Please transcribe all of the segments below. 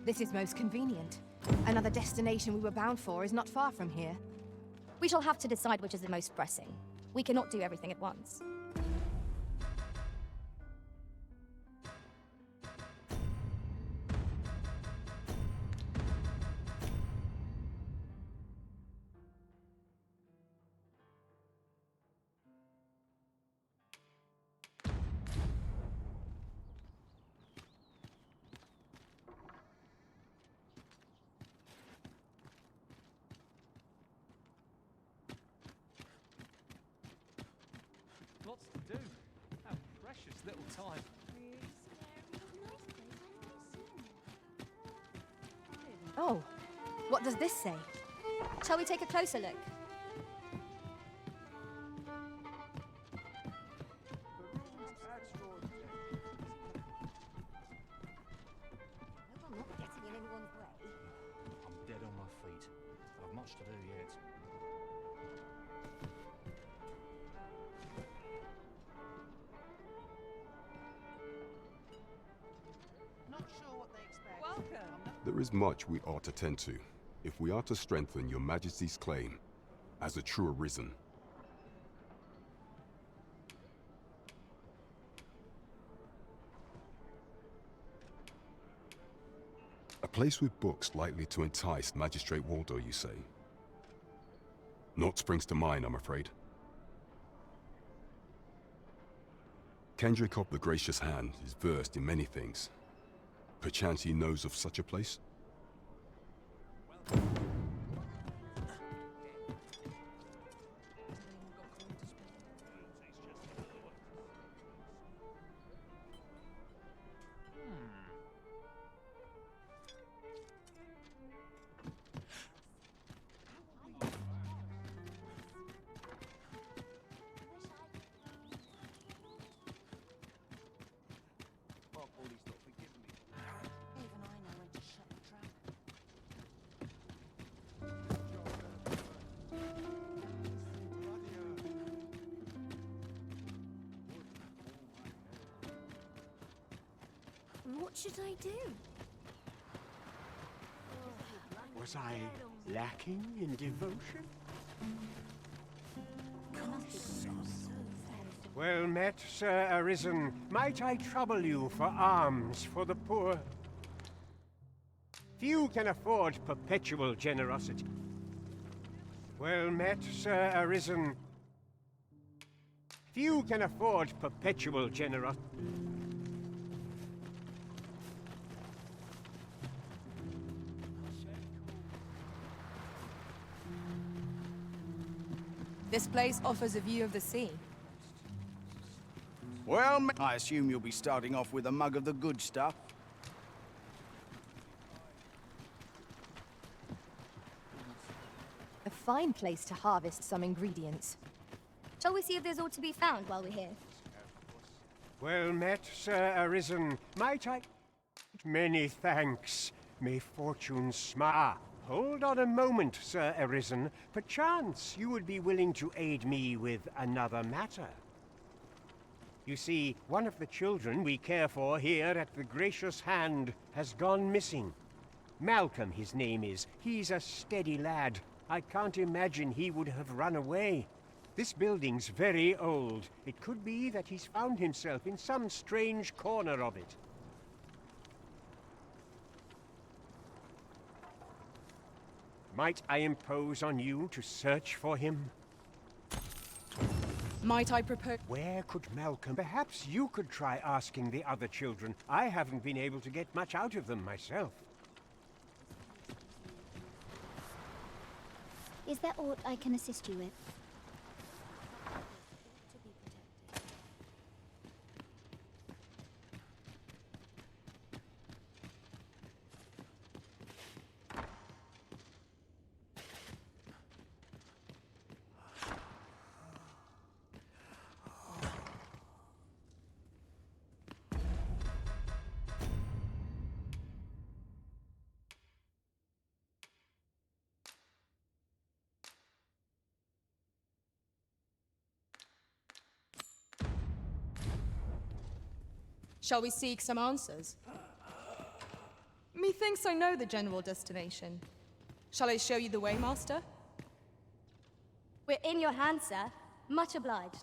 This is most convenient. Another destination we were bound for is not far from here. We shall have to decide which is the most pressing. We cannot do everything at once. Lots to do. How precious little time. Oh, what does this say? Shall we take a closer look? I'm not getting in anyone's way. I'm dead on my feet. I've much to do yet. Not sure what they expect. Welcome. There is much we ought to tend to, if we are to strengthen your Majesty's claim as a true Arisen. A place with books likely to entice Magistrate Waldo, you say? Naught springs to mind, I'm afraid. Kendrick of the Gracious Hand is versed in many things. Perchance he knows of such a place? Even I know when to shut the trap. What should I do? Was I lacking in devotion? Well met, Sir Arisen. Might I trouble you for alms for the poor? Few can afford perpetual generosity. Well met, Sir Arisen. Few can afford perpetual generosity. This place offers a view of the sea. Well, I assume you'll be starting off with a mug of the good stuff. A fine place to harvest some ingredients. Shall we see if there's aught to be found while we're here? Well met, Sir Arisen. Might I... Many thanks. May fortune smile. Hold on a moment, Sir Arisen. Perchance you would be willing to aid me with another matter. You see, one of the children we care for here at the Gracious Hand has gone missing. Malcolm, his name is. He's a steady lad. I can't imagine he would have run away. This building's very old. It could be that he's found himself in some strange corner of it. Might I impose on you to search for him? Might I propose? Where could Malcolm? Perhaps you could try asking the other children. I haven't been able to get much out of them myself. Is there aught I can assist you with? Shall we seek some answers? Methinks I know the general destination. Shall I show you the way, Master? We're in your hands, sir. Much obliged.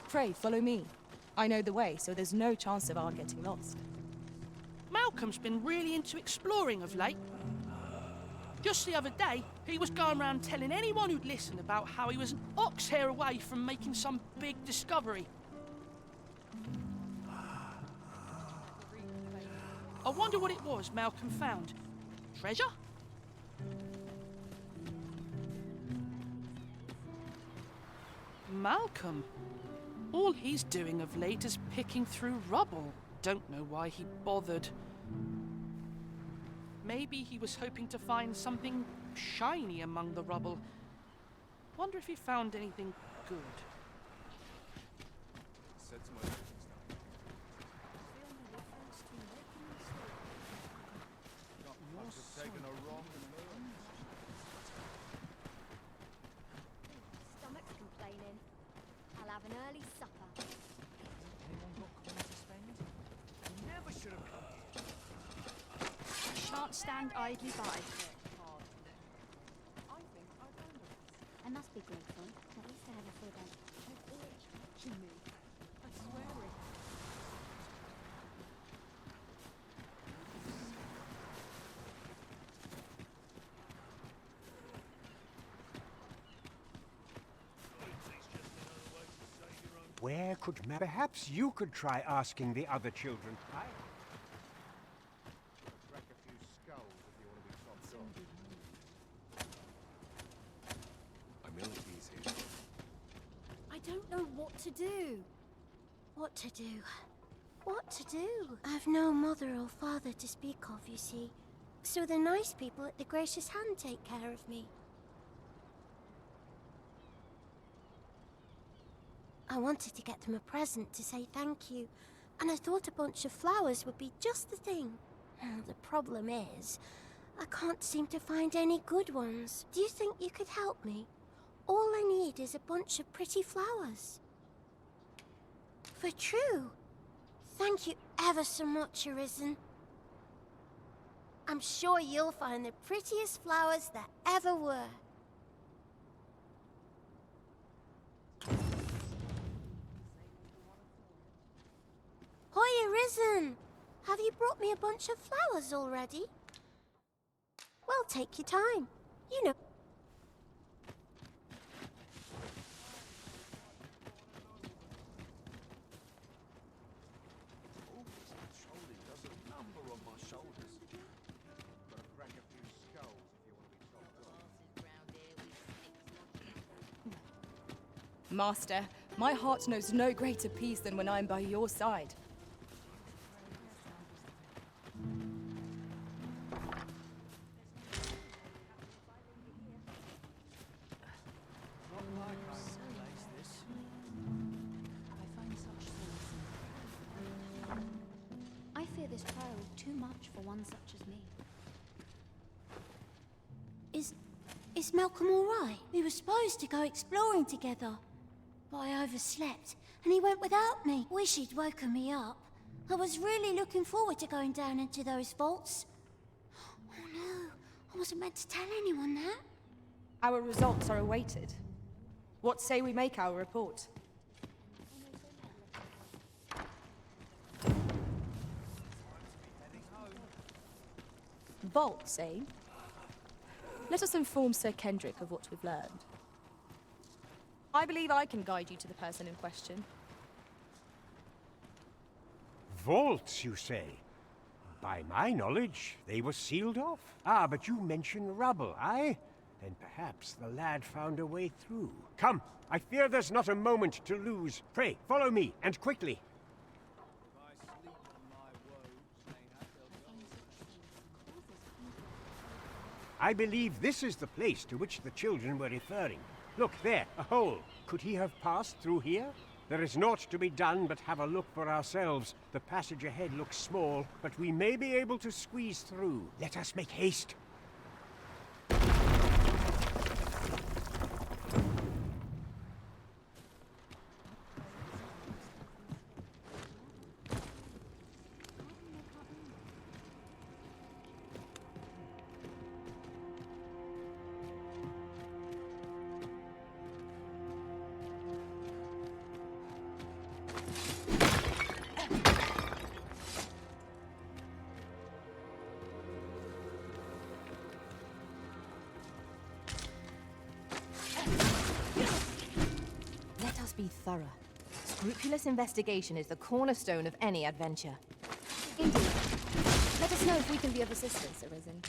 Pray, follow me. I know the way, so there's no chance of our getting lost. Malcolm's been really into exploring of late. Just the other day, he was going around telling anyone who'd listen about how he was an ox hair away from making some big discovery. I wonder what it was Malcolm found. Treasure? Malcolm? All he's doing of late is picking through rubble. Don't know why he bothered. Maybe he was hoping to find something shiny among the rubble. Wonder if he found anything good. Stomach's complaining. I'll have an early supper. Anyone got coin to spend? Never should have come here. Shan't stand idly by. I must be grateful. At least I have a food out. Where could perhaps you could try asking the other children? Crack a few skulls if you want to be topped off. Millipedes here. I don't know what to do. What to do? What to do? I've no mother or father to speak of, you see. So the nice people at the Gracious Hand take care of me. I wanted to get them a present to say thank you, and I thought a bunch of flowers would be just the thing. The problem is, I can't seem to find any good ones. Do you think you could help me? All I need is a bunch of pretty flowers. For true. Thank you ever so much, Arisen. I'm sure you'll find the prettiest flowers that ever were. Hoi, Arisen! Have you brought me a bunch of flowers already? Well, take your time. You know. Trolley does a number on my shoulders. Gotta crack a few skulls if you want to be topped off. Master, my heart knows no greater peace than when I'm by your side. I fear this trial is too much for one such as me. Is Malcolm all right? We were supposed to go exploring together. But I overslept, and he went without me. Wish he'd woken me up. I was really looking forward to going down into those vaults. Oh no, I wasn't meant to tell anyone that. Our results are awaited. What say we make our report? Vaults, eh? Let us inform Sir Kendrick of what we've learned. I believe I can guide you to the person in question. Vaults, you say? By my knowledge, they were sealed off. Ah, but you mentioned rubble, aye? Then perhaps the lad found a way through. Come, I fear there's not a moment to lose. Pray, follow me, and quickly. I believe this is the place to which the children were referring. Look there, a hole. Could he have passed through here? There is naught to be done but have a look for ourselves. The passage ahead looks small, but we may be able to squeeze through. Let us make haste. be thorough. Scrupulous investigation is the cornerstone of any adventure. Indeed. Let us know if we can be of assistance, Arisen.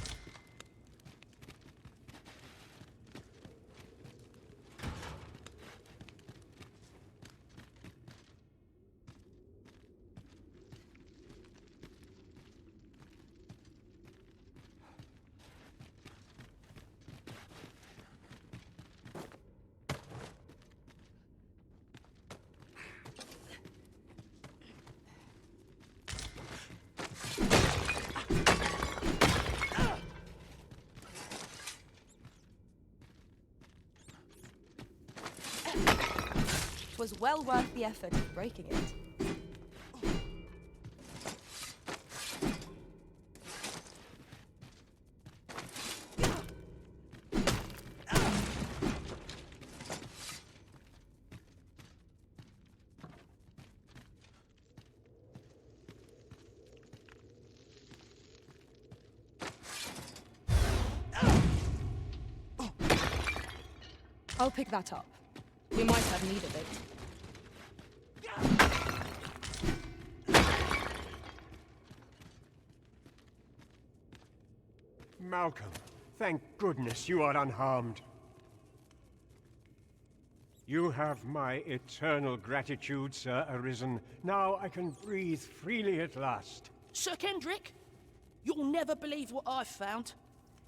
It was well worth the effort of breaking it. I'll pick that up. We might have need of it. Malcolm, thank goodness you are unharmed. You have my eternal gratitude, Sir Arisen. Now I can breathe freely at last. Sir Kendrick, you'll never believe what I've found.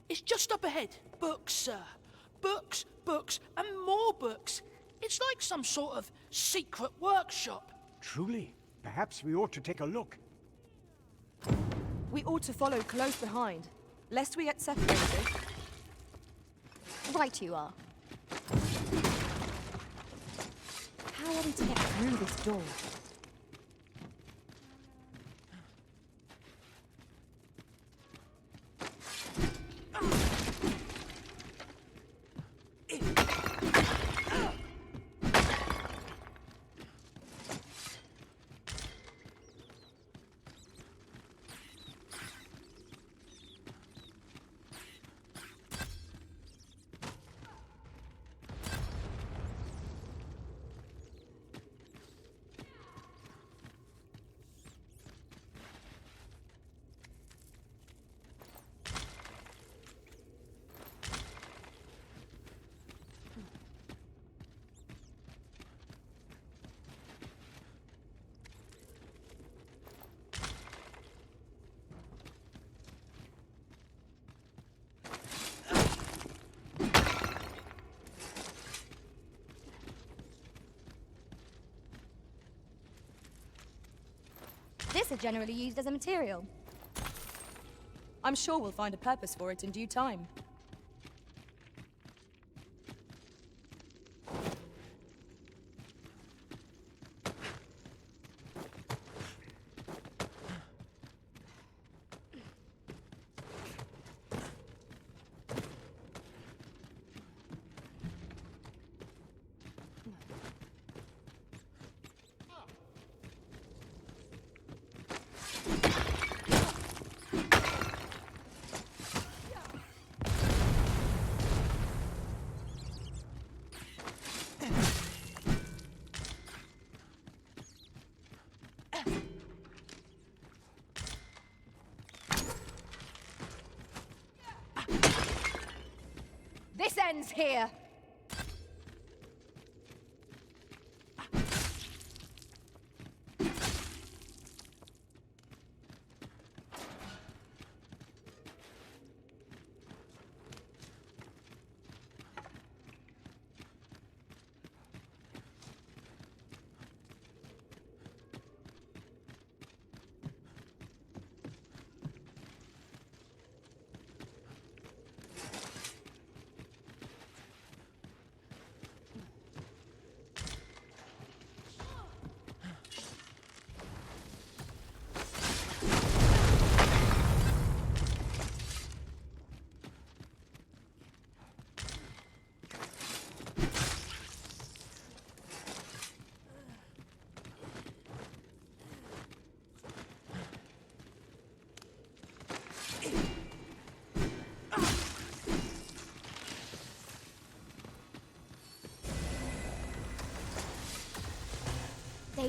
It's just up ahead. Books, sir. Books, books, and more books. It's like some sort of secret workshop. Truly? Perhaps we ought to take a look. We ought to follow close behind, lest we get separated. Right you are. How are we to get through this door? This is generally used as a material. I'm sure we'll find a purpose for it in due time. This ends here!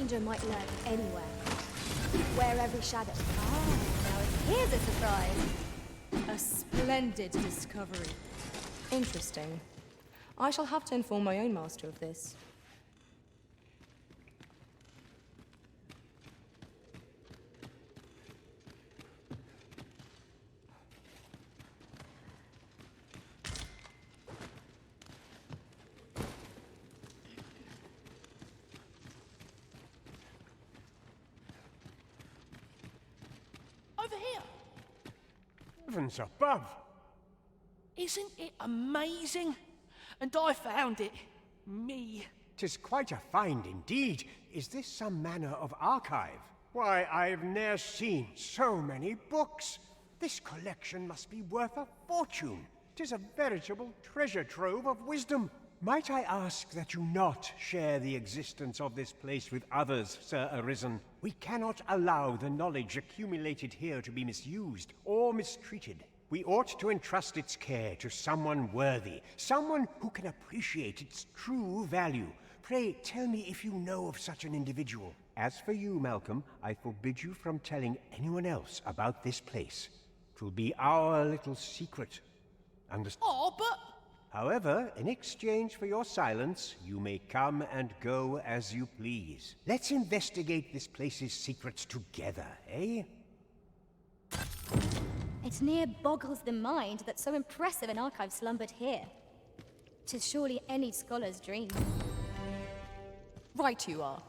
danger might lurk anywhere. Where every shadow. Ah, now here's a surprise. A splendid discovery. Interesting. I shall have to inform my own master of this. Over here. Heavens above! Isn't it amazing? And I found it. Me. 'Tis quite a find indeed. Is this some manner of archive? Why, I've ne'er seen so many books. This collection must be worth a fortune. 'Tis a veritable treasure trove of wisdom. Might I ask that you not share the existence of this place with others, Sir Arisen? We cannot allow the knowledge accumulated here to be misused or mistreated. We ought to entrust its care to someone worthy, someone who can appreciate its true value. Pray tell me if you know of such an individual. As for you, Malcolm, I forbid you from telling anyone else about this place. 'Twill be our little secret. Oh, but... However, in exchange for your silence, you may come and go as you please. Let's investigate this place's secrets together, eh? It near boggles the mind that so impressive an archive slumbered here. 'Tis surely any scholar's dream. Right you are.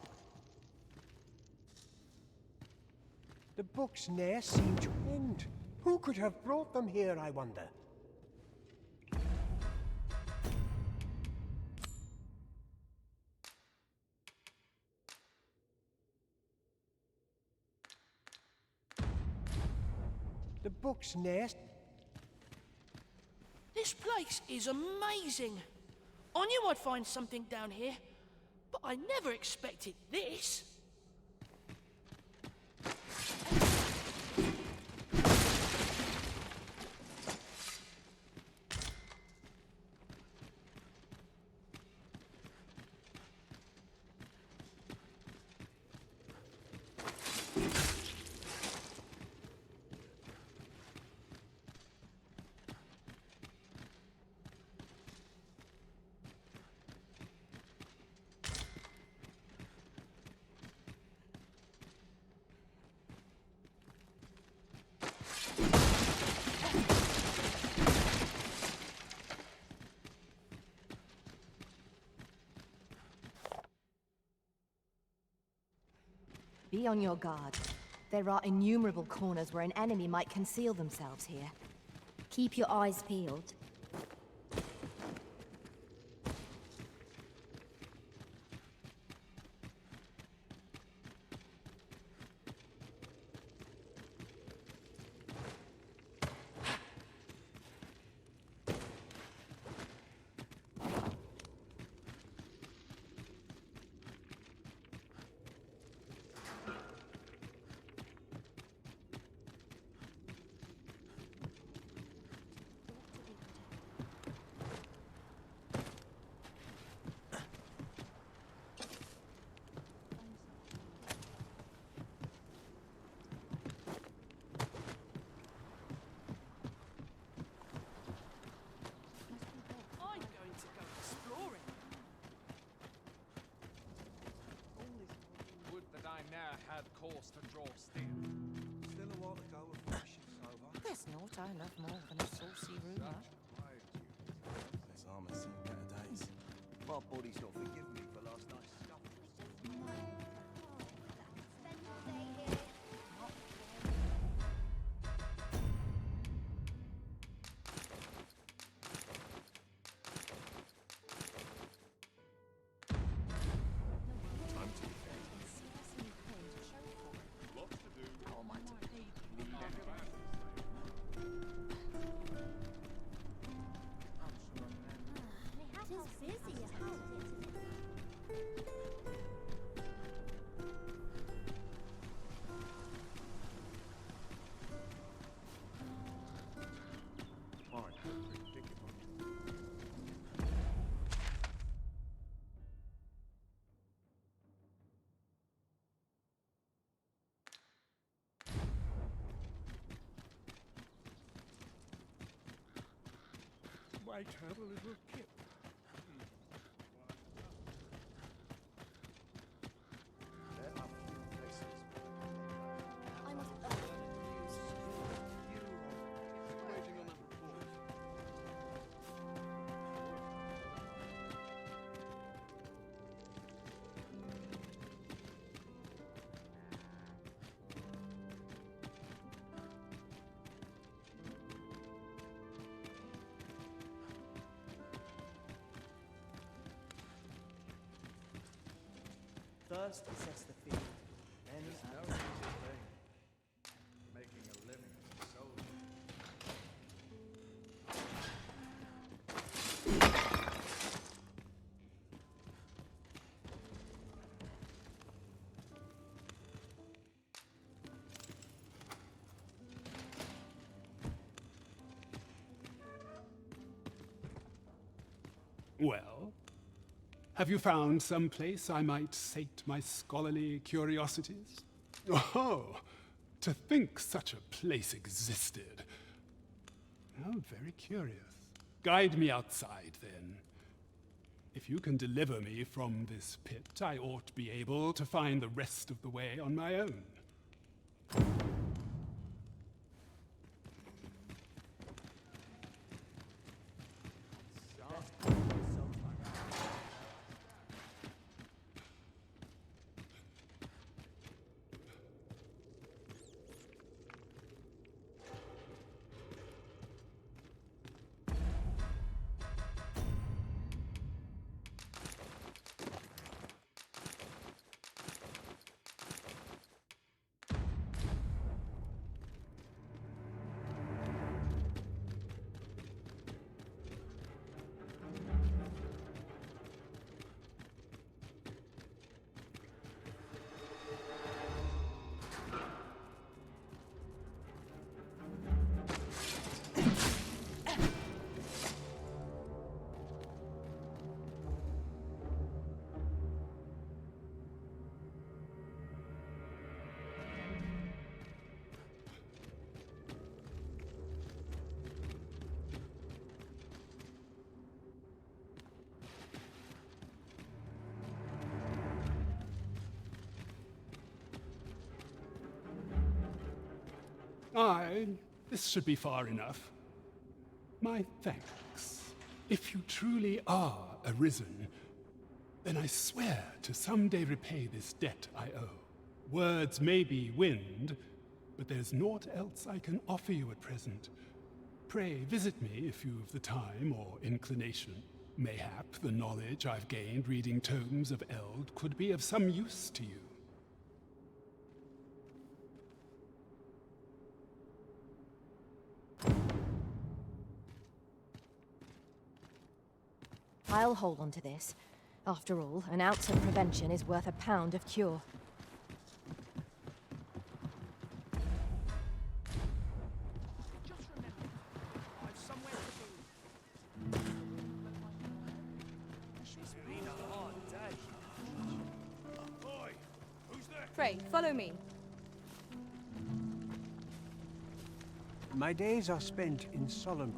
The books ne'er seem to end. Who could have brought them here, I wonder? The books ne'er... This place is amazing. I knew I'd find something down here, but I never expected this. Be on your guard. There are innumerable corners where an enemy might conceal themselves here. Keep your eyes peeled. I'm going to go exploring. Would that I ne'er had cause to draw still. Still a while to go before the ship's over. There's not I love more than a saucy rumour. This armor's seen better days. My body's not forgiven me for last night's stuff. It is busy, isn't it? might have a little kip. There are few places I must waiting on that report. Thirst sets the field. Then It's no and easy thing. Making a living as a soldier. Well, have you found some place I might sate my scholarly curiosities? Oh, to think such a place existed. How very curious. Guide me outside, then. If you can deliver me from this pit, I ought to be able to find the rest of the way on my own. Aye, this should be far enough. My thanks. If you truly are arisen, then I swear to someday repay this debt I owe. Words may be wind, but there's naught else I can offer you at present. Pray visit me if you've the time or inclination. Mayhap the knowledge I've gained reading tomes of Eld could be of some use to you. I'll hold on to this. After all, an ounce of prevention is worth a pound of cure. Just remember, I've somewhere to be. it's been a hard day. Oi! Who's there? Pray, follow me. My days are spent in solemn.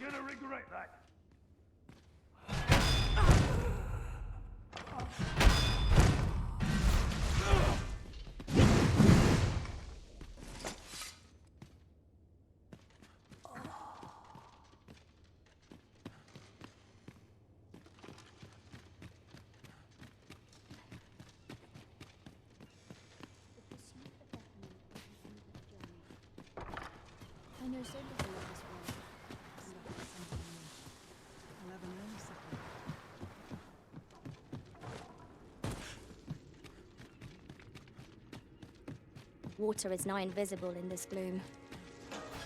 You're gonna regret that. I know so little of this world. I'll have an early supper. Water is nigh invisible in this gloom.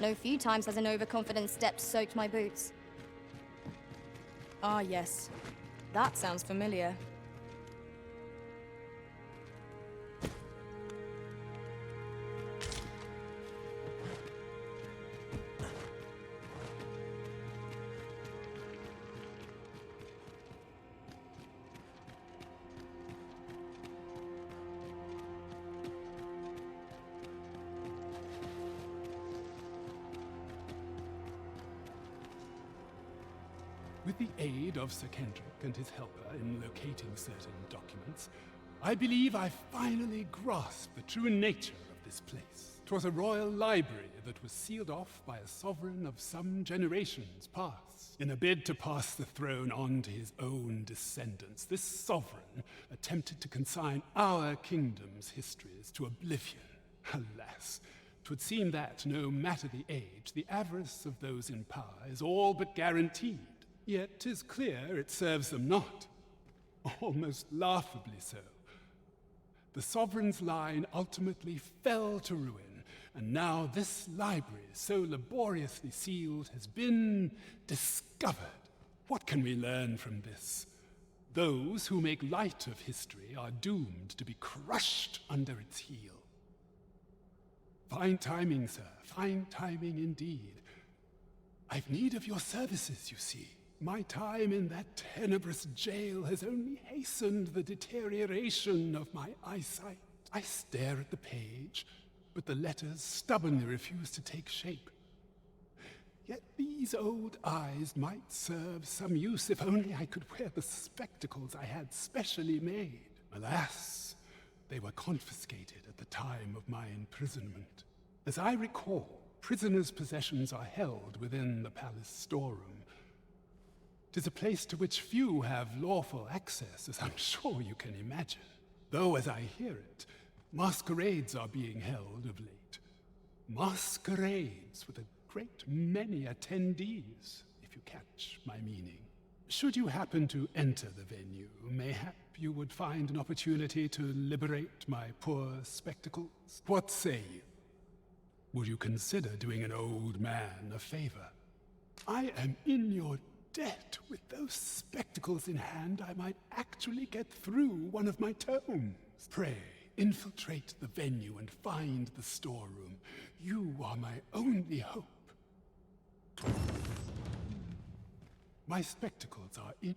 No few times has an overconfident step soaked my boots. Ah, yes. That sounds familiar. With the aid of Sir Kendrick and his helper in locating certain documents, I believe I finally grasped the true nature of this place. 'Twas a royal library that was sealed off by a sovereign of some generations past. In a bid to pass the throne on to his own descendants, this sovereign attempted to consign our kingdom's histories to oblivion. Alas, 'twould seem that, no matter the age, the avarice of those in power is all but guaranteed. Yet 'tis clear it serves them not. Almost laughably so. The sovereign's line ultimately fell to ruin, and now this library, so laboriously sealed, has been discovered. What can we learn from this? Those who make light of history are doomed to be crushed under its heel. Fine timing, sir, fine timing indeed. I've need of your services, you see. My time in that tenebrous jail has only hastened the deterioration of my eyesight. I stare at the page, but the letters stubbornly refuse to take shape. Yet these old eyes might serve some use if only I could wear the spectacles I had specially made. Alas, they were confiscated at the time of my imprisonment. As I recall, prisoners' possessions are held within the palace storeroom. 'Tis a place to which few have lawful access, as I'm sure you can imagine. Though, as I hear it, masquerades are being held of late. Masquerades with a great many attendees, if you catch my meaning. Should you happen to enter the venue, mayhap you would find an opportunity to liberate my poor spectacles. What say you? Would you consider doing an old man a favor? I am in your debt. With those spectacles in hand, I might actually get through one of my tomes. Pray, infiltrate the venue and find the storeroom. You are my only hope. My spectacles are in...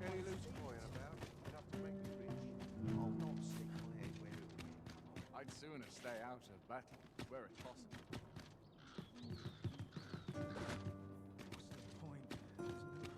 Any loose coin about? Enough to make me rich. I'll not stick my head where it will. I'd sooner stay out of battle, were it possible. What's the point? There's no way out.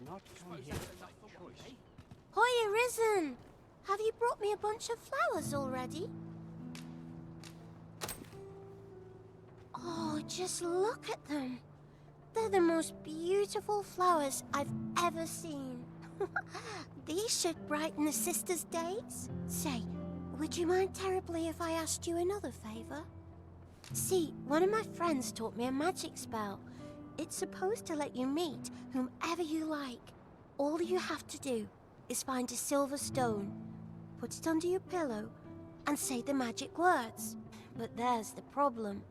not come Suppose here that's by enough for one choice. day. Hoy, Arisen! Have you brought me a bunch of flowers already? Oh, just look at them. They're the most beautiful flowers I've ever seen. These should brighten the sisters' days. Say, would you mind terribly if I asked you another favor? See, one of my friends taught me a magic spell. It's supposed to let you meet whomever you like. All you have to do is find a silver stone, put it under your pillow, and say the magic words. But there's the problem.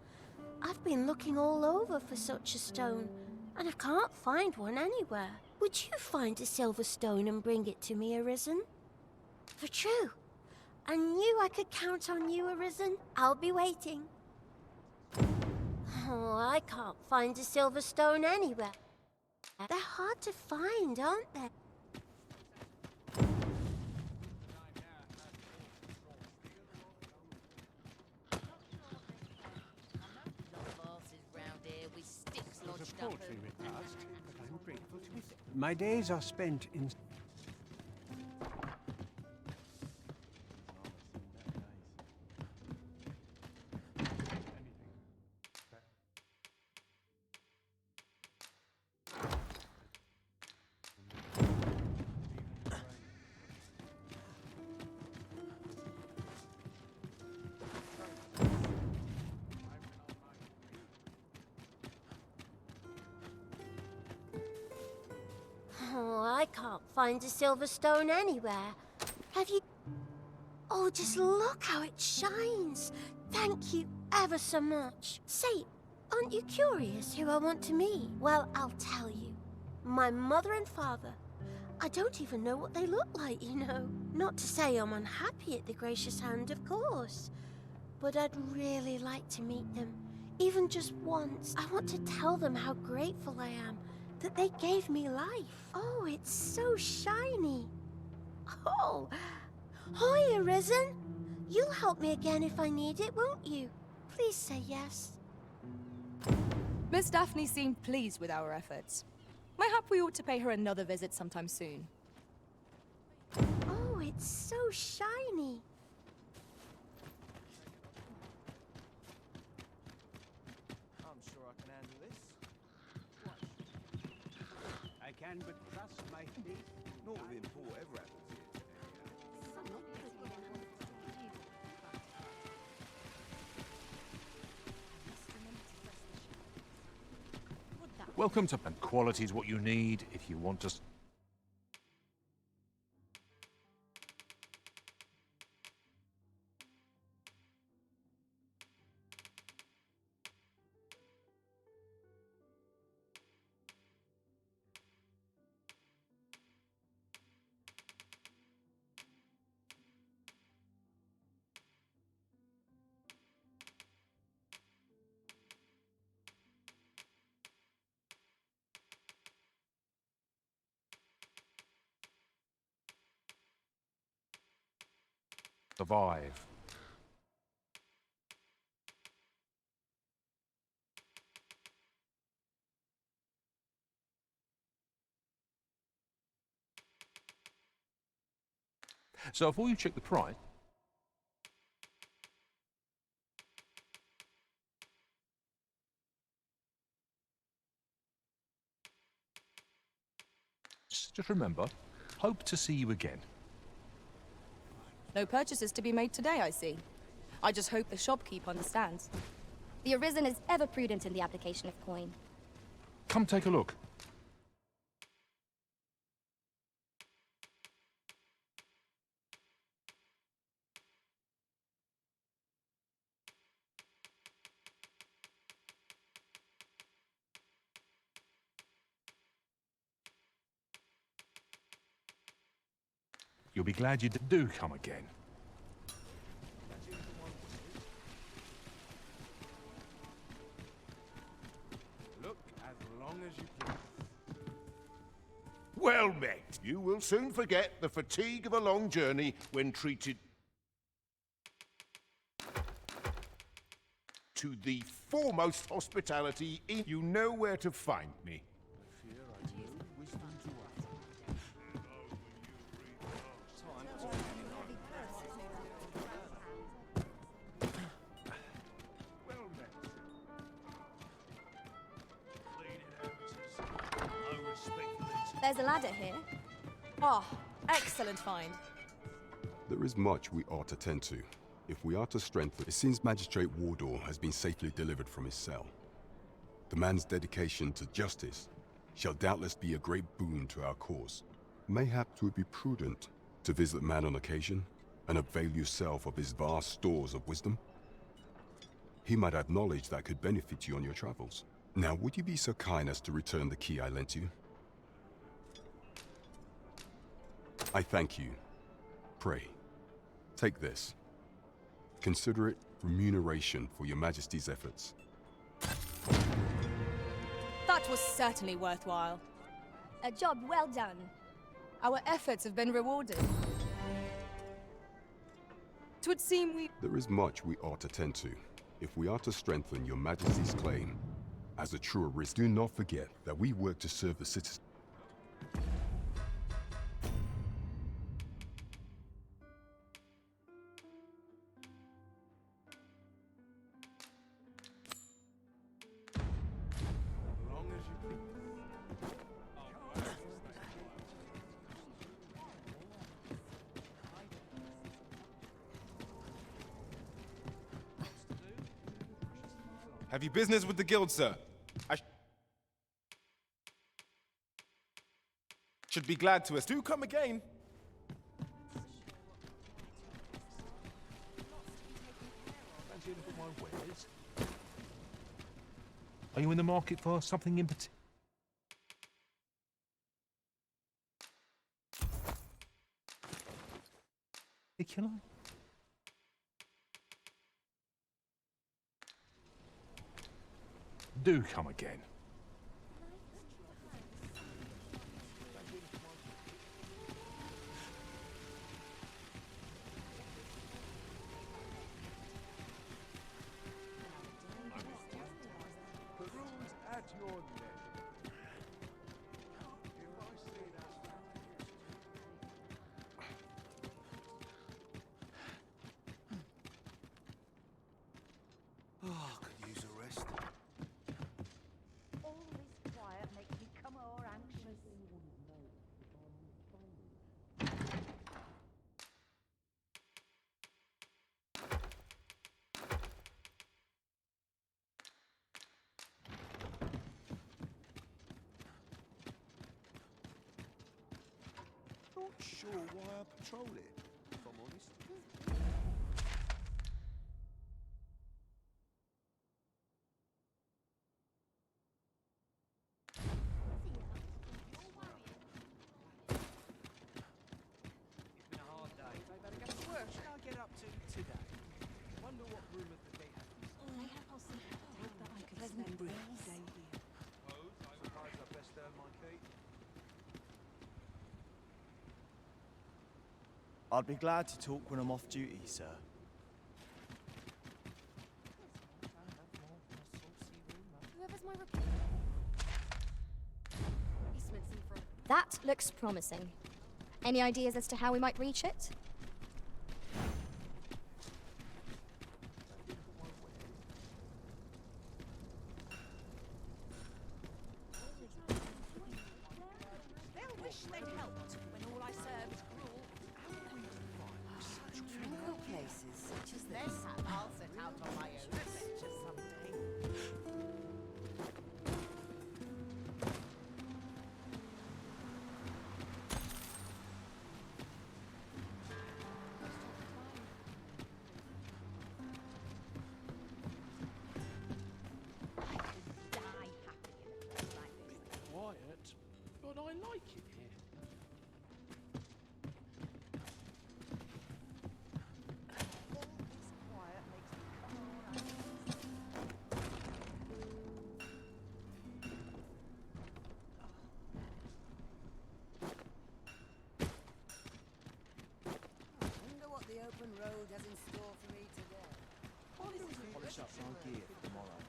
I've been looking all over for such a stone, and I can't find one anywhere. Would you find a silver stone and bring it to me, Arisen? For true. I knew I could count on you, Arisen. I'll be waiting. Oh, I can't find a silver stone anywhere. They're hard to find, aren't they? There's a poultry repast, but I'm grateful to be My days are spent in... Oh, I can't find a silver stone anywhere. Have you... Oh, just look how it shines. Thank you ever so much. Say, aren't you curious who I want to meet? Well, I'll tell you. My mother and father. I don't even know what they look like, you know. Not to say I'm unhappy at the gracious hand, of course. But I'd really like to meet them. Even just once. I want to tell them how grateful I am that they gave me life. Oh, it's so shiny. Oh, hi, Arisen. You'll help me again if I need it, won't you? Please say yes. Miss Daphne seemed pleased with our efforts. Mayhap we ought to pay her another visit sometime soon. Oh, it's so shiny. I'm sure I can handle this. I can but trust my faith. Not with import ever happens here. Welcome to... And quality's what you need if you want to... survive. So before you check the price, just remember, hope to see you again. No purchases to be made today, I see. I just hope the shopkeep understands. The Arisen is ever prudent in the application of coin. Come take a look. You'll be glad you do come again. Look as long as you please. Well met. You will soon forget the fatigue of a long journey when treated to the foremost hospitality in... You know where to find me. Fear I do, wisdom to utter. There's a ladder here. Ah, excellent find. There is much we ought to tend to. If we are to strengthen, it seems Magistrate Wardor has been safely delivered from his cell. The man's dedication to justice shall doubtless be a great boon to our cause. Mayhap 'twould be prudent to visit the man on occasion and avail yourself of his vast stores of wisdom. He might have knowledge that could benefit you on your travels. Now, would you be so kind as to return the key I lent you? I thank you. Pray, take this. Consider it remuneration for your Majesty's efforts. That was certainly worthwhile. A job well done. Our efforts have been rewarded. 'Twould seem we... There is much we ought to tend to. If we are to strengthen your Majesty's claim as a true risk, do not forget that we work to serve the citizens. Have you business with the guild, sir? I should be glad to assist. Do come again. Are you in the market for something in particular? Do come again. Peruse at your leisure. If I see that Oh, could use a rest. All this quiet makes me come more anxious. not sure why I patrol it, if I'm honest. It's been a hard day. So better get to work. What should I get up to today? Wonder what room of the day has been. Pleasant breeze. Suppose I best earn my keep. I'd be glad to talk when I'm off duty, sir. Whoever's my That looks promising. Any ideas as to how we might reach it? They'll wish they'd helped when all I served rule. Such tranquil places such as this. I'll set out on my own adventure someday. Quiet, but I like it here. Wonder what the open road has in store for me today. Polish up our gear for tomorrow.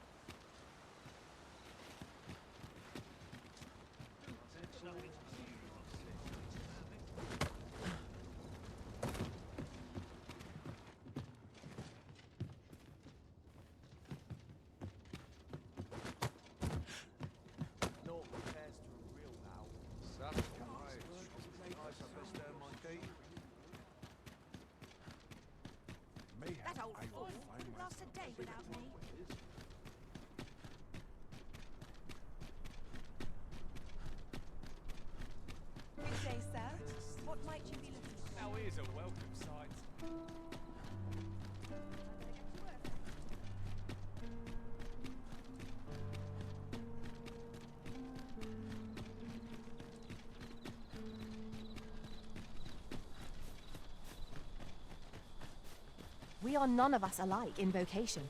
Naught compares to a real owl. day without me. Good day, sir. What might you be looking for? Now here's a welcome sight. We are none of us alike in vocation.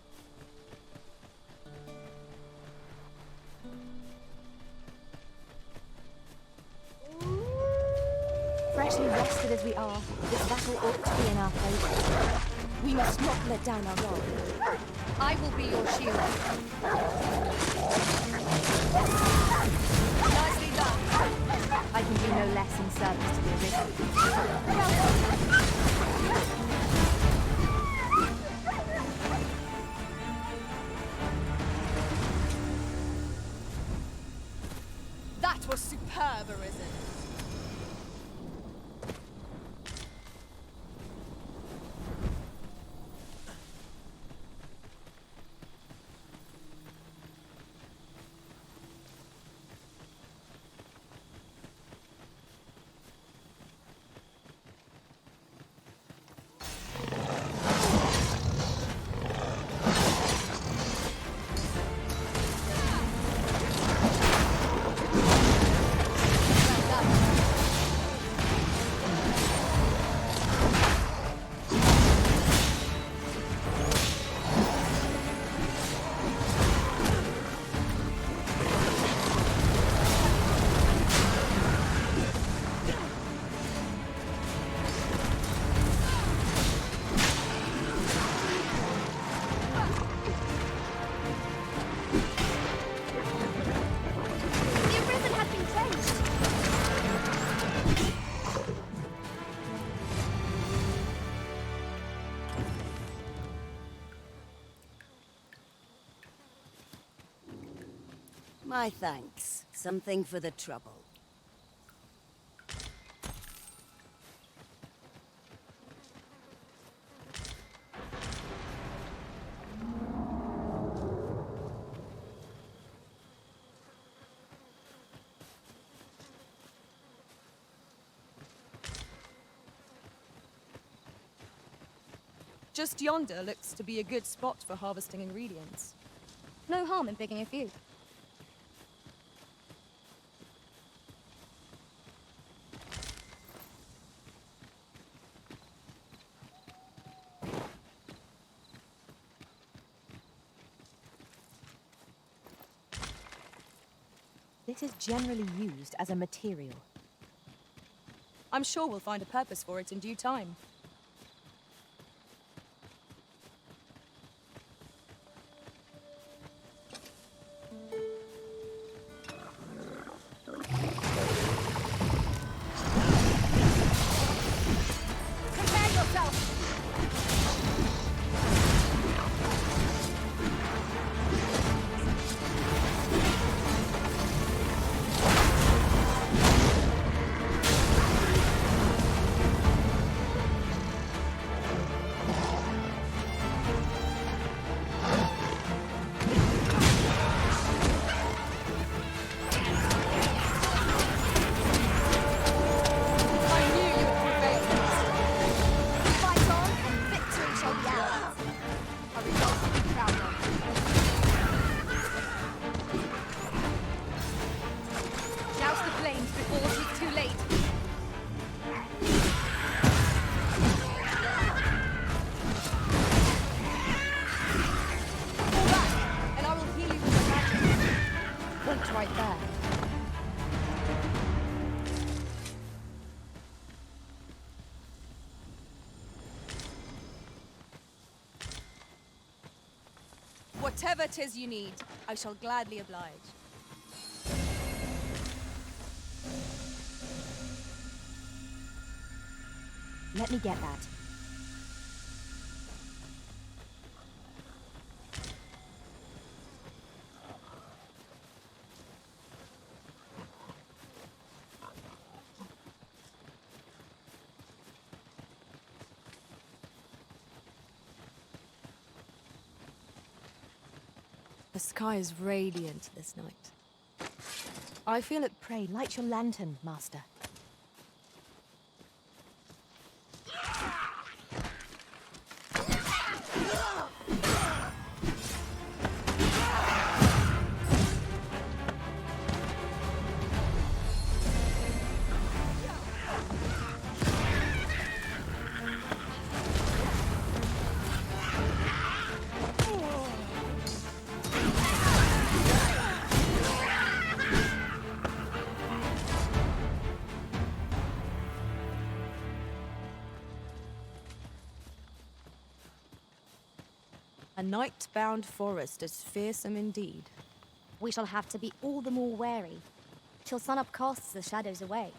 Freshly rested as we are, this battle ought to be in our favour. We must not let down our guard. I will be your shield. Nicely done. I can do no less in service to the Arisen. That was superb, Arisen. My thanks. Something for the trouble. Just yonder looks to be a good spot for harvesting ingredients. No harm in picking a few. This is generally used as a material. I'm sure we'll find a purpose for it in due time. Prepare yourself! Right there. Whatever 'tis you need, I shall gladly oblige. Let me get that. The sky is radiant this night. I feel it. Pray, light your lantern, Master. A night-bound forest is fearsome indeed. We shall have to be all the more wary, till sunup casts the shadows away.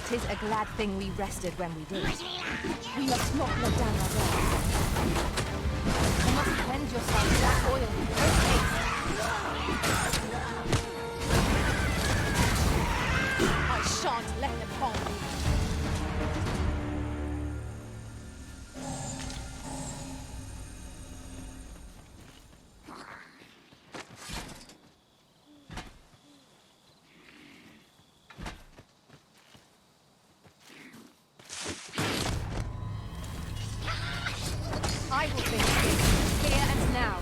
Tis a glad thing we rested when we did. We must not let down our guard. You must cleanse yourself with that oil. Post haste. I shan't let them harm me. I will finish this, here and now.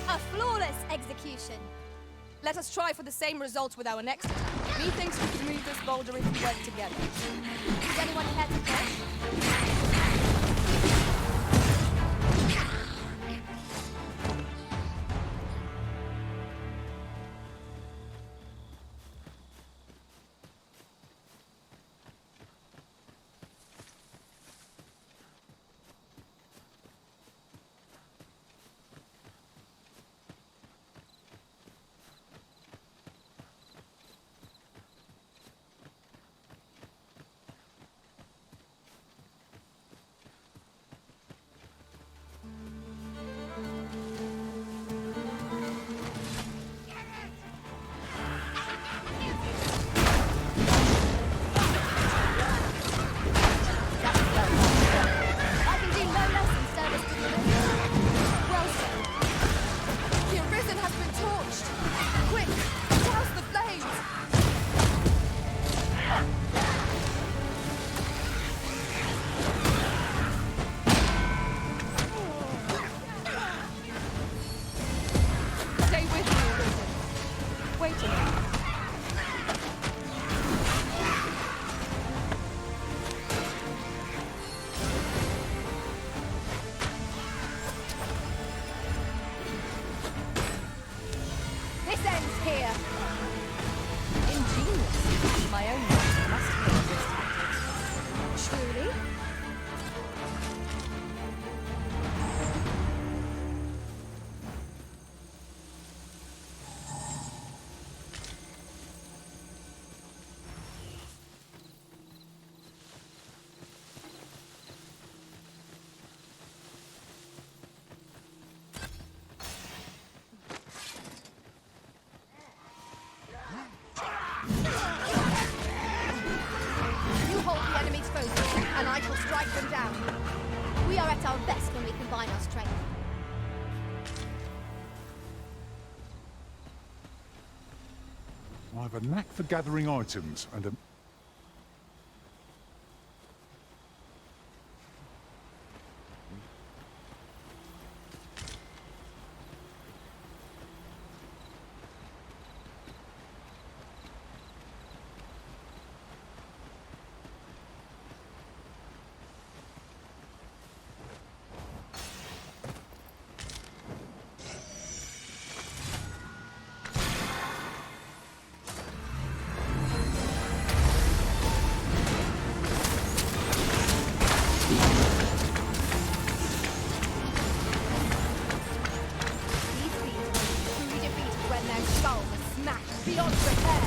A flawless execution. Let us try for the same result with our next. Methinks we could move this boulder if we work together. Does anyone care to push? I can do no less in service to the living. Well, sir. The Arisen has been torched. Quick, douse the flames. Stay with me, Arisen. Wait a minute. This ends here. Ingenious. My own master must have this tactic. Truly? You hold the enemy's foes, and I shall strike them down. We are at our best when we combine our strength. I have a knack for gathering items and a... beyond repair.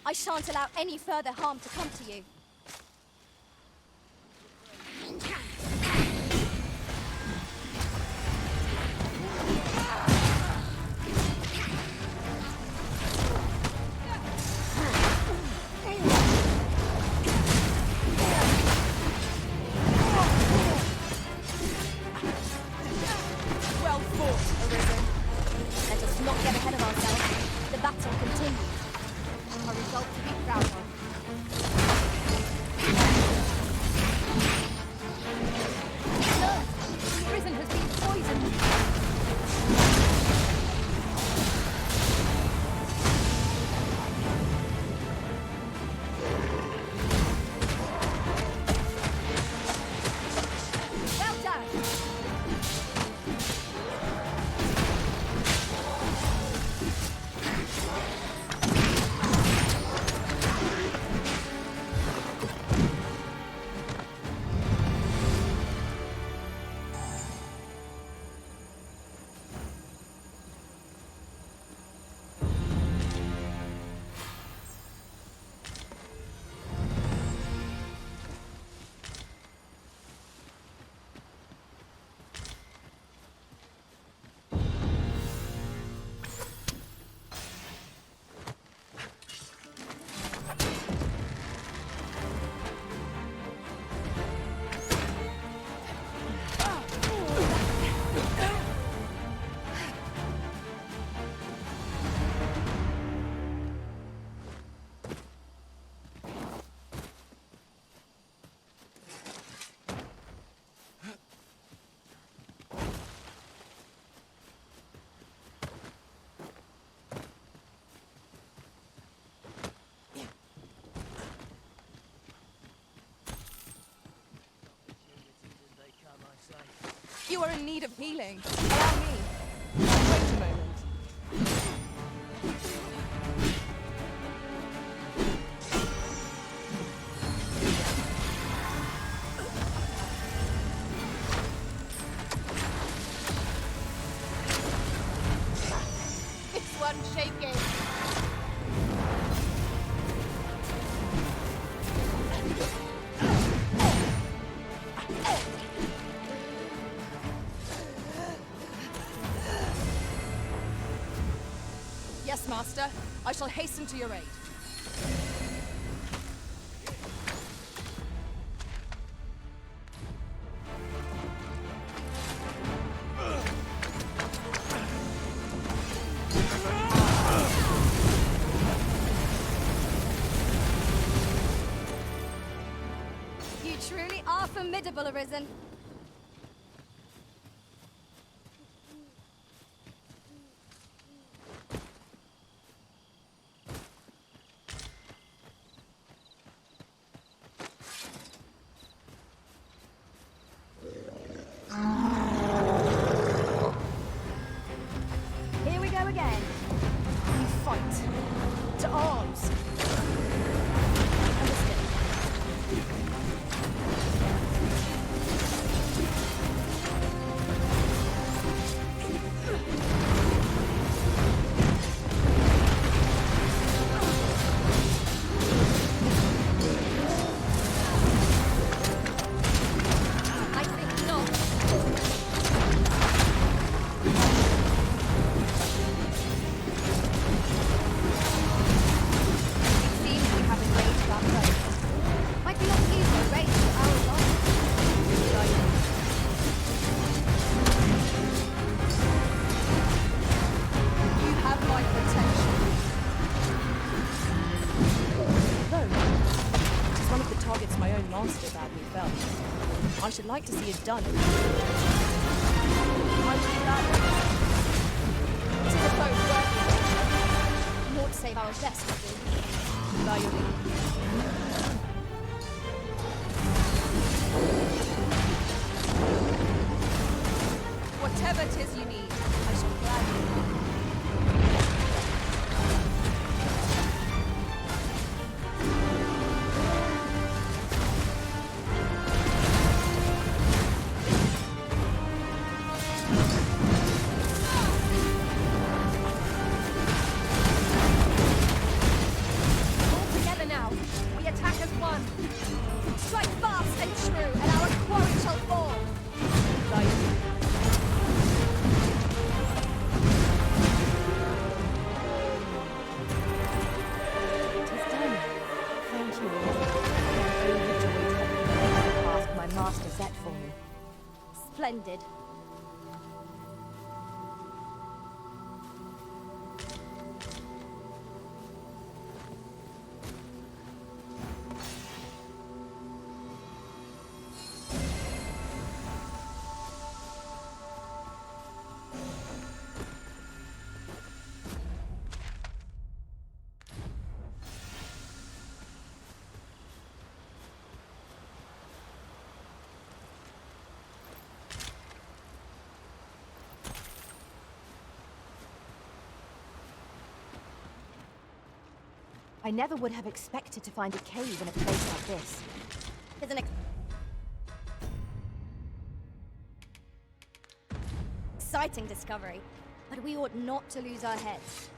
I shan't allow any further harm to come to you. Well fought, Arisen. Let us not get ahead of ourselves. The battle continues. A result to be proud of. The Arisen has been poisoned. Well done. You are in need of healing. Allow me. Wait a moment. It's one shaking. Yes, Master. I shall hasten to your aid. You truly are formidable, Arisen. Here we go again. We fight. To arms. Understood. I think not. It seems we have master badly felt. I should like to see it done. I'm really glad of this. It is a foe worthy. Naught save our best, will do. By your leave. Whatever 'tis you need, I shall gladly. All together now. We attack as one. Strike fast and true, and our quarry shall fall. By your leave. Thank you. I am overjoyed that you made the task my master set for me. Splendid. I never would have expected to find a cave in a place like this. There's an exciting discovery, but we ought not to lose our heads.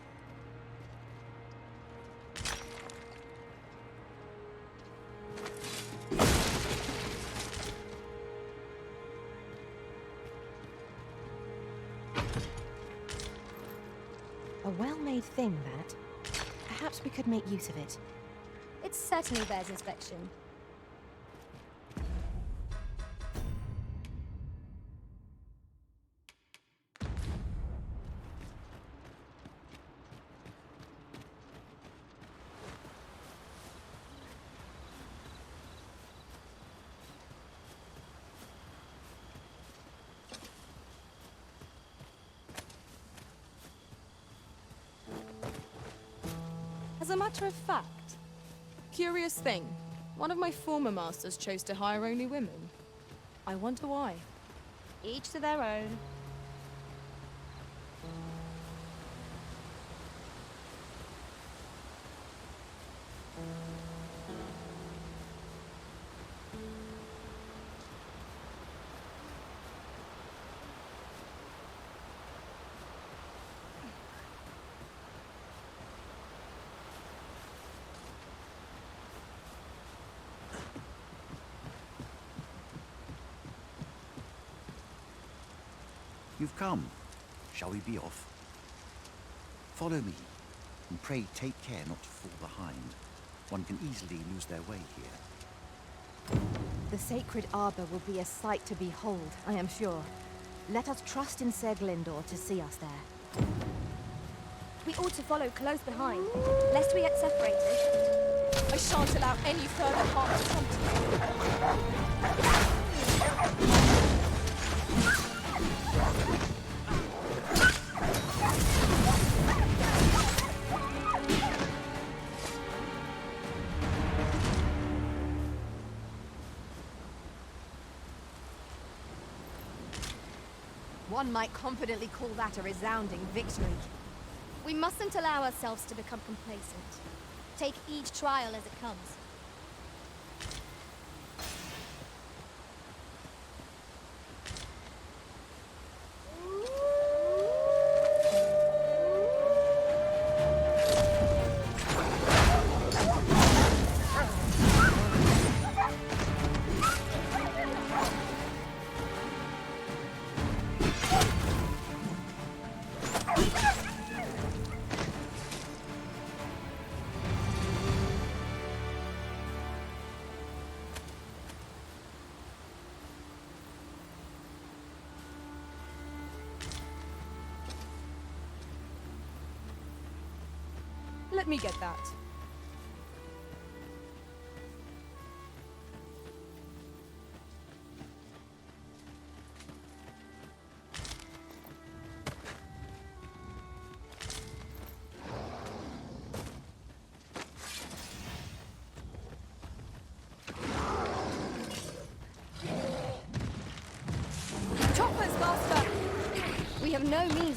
A well-made thing, that. Perhaps we could make use of it. It certainly bears inspection. As a matter of fact, curious thing, one of my former masters chose to hire only women. I wonder why. Each to their own. You've come. Shall we be off? Follow me, and pray take care not to fall behind. One can easily lose their way here. The sacred arbor will be a sight to behold, I am sure. Let us trust in Ser Glindor to see us there. We ought to follow close behind, lest we get separated. I shan't allow any further harm to come to you. One might confidently call that a resounding victory. We mustn't allow ourselves to become complacent. Take each trial as it comes. Let me get that.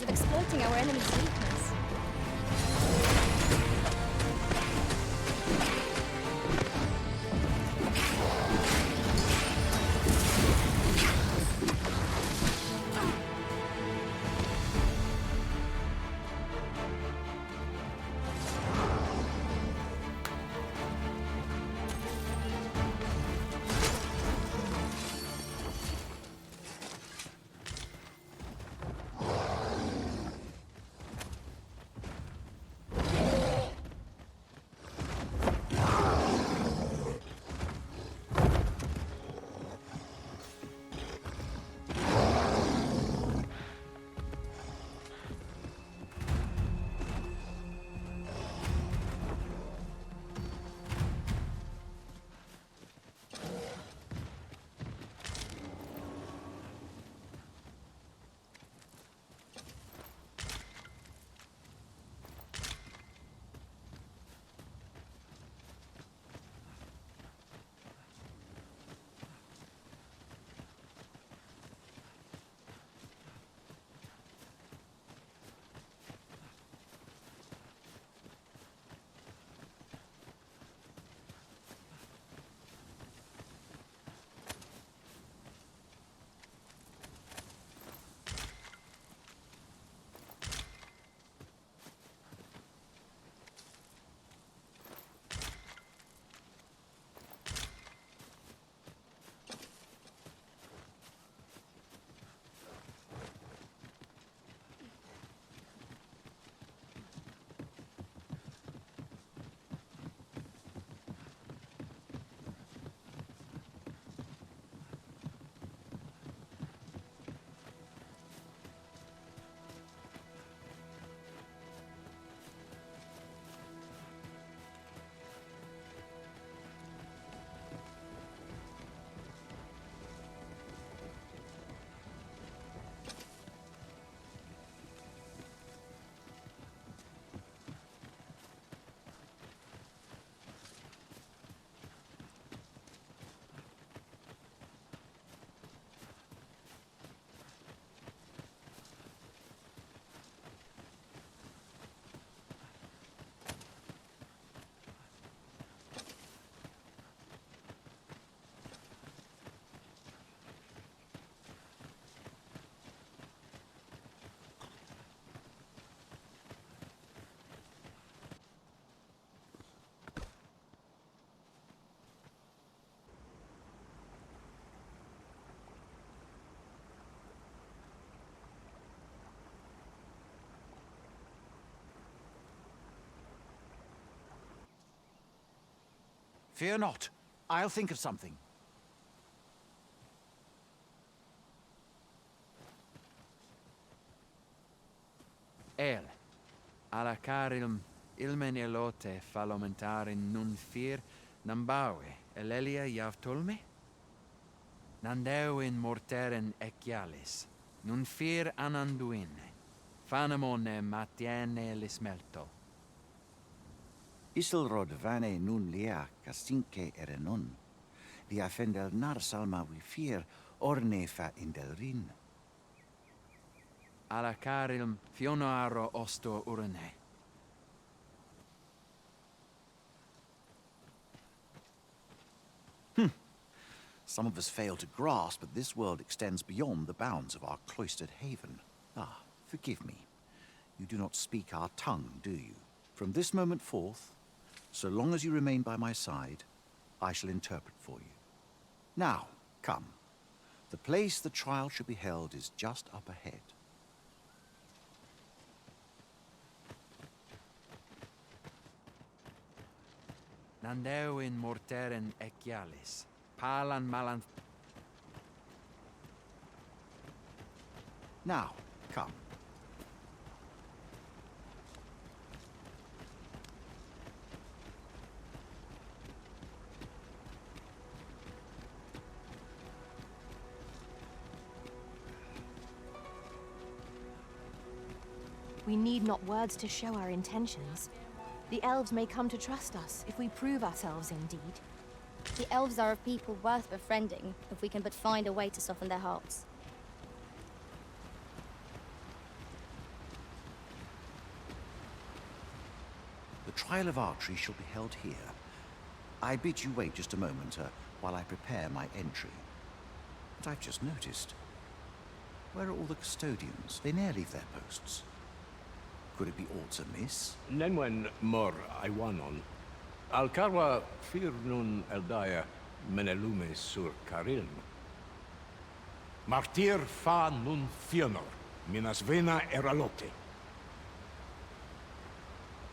of exploiting our enemy's weakness. Fear not. I'll think of something. Alla carilum ilmen elote falomentarin nun fir nambawe elelia javtolme? Nandeu in morteren ecialis, nun fir ananduine, fanamone matiene lismelto. Isilrod vane nun lia castinque erenon. Lia fendel nar salma vi fir orne fa indelrin. Alla carilum fionoaro osto urne. Some of us fail to grasp that this world extends beyond the bounds of our cloistered haven. Ah, forgive me. You do not speak our tongue, do you? From this moment forth, so long as you remain by my side, I shall interpret for you. Now, come. The place the trial should be held is just up ahead. Nandeu in morteren ecialis, palan malan... Now, come. We need not words to show our intentions. The elves may come to trust us if we prove ourselves indeed. The elves are a people worth befriending if we can but find a way to soften their hearts. The trial of archery shall be held here. I bid you wait just a moment while I prepare my entry. But I've just noticed. Where are all the custodians? They ne'er leave their posts. Could it be aught amiss? Nenwen mor Iwanon. Alcarwa fir nun eldaya menelume sur carilm. Martir fa nun fionor, minas vena eralote.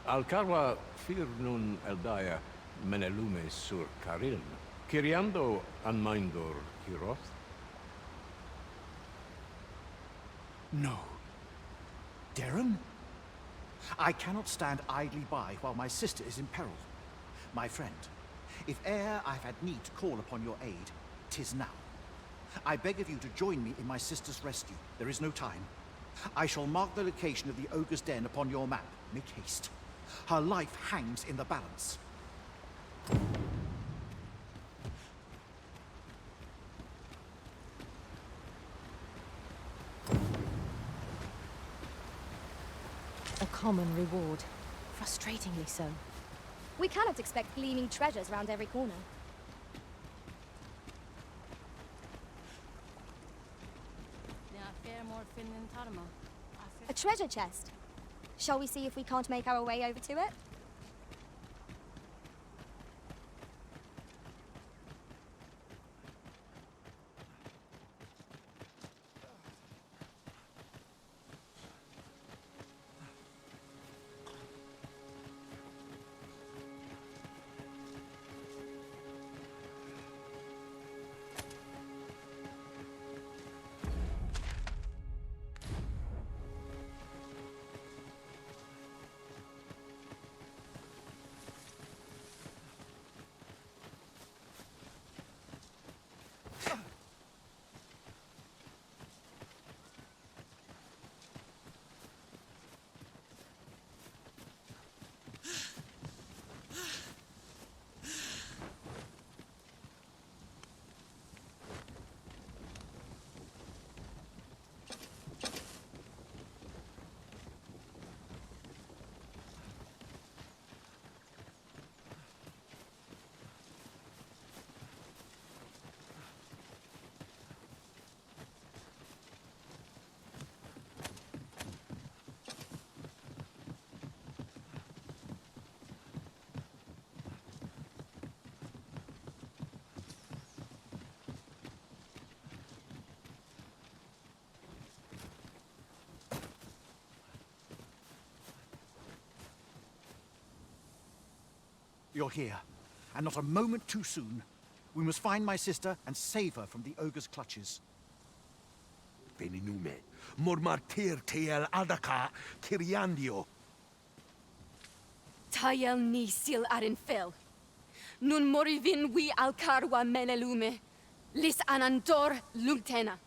Alcarwa fir nun eldaya menelume sur carilm. Kiriando anmindor hiroth? No. Darren? I cannot stand idly by while my sister is in peril. My friend, if e'er I've had need to call upon your aid, 'tis now. I beg of you to join me in my sister's rescue. There is no time. I shall mark the location of the ogre's den upon your map. Make haste. Her life hangs in the balance. A common reward. Frustratingly so. We cannot expect gleaming treasures round every corner. A treasure chest. Shall we see if we can't make our way over to it? You're here, and not a moment too soon. We must find my sister and save her from the ogre's clutches. Veninume, mormartir teel adaka kiriandio. Tayel ni sil arin fil. Nun morivin we alcarwa menelume. Lis anandor lungtena.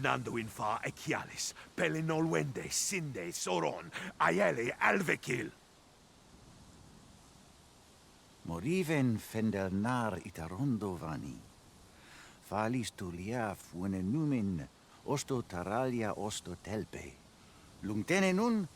Nando infa echialis, pelinolwende, sinde, soron, aiele alvekil. Moriven fendelnar itarondo vani. Falis tulia fuenenumin osto taralia osto telpe. Lungtene nun?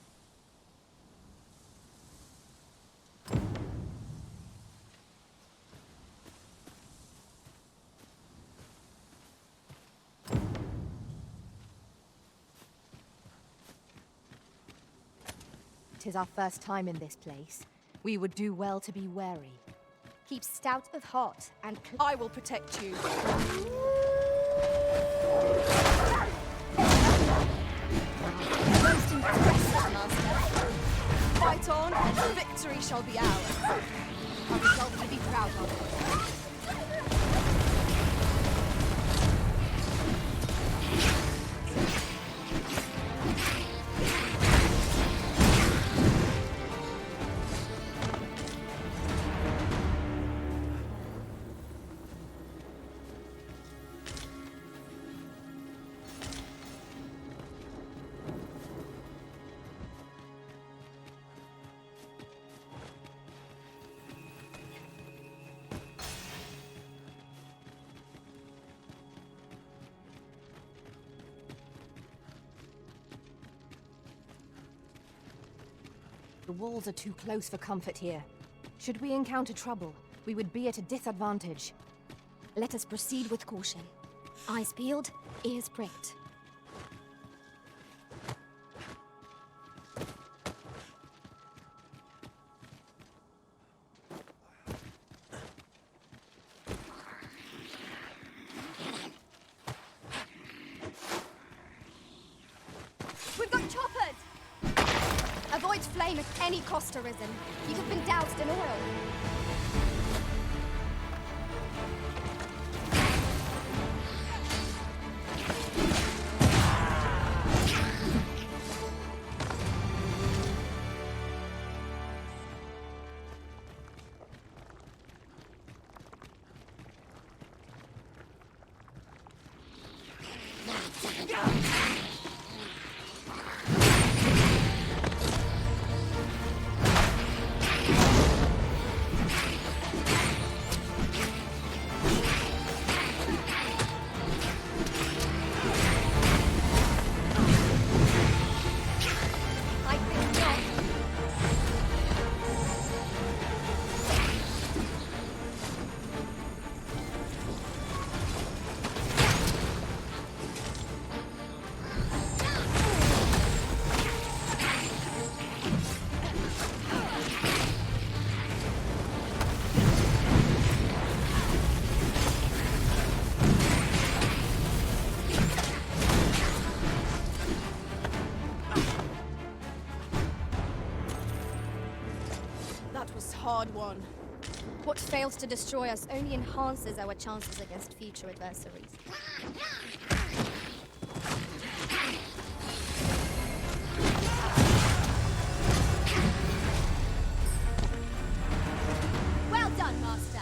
Tis our first time in this place. We would do well to be wary. Keep stout of heart and... I will protect you. Most impressive, Master. Fight on, and victory shall be ours. A result to be proud of. The walls are too close for comfort here. Should we encounter trouble, we would be at a disadvantage. Let us proceed with caution. Eyes peeled, ears pricked. We've got choppers! Avoid flame at any cost, Arisen. You have been doused in oil. That was hard won. What fails to destroy us only enhances our chances against future adversaries. Well done, Master.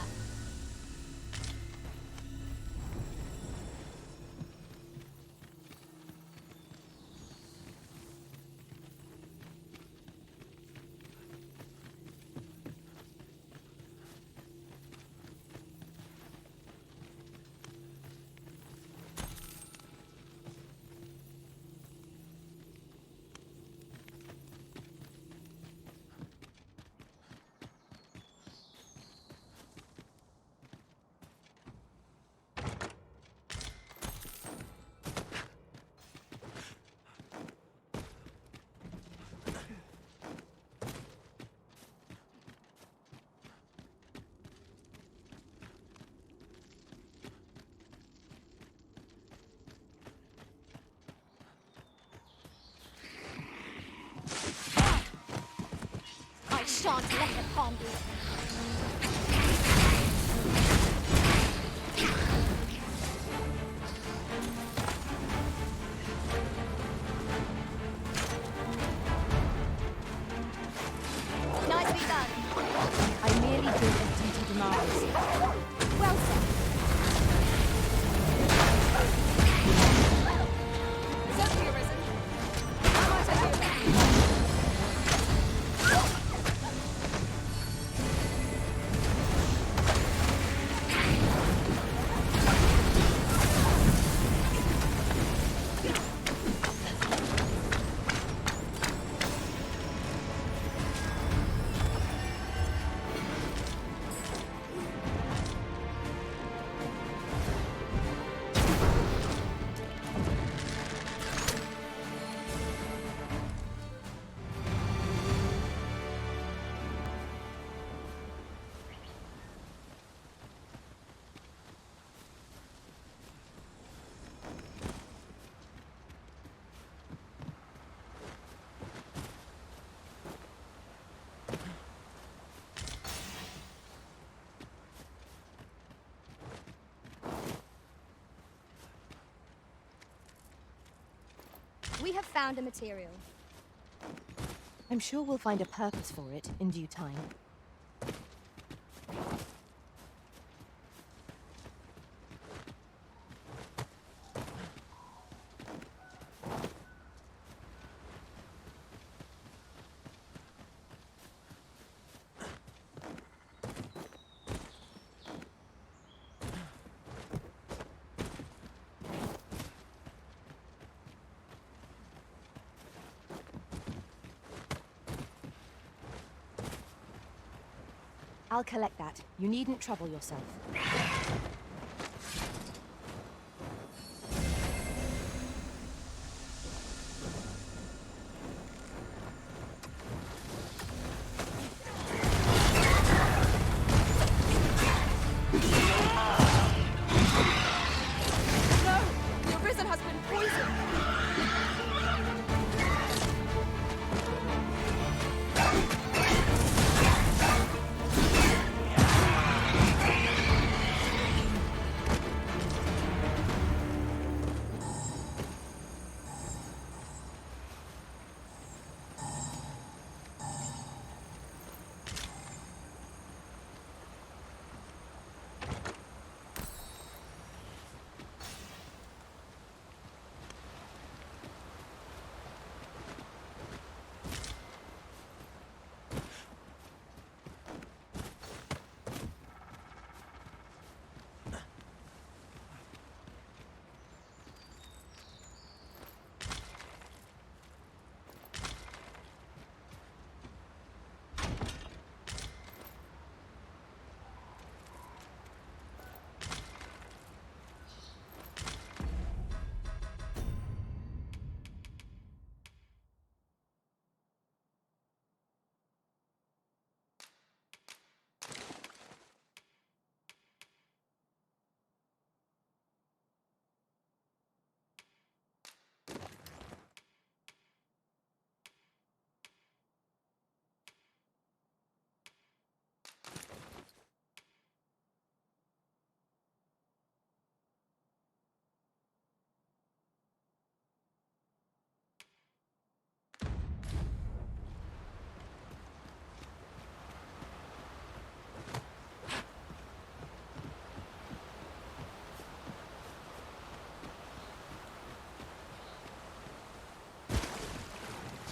I shan't let the palm be. Nicely done. I merely did as duty demands. Well said. Certainly Arisen. How might I do that? We have found a material. I'm sure we'll find a purpose for it in due time. I'll collect that. You needn't trouble yourself. No! The Arisen has been poisoned!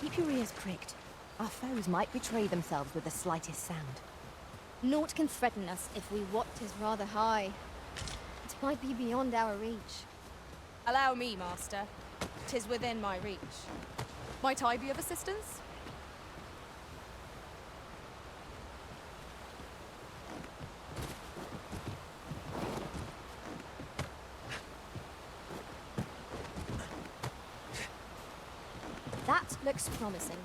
Keep your ears pricked. Our foes might betray themselves with the slightest sound. Naught can threaten us if we what is rather high. It might be beyond our reach. Allow me, Master. 'Tis within my reach. Might I be of assistance? That looks promising.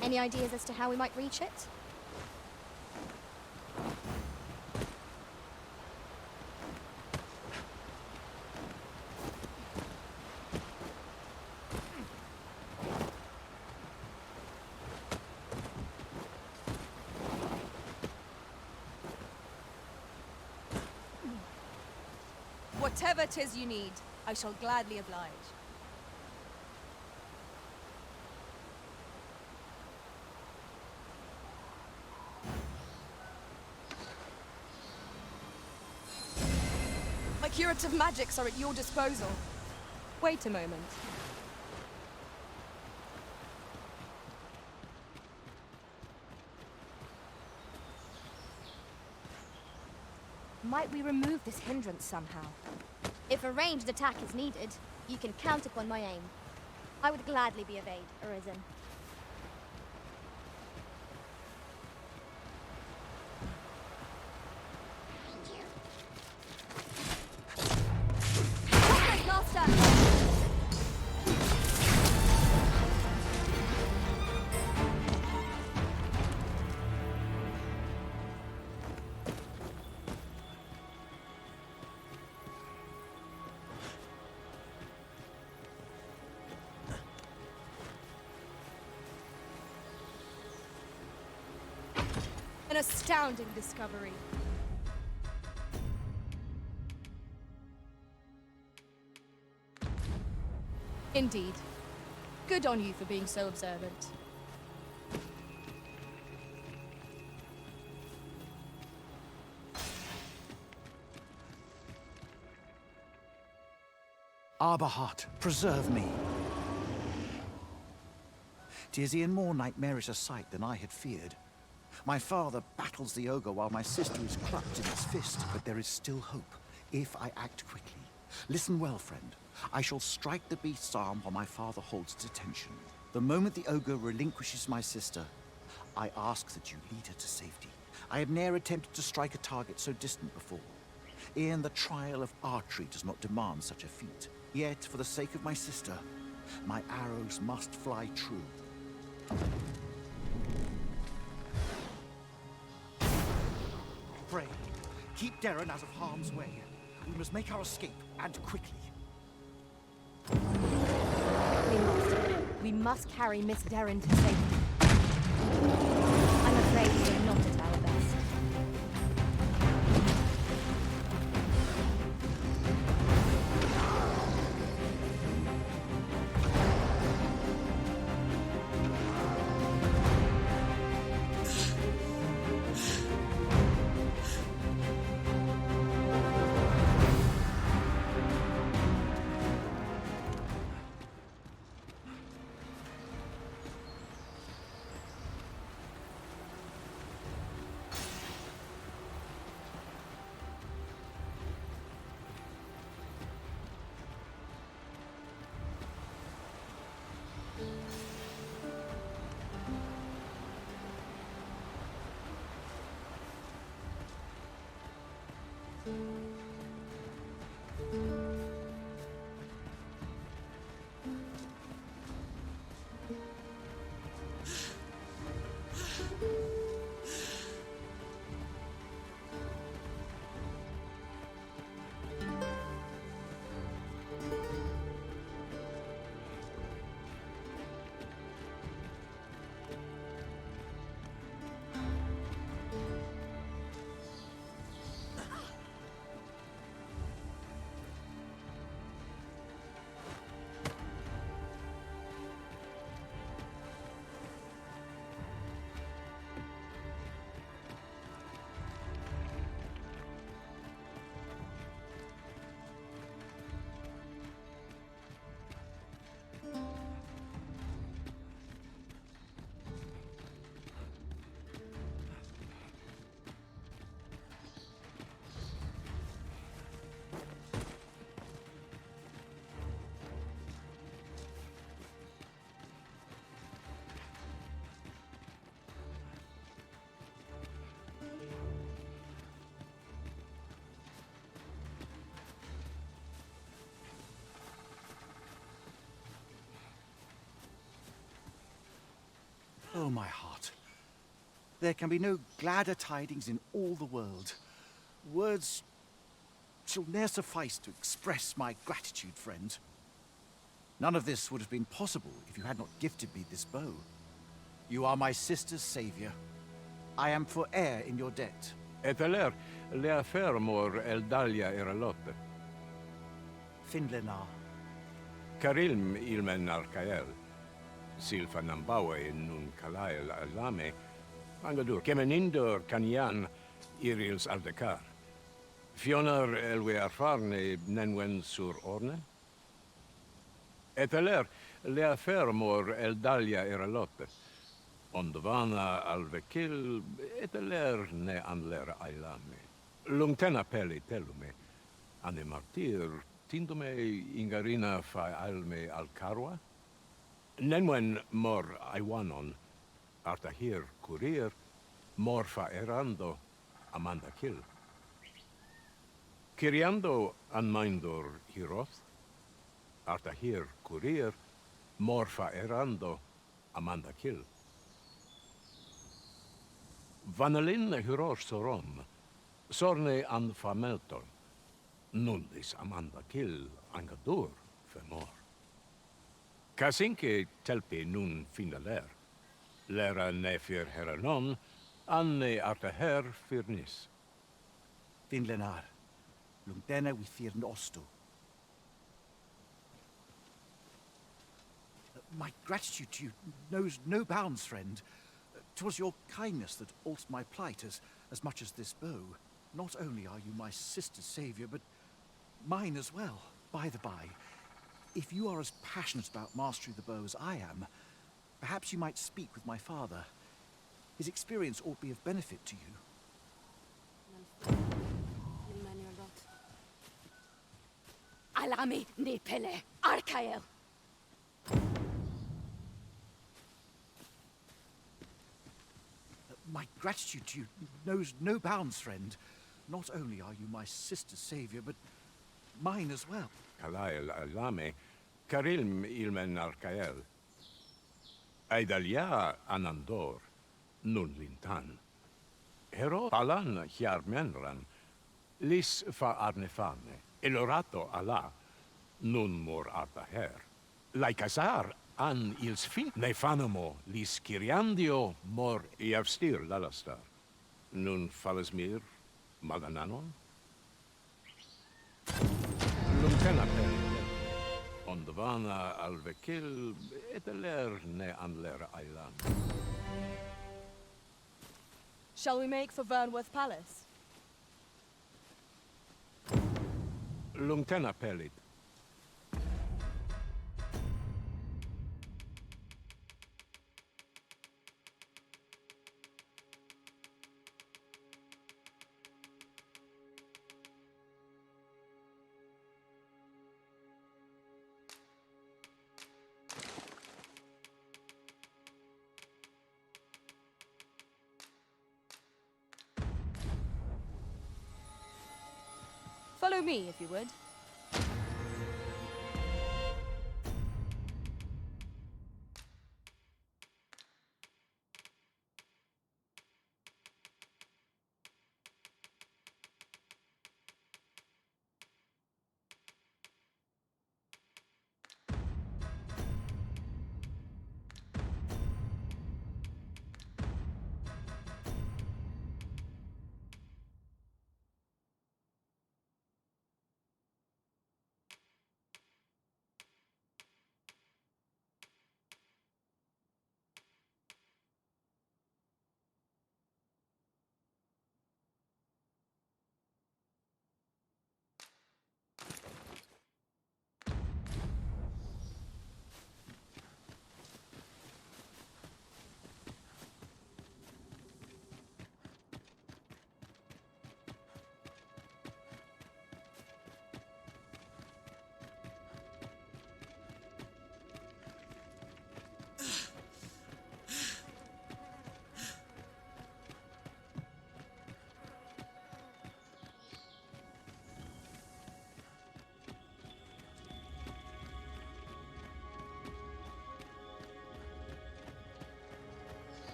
Any ideas as to how we might reach it? Whatever 'tis you need, I shall gladly oblige. My curative magics are at your disposal. Wait a moment. Might we remove this hindrance somehow? If a ranged attack is needed, you can count upon my aim. I would gladly be of aid, Arisen. Master! An astounding discovery. Indeed. Good on you for being so observant. Arbahat, preserve me. 'Tis e'en more nightmarish a sight than I had feared. My father battles the ogre while my sister is clutched in his fist, but there is still hope, if I act quickly. Listen well, friend. I shall strike the beast's arm while my father holds its attention. The moment the ogre relinquishes my sister, I ask that you lead her to safety. I have ne'er attempted to strike a target so distant before. E'en the trial of archery does not demand such a feat. Yet, for the sake of my sister, my arrows must fly true. Pray, keep Darren out of harm's way. We must make our escape, and quickly. We must carry Miss Darren to safety. I'm afraid we're not at our best. Oh, my heart. There can be no gladder tidings in all the world. Words shall ne'er suffice to express my gratitude, friend. None of this would have been possible if you had not gifted me this bow. You are my sister's savior. I am forever in your debt. Eteler, le affermor el dalia eralotte. Finlenar. Karilm ilmen arcael. Silfa nambawe nun kalael alame. Angadur, kemenindur kanian irils aldekar. Fionar elwe arfarne nenwen sur orne? Eteler, le affermor el dalia eralotte. Ondovana alvekil, eteler ne anler ailame. Lungtena peli telume. Ane martir, tindume ingarina fa alme alcarwa? Nenwen mor aiwanon, artahir curir, mor fa erando, amanda kill. Kiriando anmaindur hiroth, artahir curir, mor fa erando, amanda kill. Vanelin hirosh soron, sorne an famelton, nundis amanda kill angadur femor. Kasinke telpi nun finaler, lera ne fir heranon, anne artaher firnis. Finlenar, lungtena we thirn osto. My gratitude to you knows no bounds, friend. 'Twas your kindness that altered my plight as much as this bow. Not only are you my sister's savior, but mine as well. By the by, if you are as passionate about mastery of the bow as I am, perhaps you might speak with my father. His experience ought to be of benefit to you. Alami ne pele, Arcael. My gratitude to you knows no bounds, friend. Not only are you my sister's savior, but mine as well. Kalael alame, karilm ilmen arkael. Aidalia anandor, nun lintan. Hero palan hiarmenran, lis fa arnefane, elorato ala, nun mor artaher. Laikasar an ils fin nefanamo lis kiriandio mor iavstir lalastar. Nun falasmir magananon? Lumtena perite. Ondvana alvekil eteler ne anler ailan. Shall we make for Vernworth Palace? Lumtena pelit. Follow me, if you would.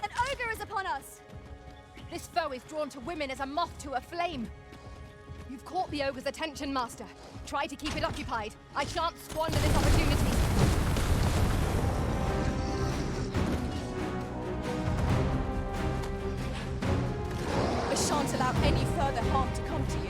An ogre is upon us! This foe is drawn to women as a moth to a flame. You've caught the ogre's attention, Master. Try to keep it occupied. I shan't squander this opportunity. I shan't allow any further harm to come to you.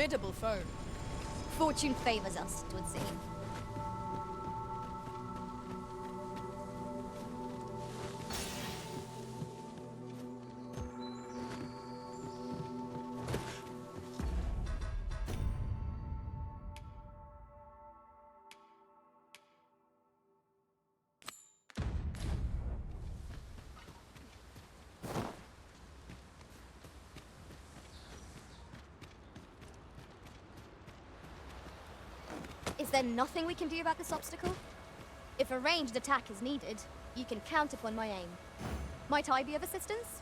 formidable foe. Fortune favors us, it would seem. Is there nothing we can do about this obstacle? If a ranged attack is needed, you can count upon my aim. Might I be of assistance?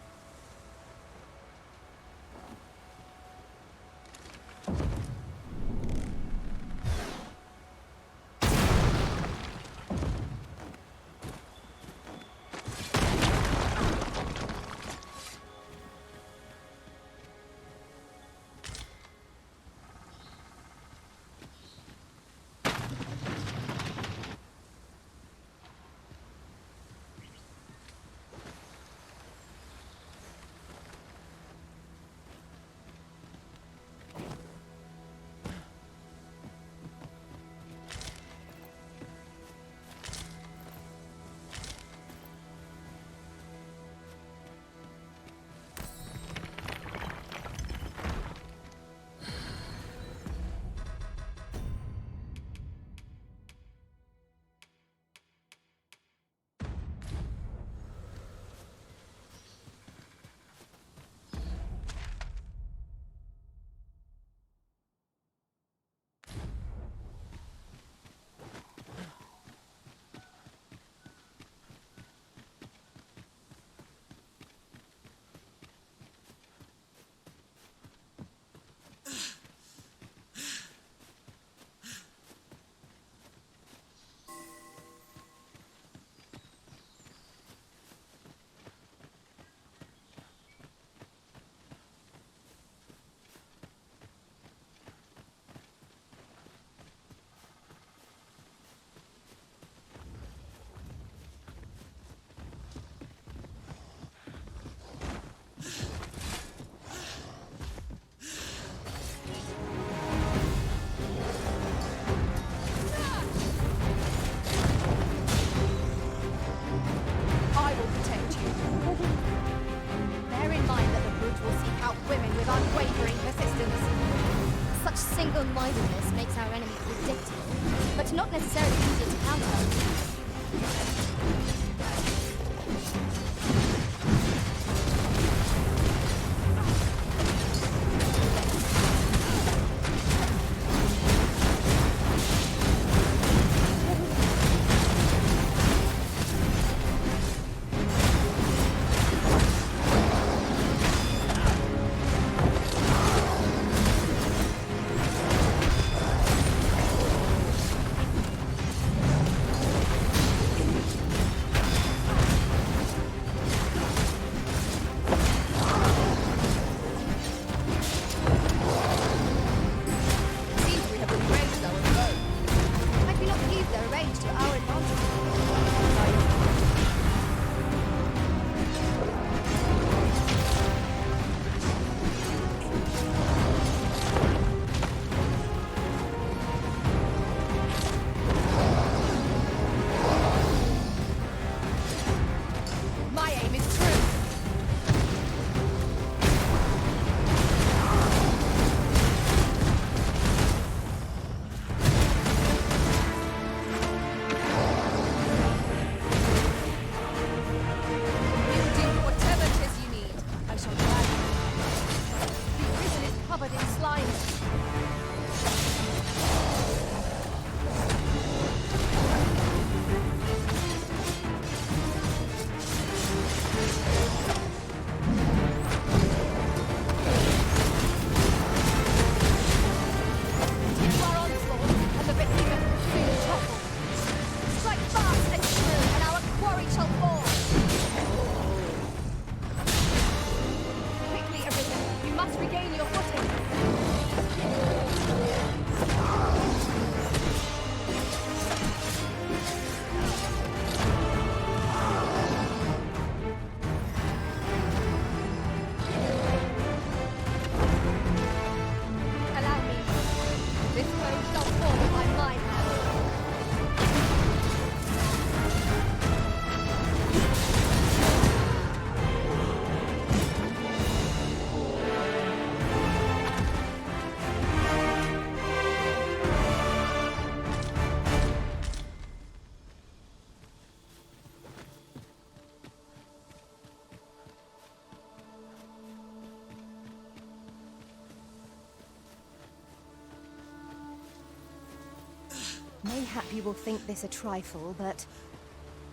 Mayhap you will think this a trifle, but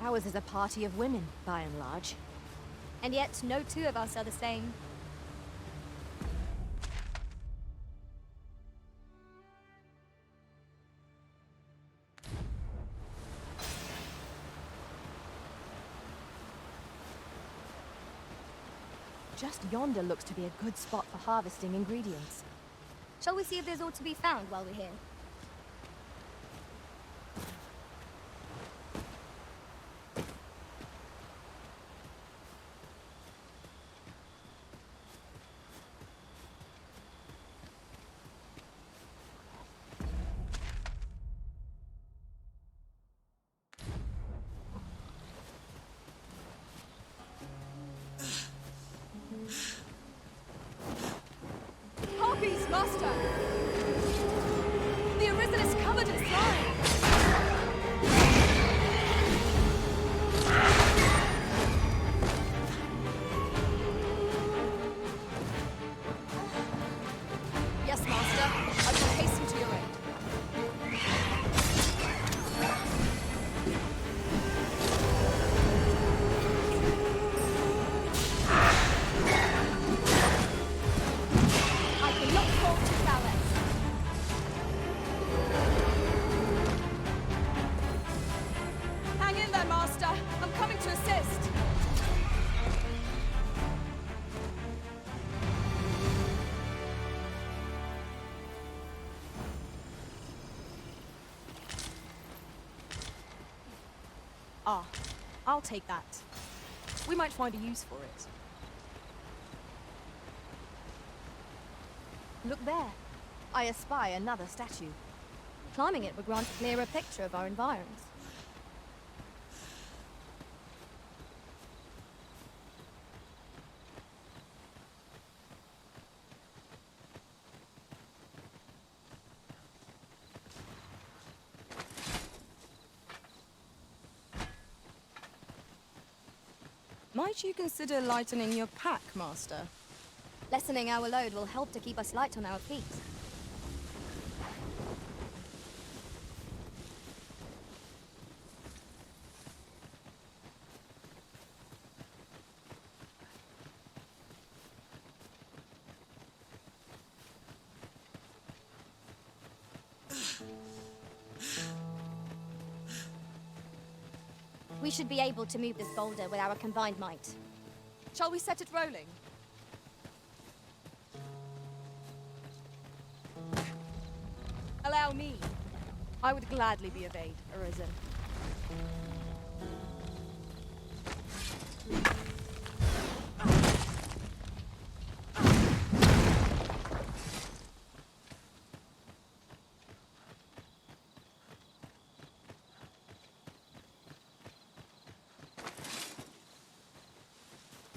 ours is a party of women, by and large. And yet, no two of us are the same. Just yonder looks to be a good spot for harvesting ingredients. Shall we see if there's aught to be found while we're here? Harpies, Master! The Arisen is covered in slime! Yes, Master. I shall hasten to your aid. I cannot fault your prowess. Hang in there, Master. I'm coming to assist. Ah, I'll take that. We might find a use for it. Look there. I espy another statue. Climbing it would grant a clearer picture of our environs. Might you consider lightening your pack, Master? Lessening our load will help to keep us light on our feet. We should be able to move this boulder with our combined might. Shall we set it rolling? Allow me. I would gladly be of aid, Arisen.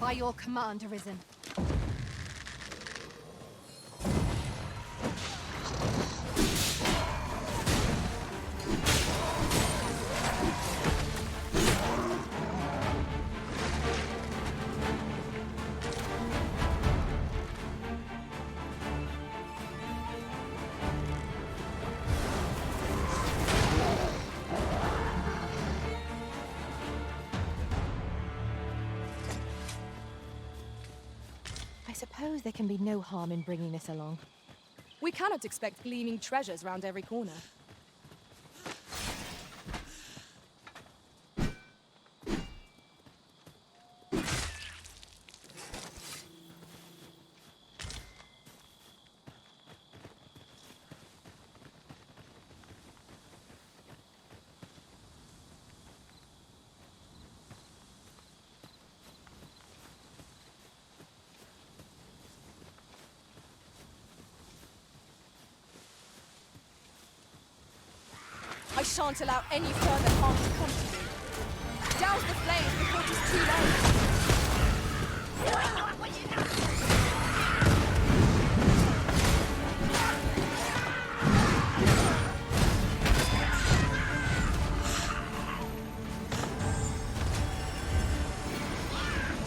By your command, Arisen. I suppose there can be no harm in bringing this along. We cannot expect gleaming treasures round every corner. I shan't allow any further harm to come to you. Douse the flames before it is too late.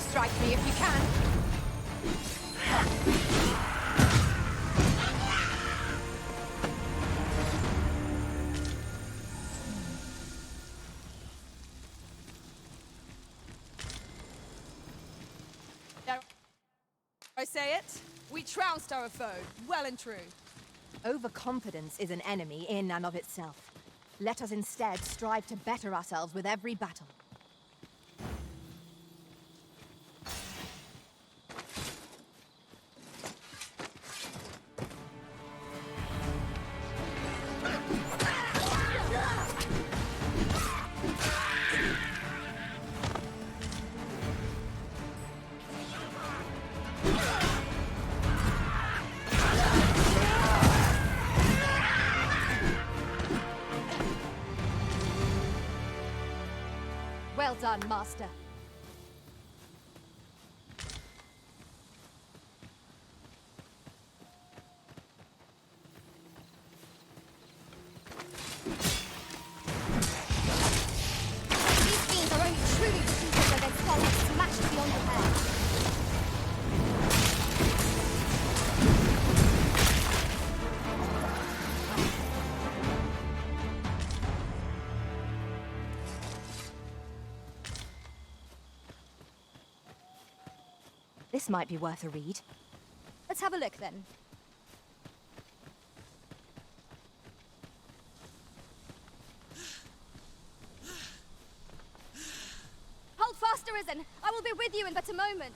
Strike me if you can. it. We trounced our foe, well and true. Overconfidence is an enemy in and of itself. Let us instead strive to better ourselves with every battle. Well done, Master. These fiends are only truly defeated when their skulls are smashed beyond repair. This might be worth a read. Let's have a look then. Hold fast, Arisen! I will be with you in but a moment.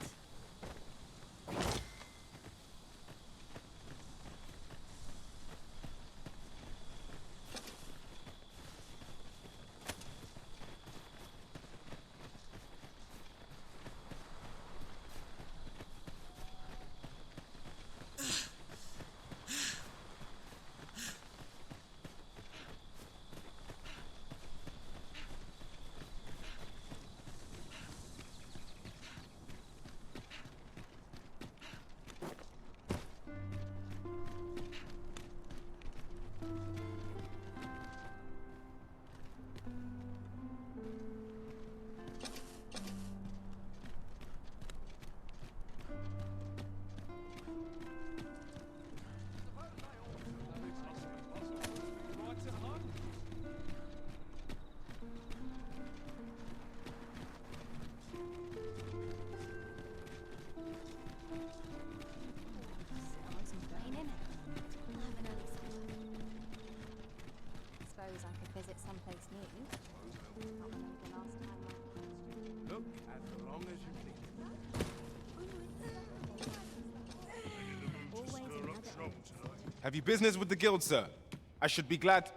Suppose I could visit someplace new. Not remember the last time Look as long as you need. Have you business with the guild, sir? I should be glad.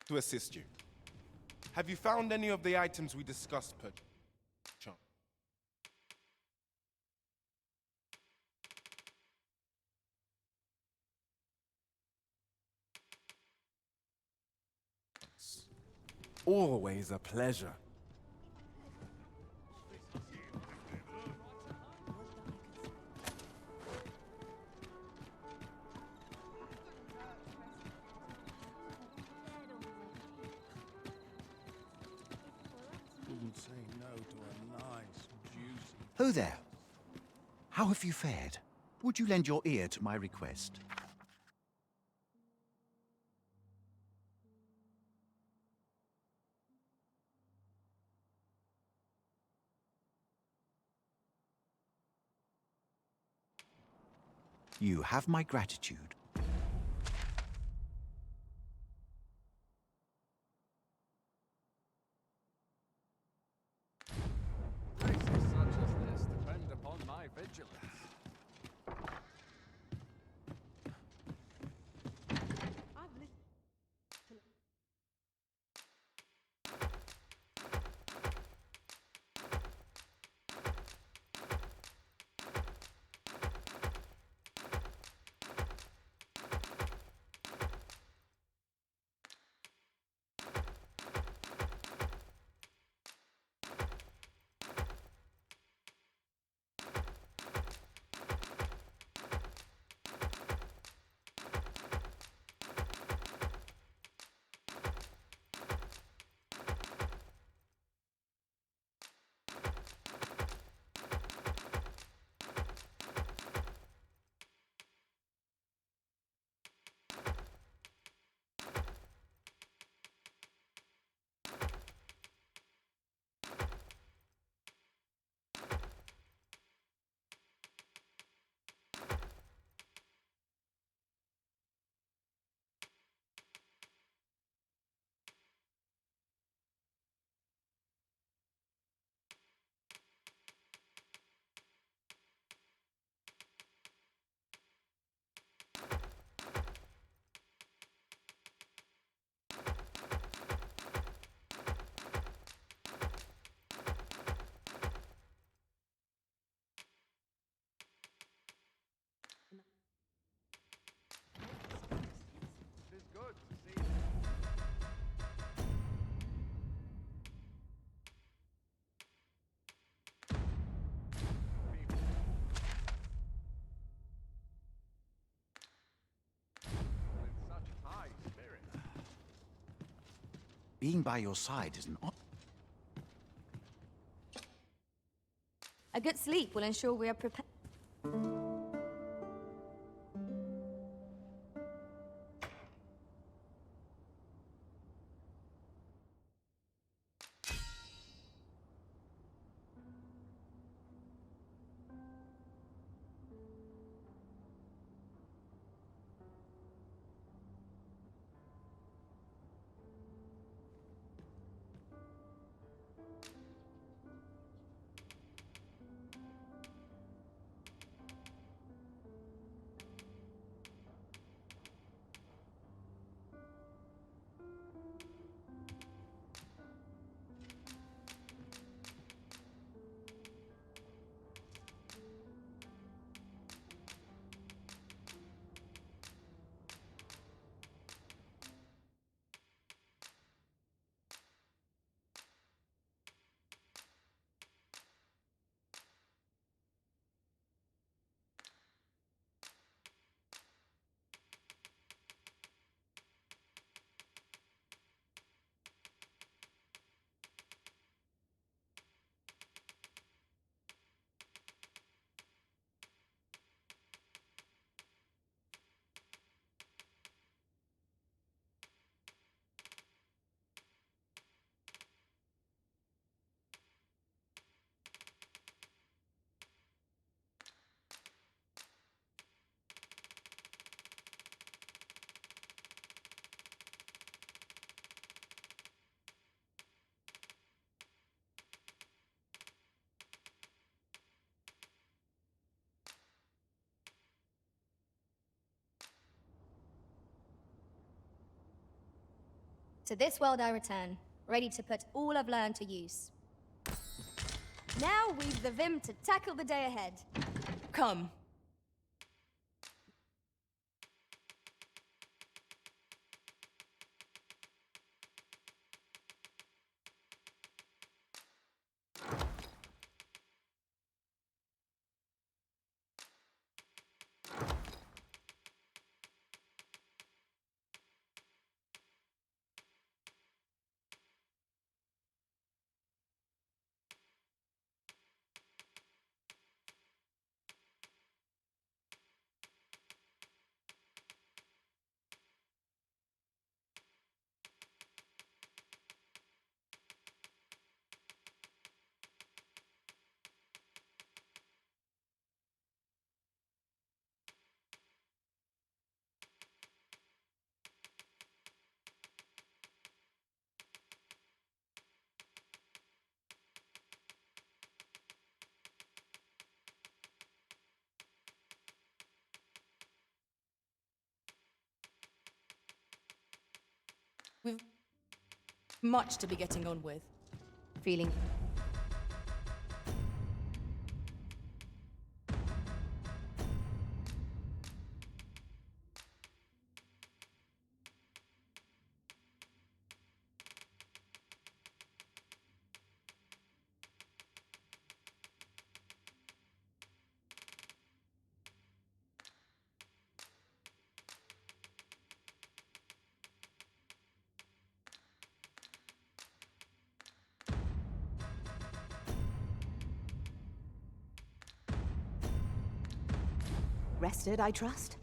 to assist you. Have you found any of the items we discussed, per chance? Always a pleasure. Wouldn't say no to a nice, juicy... Ho there. How have you fared? Would you lend your ear to my request? You have my gratitude. Places such as this depend upon my vigilance. It is good to see you. With such high spirit. Being by your side is an honor. A good sleep will ensure we are prepared. To this world I return, ready to put all I've learned to use. Now we've the vim to tackle the day ahead. Come. We've much to be getting on with. Feeling. Rested, I trust?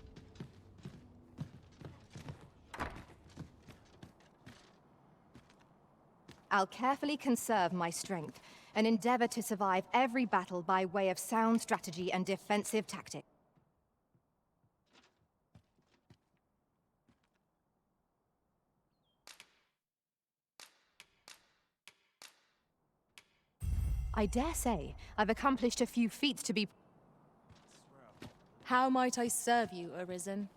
I'll carefully conserve my strength and endeavor to survive every battle by way of sound strategy and defensive tactics. I dare say I've accomplished a few feats to be... How might I serve you, Arisen?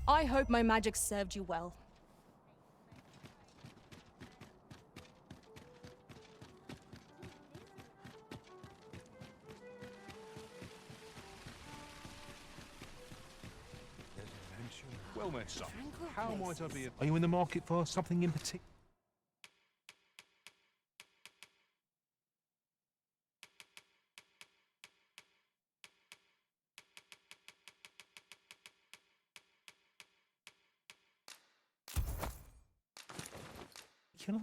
I hope my magic served you well. Well met, son. How might I be... Are you in the market for something in particular? Killer?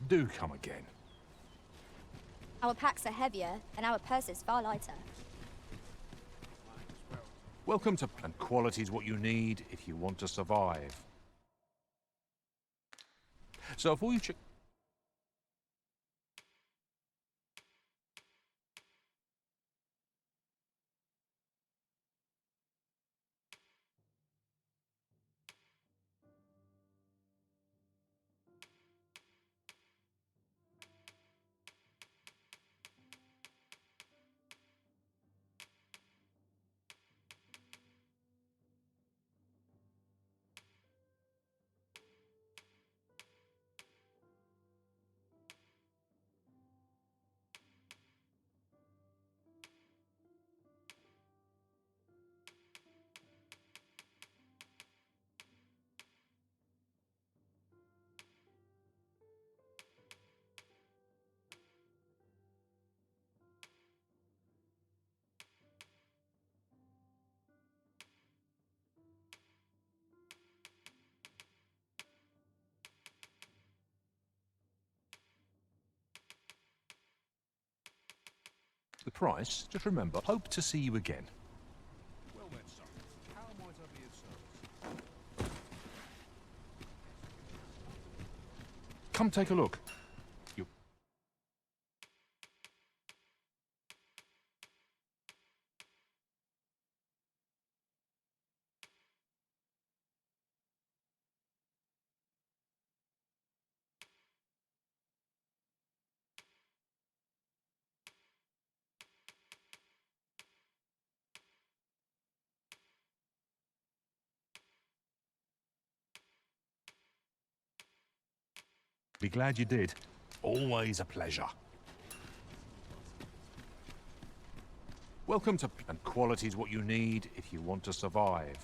Do come again. Our packs are heavier, and our purses far lighter. Welcome to... And quality's what you need if you want to survive. So before you check... price, just remember, hope to see you again. Well met, son. How might I be of service? Come take a look. Be glad you did. Always a pleasure. Welcome to... And quality's what you need if you want to survive.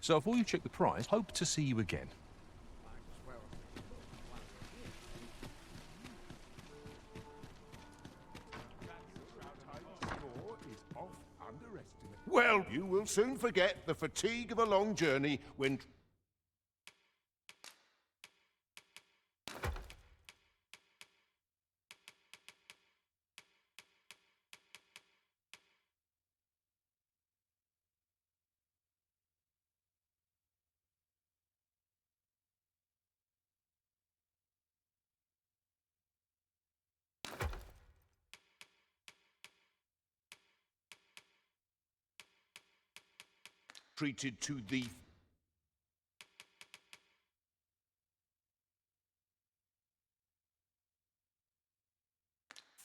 So before you check the price, hope to see you again. Well, you will soon forget the fatigue of a long journey when... treated to the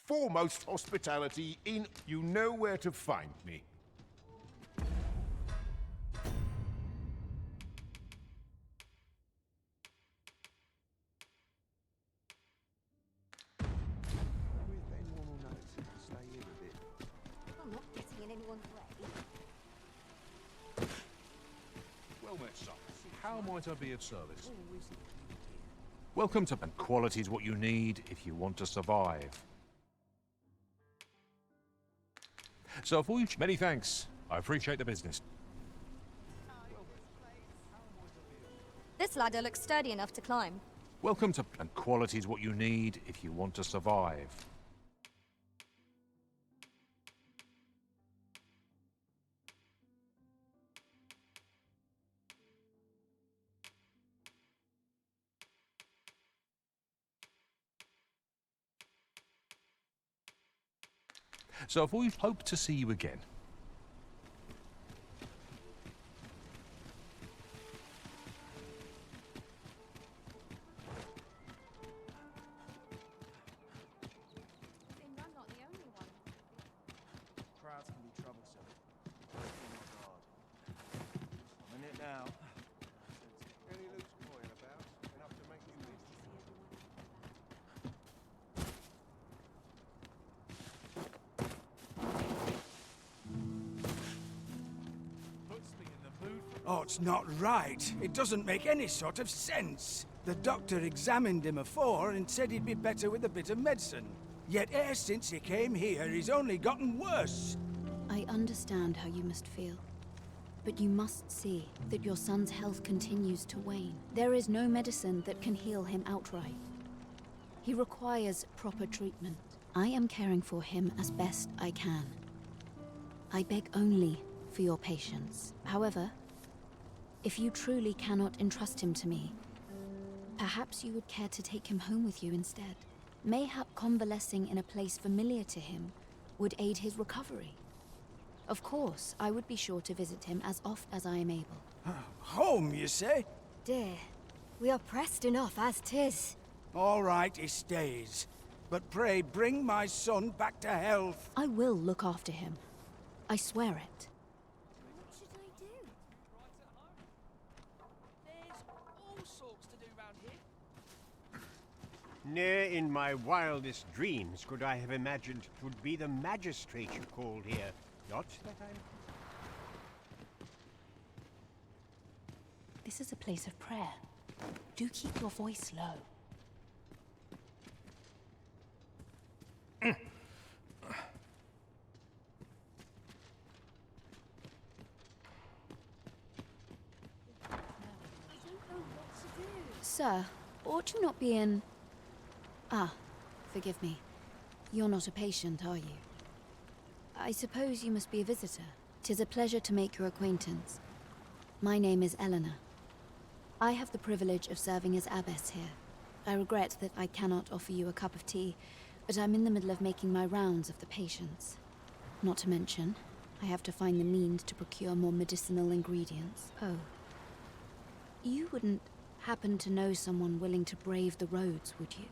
foremost hospitality in... You know where to find me. I'm not getting in anyone's way. Well met, son. How might I be of service? Welcome to... And quality's what you need if you want to survive. So before you... Many thanks. I appreciate the business. This ladder looks sturdy enough to climb. Welcome to... And quality's what you need if you want to survive. So before you... Hope to see you again. I'm not the only one. Crowds can be troublesome. Oh my God. I'm in it now. Any loose coin about? Enough to make you live. Puts me in the mood for... Oh, it's not right. It doesn't make any sort of sense. The doctor examined him afore and said he'd be better with a bit of medicine. Yet e'er since he came here, he's only gotten worse. I understand how you must feel. But you must see that your son's health continues to wane. There is no medicine that can heal him outright. He requires proper treatment. I am caring for him as best I can. I beg only for your patience. However, if you truly cannot entrust him to me, perhaps you would care to take him home with you instead. Mayhap convalescing in a place familiar to him would aid his recovery. Of course, I would be sure to visit him as oft as I am able. Home, you say? Dear, we are pressed enough as 'tis. All right, he stays. But pray bring my son back to health. I will look after him. I swear it. What should I do? There's all sorts to do round here. Ne'er in my wildest dreams could I have imagined 'twould be the magistrate you called here. Not that I'm... This is a place of prayer. Do keep your voice low. Sir, ought you not be in... Ah, forgive me. You're not a patient, are you? I suppose you must be a visitor. 'Tis a pleasure to make your acquaintance. My name is Eleanor. I have the privilege of serving as abbess here. I regret that I cannot offer you a cup of tea, but I'm in the middle of making my rounds of the patients. Not to mention, I have to find the means to procure more medicinal ingredients. Oh. You wouldn't happen to know someone willing to brave the roads, would you?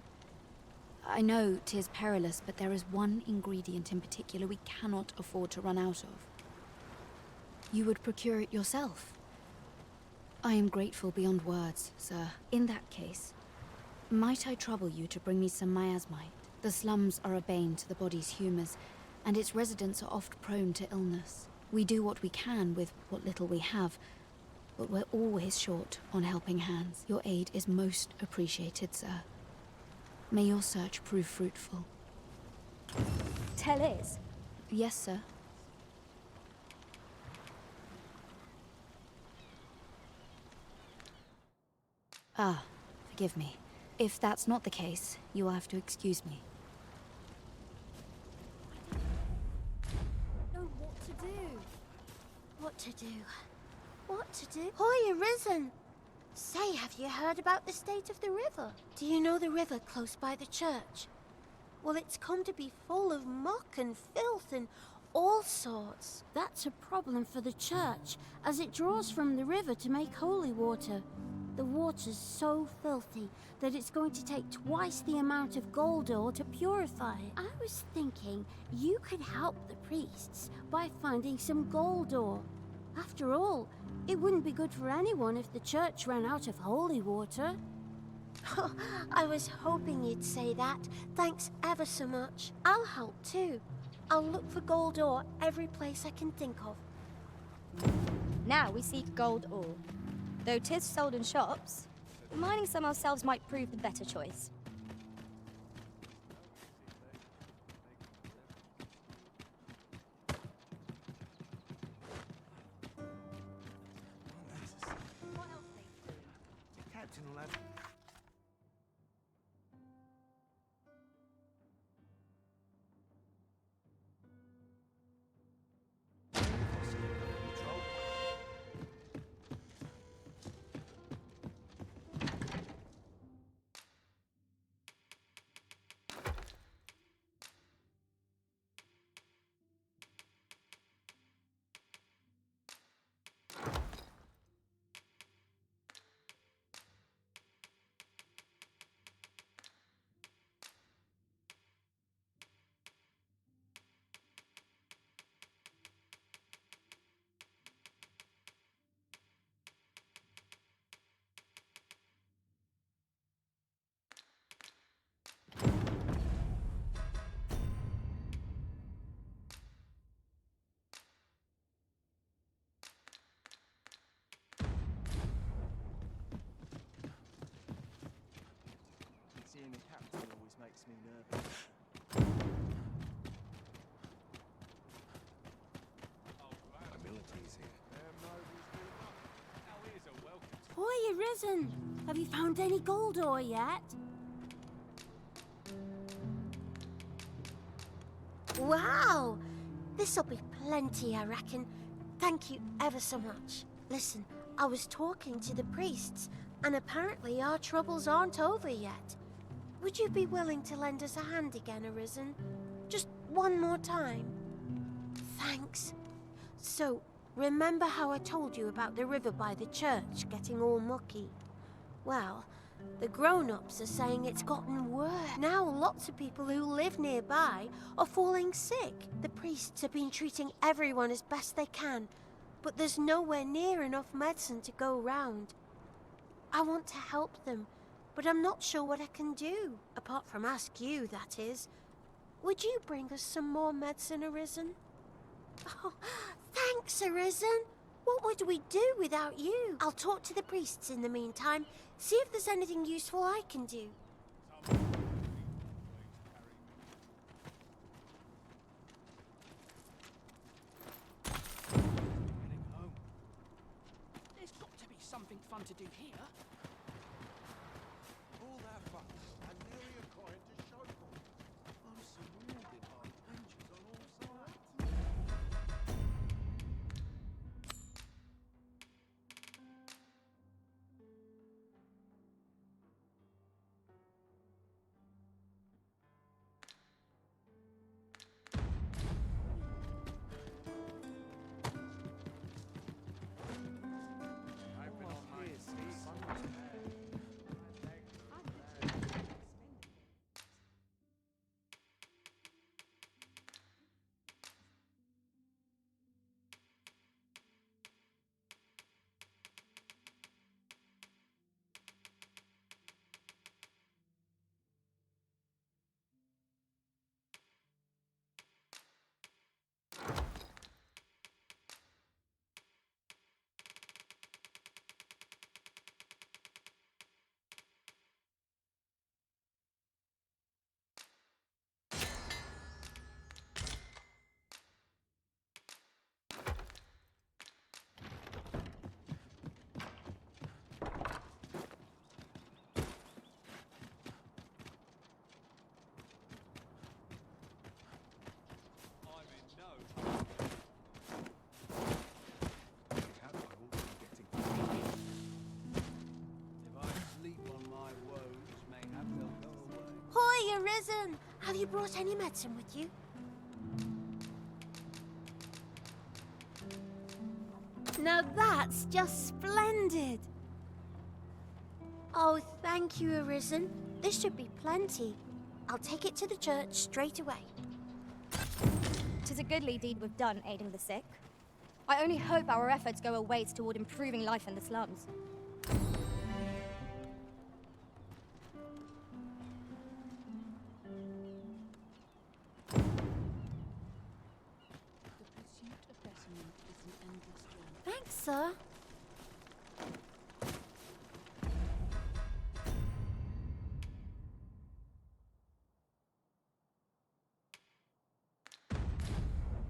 I know 'tis perilous, but there is one ingredient in particular we cannot afford to run out of. You would procure it yourself. I am grateful beyond words, sir. In that case, might I trouble you to bring me some miasmite? The slums are a bane to the body's humors, and its residents are oft prone to illness. We do what we can with what little we have, but we're always short on helping hands. Your aid is most appreciated, sir. May your search prove fruitful. Tell Liz. Yes, sir. Ah, forgive me. If that's not the case, you will have to excuse me. Know what to do. What to do? What to do? Hoy, Arisen! Say, have you heard about the state of the river? Do you know the river close by the church? Well, it's come to be full of muck and filth and all sorts. That's a problem for the church, as it draws from the river to make holy water. The water's so filthy that it's going to take twice the amount of gold ore to purify it. I was thinking you could help the priests by finding some gold ore. After all, it wouldn't be good for anyone if the church ran out of holy water. I was hoping you'd say that. Thanks ever so much. I'll help too. I'll look for gold ore every place I can think of. Now we seek gold ore. Though 'tis sold in shops, mining some ourselves might prove the better choice. Captain will have... Seeing the captain always makes me nervous. Abilities here. Hoy, Arisen! Have you found any gold ore yet? Wow! This'll be plenty, I reckon. Thank you ever so much. Listen, I was talking to the priests, and apparently our troubles aren't over yet. Would you be willing to lend us a hand again, Arisen? Just one more time? Thanks. So, remember how I told you about the river by the church getting all mucky? Well, the grown-ups are saying it's gotten worse. Now lots of people who live nearby are falling sick. The priests have been treating everyone as best they can, but there's nowhere near enough medicine to go round. I want to help them, but I'm not sure what I can do, apart from ask you, that is. Would you bring us some more medicine, Arisen? Oh, thanks, Arisen. What would we do without you? I'll talk to the priests in the meantime, see if there's anything useful I can do. There's got to be something fun to do here. All that fuss and nary a coin to show for it. I'm surrounded by dangers on all sides. I've been on my feet. Hoy, Arisen! Have you brought any medicine with you? Now that's just splendid! Oh, thank you, Arisen. This should be plenty. I'll take it to the church straight away. 'Tis a goodly deed we've done, aiding the sick. I only hope our efforts go a ways toward improving life in the slums. Thanks, sir.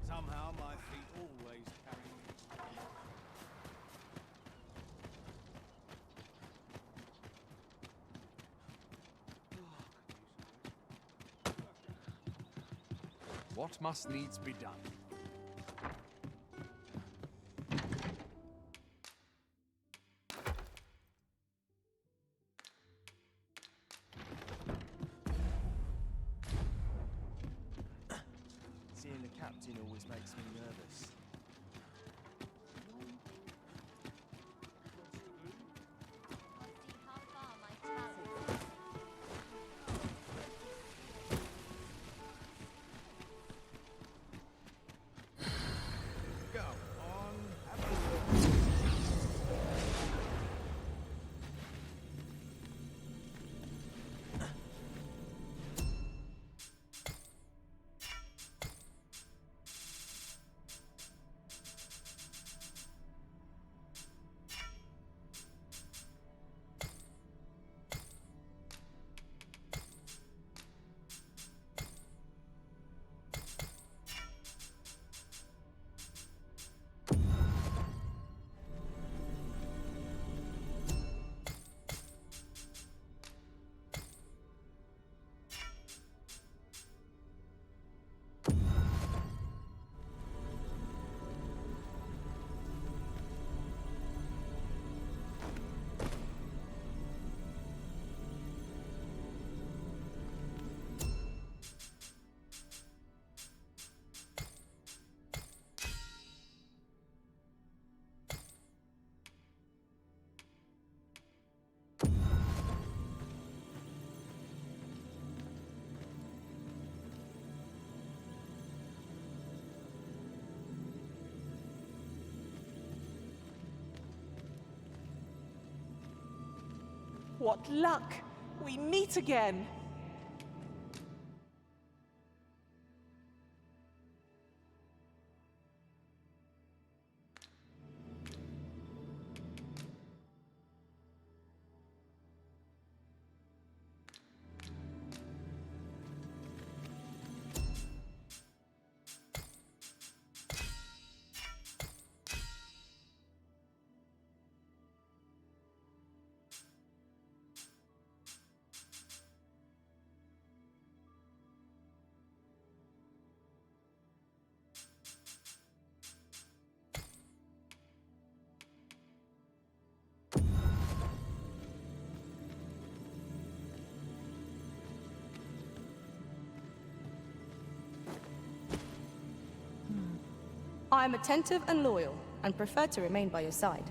Somehow my feet always carry me. What must needs be done? Seeing the captain always makes me nervous. Go on, have a look. What luck! We meet again! I am attentive and loyal, and prefer to remain by your side.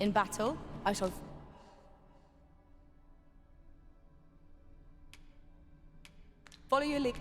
In battle, I shall... follow your lead.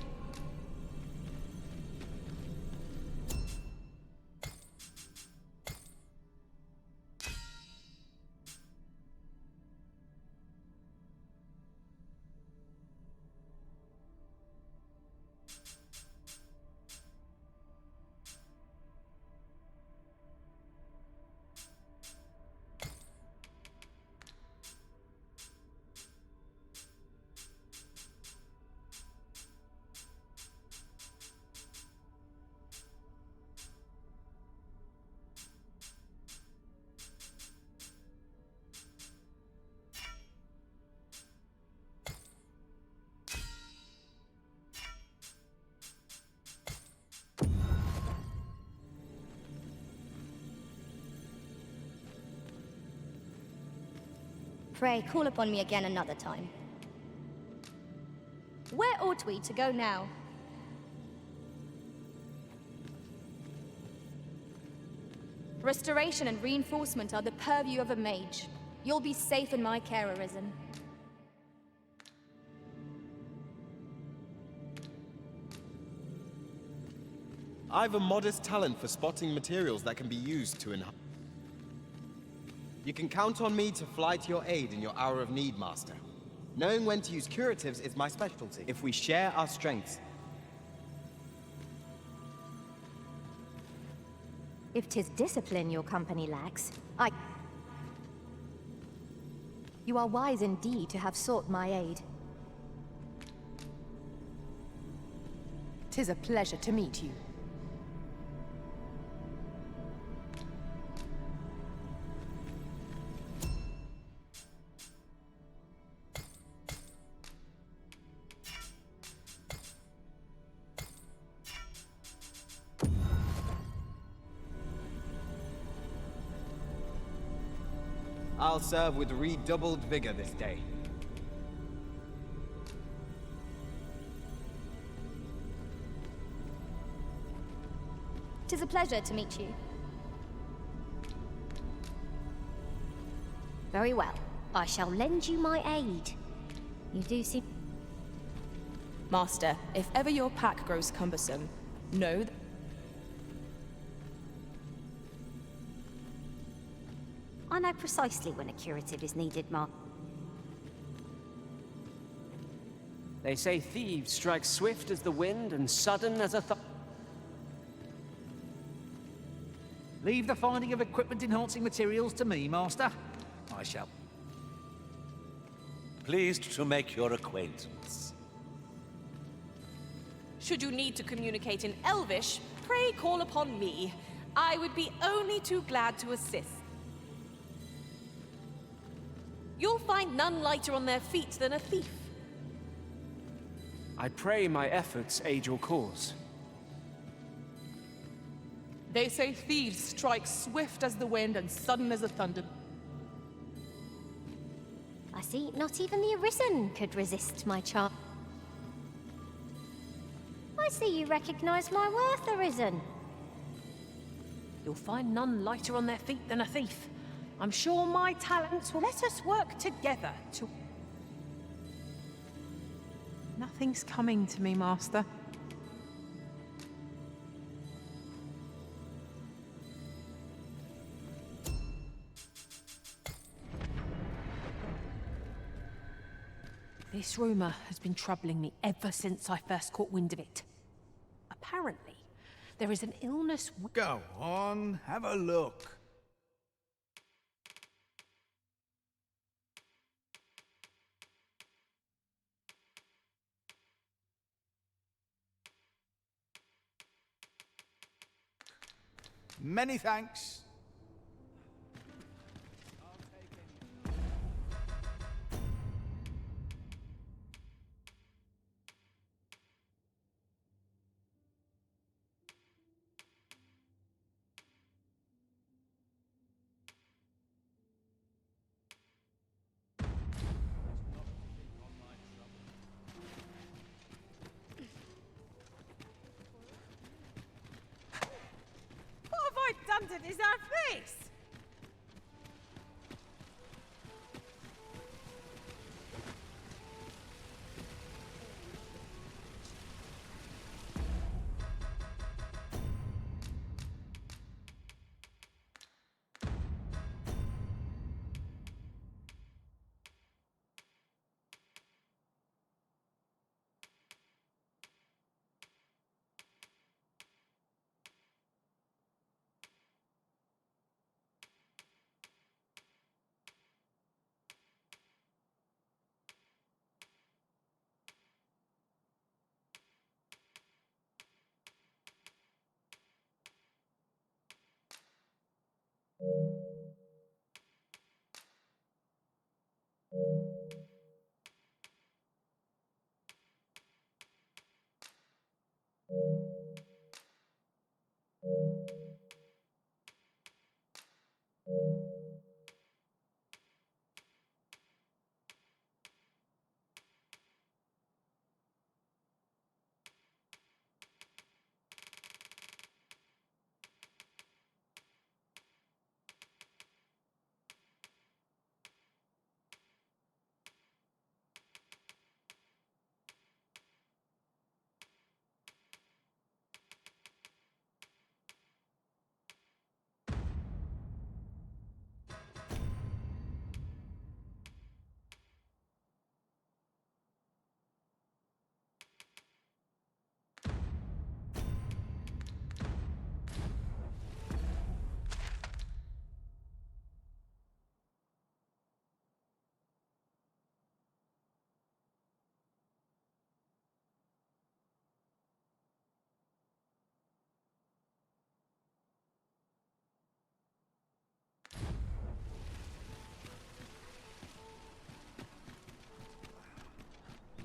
Pray, call upon me again another time. Where ought we to go now? Restoration and reinforcement are the purview of a mage. You'll be safe in my care, Arisen. I've a modest talent for spotting materials that can be used to enhance. You can count on me to fly to your aid in your hour of need, Master. Knowing when to use curatives is my specialty. If we share our strengths. If 'tis discipline your company lacks, You are wise indeed to have sought my aid. 'Tis a pleasure to meet you. I'll serve with redoubled vigor this day. Tis a pleasure to meet you. Very well. I shall lend you my aid. You do seem... Master, if ever your pack grows cumbersome, know that... I know precisely when a curative is needed, Mark. They say thieves strike swift as the wind and sudden as a Leave the finding of equipment-enhancing materials to me, Master. I shall. Pleased to make your acquaintance. Should you need to communicate in Elvish, pray call upon me. I would be only too glad to assist. You'll find none lighter on their feet than a thief. I pray my efforts aid your cause. They say thieves strike swift as the wind and sudden as the thunder. I see not even the Arisen could resist my charm. I see you recognize my worth, Arisen. You'll find none lighter on their feet than a thief. I'm sure my talents will let us work together to... Nothing's coming to me, Master. This rumor has been troubling me ever since I first caught wind of it. Apparently, there is an illness... Go on, have a look. Many thanks. to deserve this?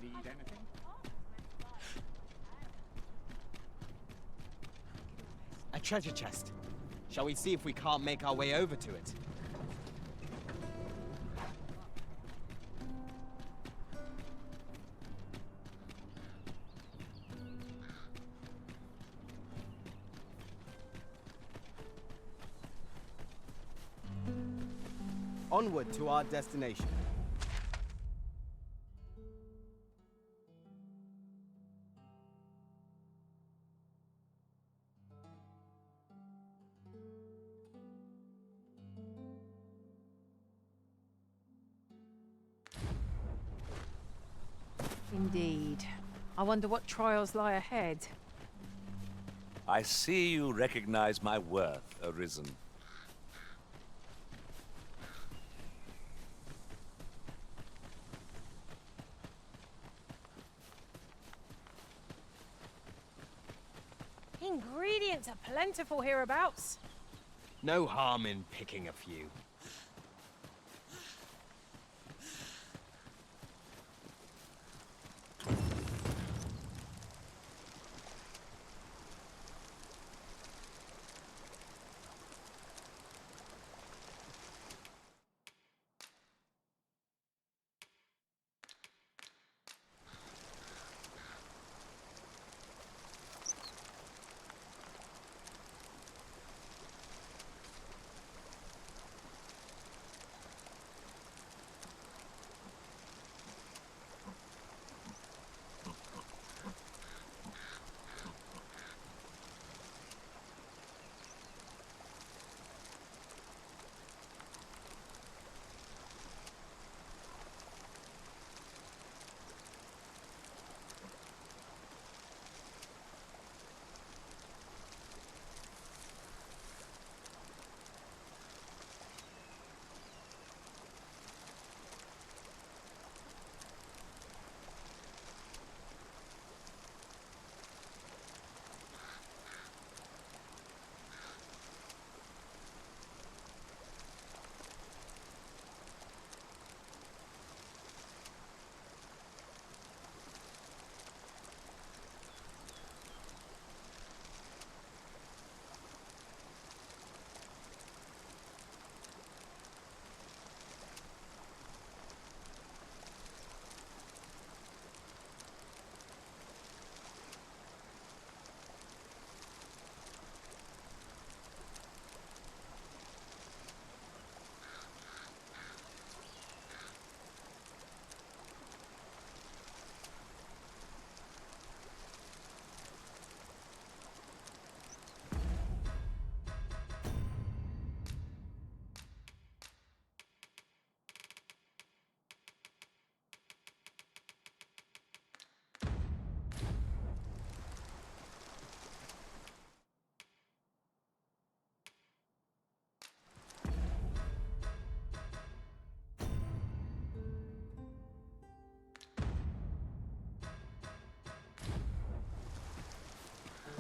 Need anything? A treasure chest. Shall we see if we can't make our way over to it? Onward to our destination. Indeed. I wonder what trials lie ahead. I see you recognize my worth, Arisen. Ingredients are plentiful hereabouts. No harm in picking a few.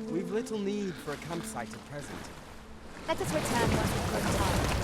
We've little need for a campsite at present. Let us return once we've grown tired.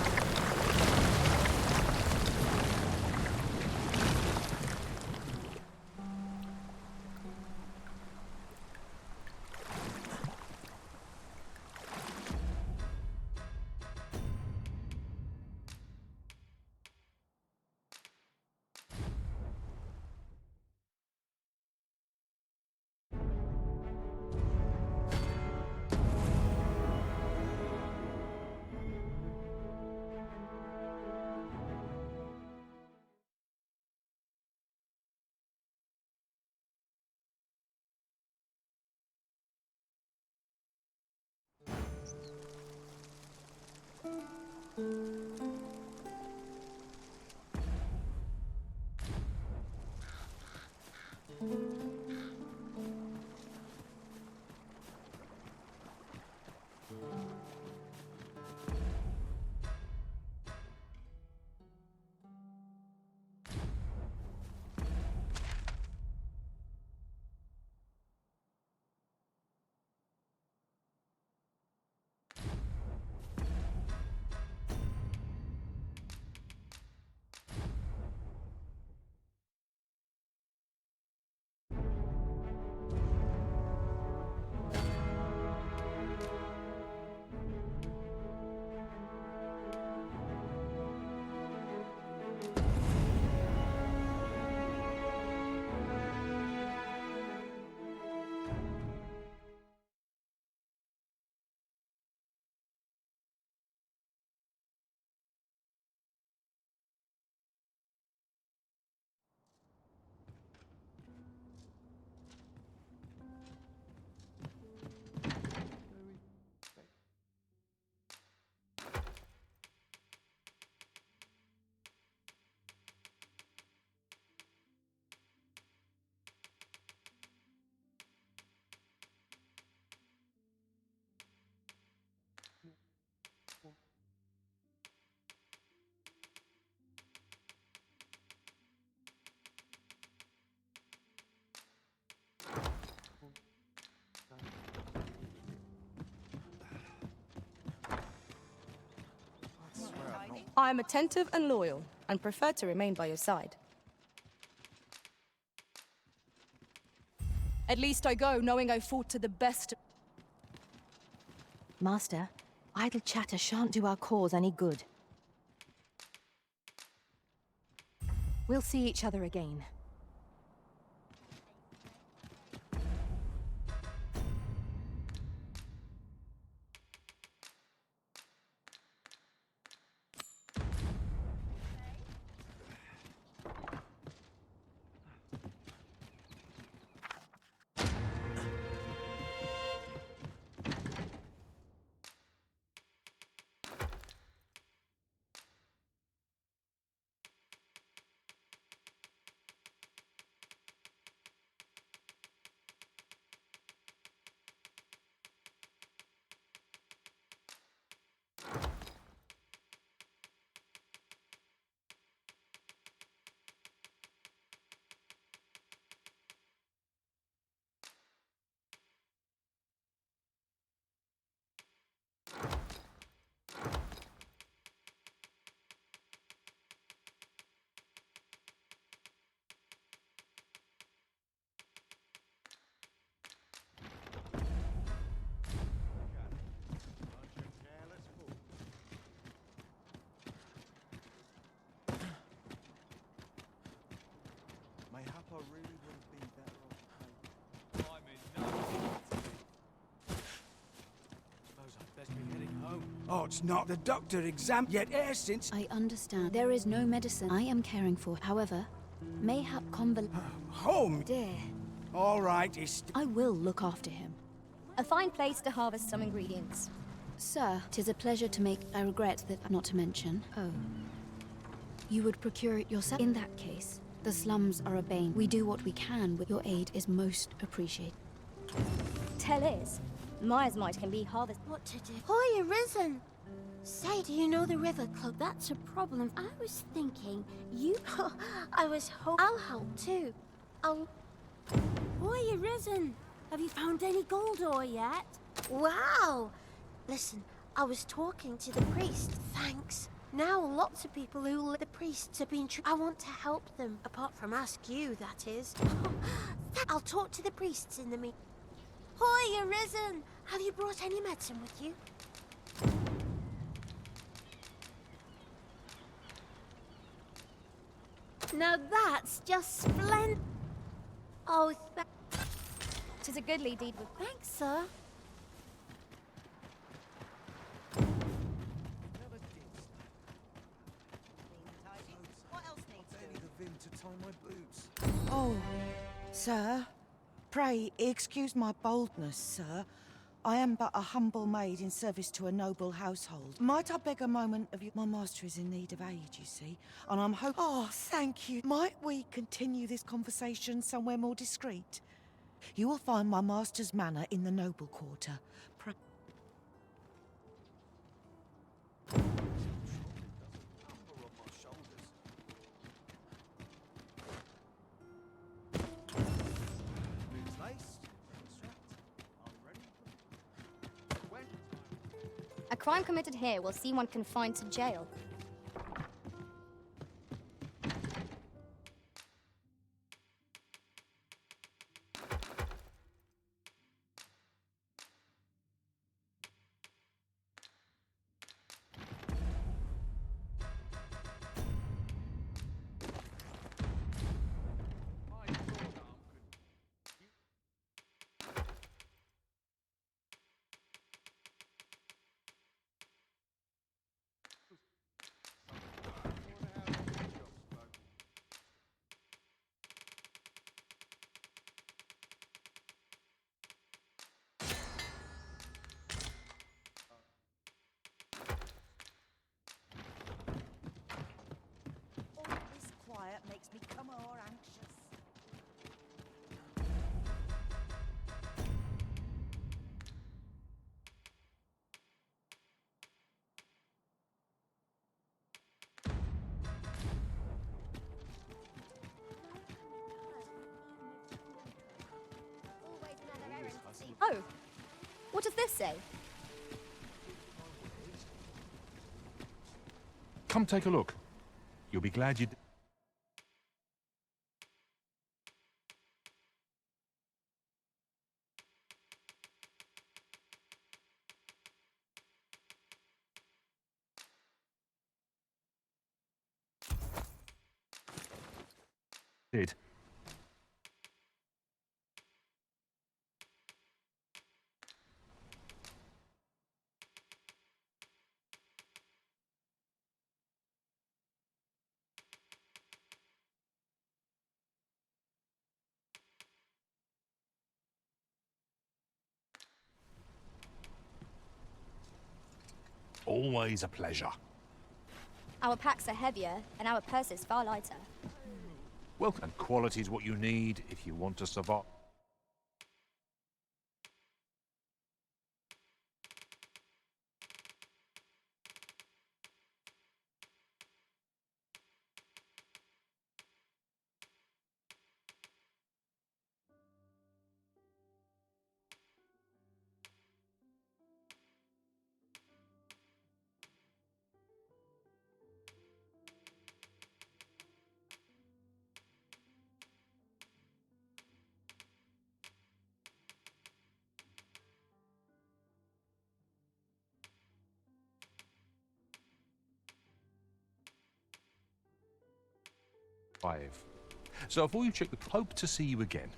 I am attentive and loyal, and prefer to remain by your side. At least I go knowing I fought to the best. Master, idle chatter shan't do our cause any good. We'll see each other again. Mayhap I really wouldn't be better off. I'm in no Suppose I'd best be heading home. Oh, it's not the doctor exam yet ere since. I understand. There is no medicine I am caring for. However, mayhap home? Dear. All right, it's... I will look after him. A fine place to harvest some ingredients. Sir, 'tis a pleasure to make. I regret that not to mention. Oh. You would procure it yourself? In that case, the slums are a bane. We do what we can with your aid is most appreciated. Tell is, Myers might can be harvest. What to do? Hoy, Arisen! Say, do you know the River Club? That's a problem. I was thinking, you... I was hoping... I'll help too. I'll... Boy, Arisen! Have you found any gold ore yet? Wow! Listen, I was talking to the priest. Thanks. Now lots of people who the priests have been I want to help them, apart from ask you, that is. I'll talk to the priests in the meet. Hoy, Arisen! Have you brought any medicine with you? Now that's just splendid. Oh, Tis a goodly deed with... Thanks, sir. What else needs I need the vim to tie my boots. Oh, sir. Pray, excuse my boldness, sir. I am but a humble maid in service to a noble household. Might I beg a moment of you? My master is in need of aid, you see, and I'm hoping... Oh, thank you. Might we continue this conversation somewhere more discreet? You will find my master's manor in the noble quarter. Pray... A crime committed here will see one confined to jail. All this quiet makes me come more anxious. Oh, what does this say? Come take a look. You'll be glad you did. Always a pleasure. Our packs are heavier, and our purses far lighter. Well, and quality's what you need if you want to survive. So before you check the hope to see you again.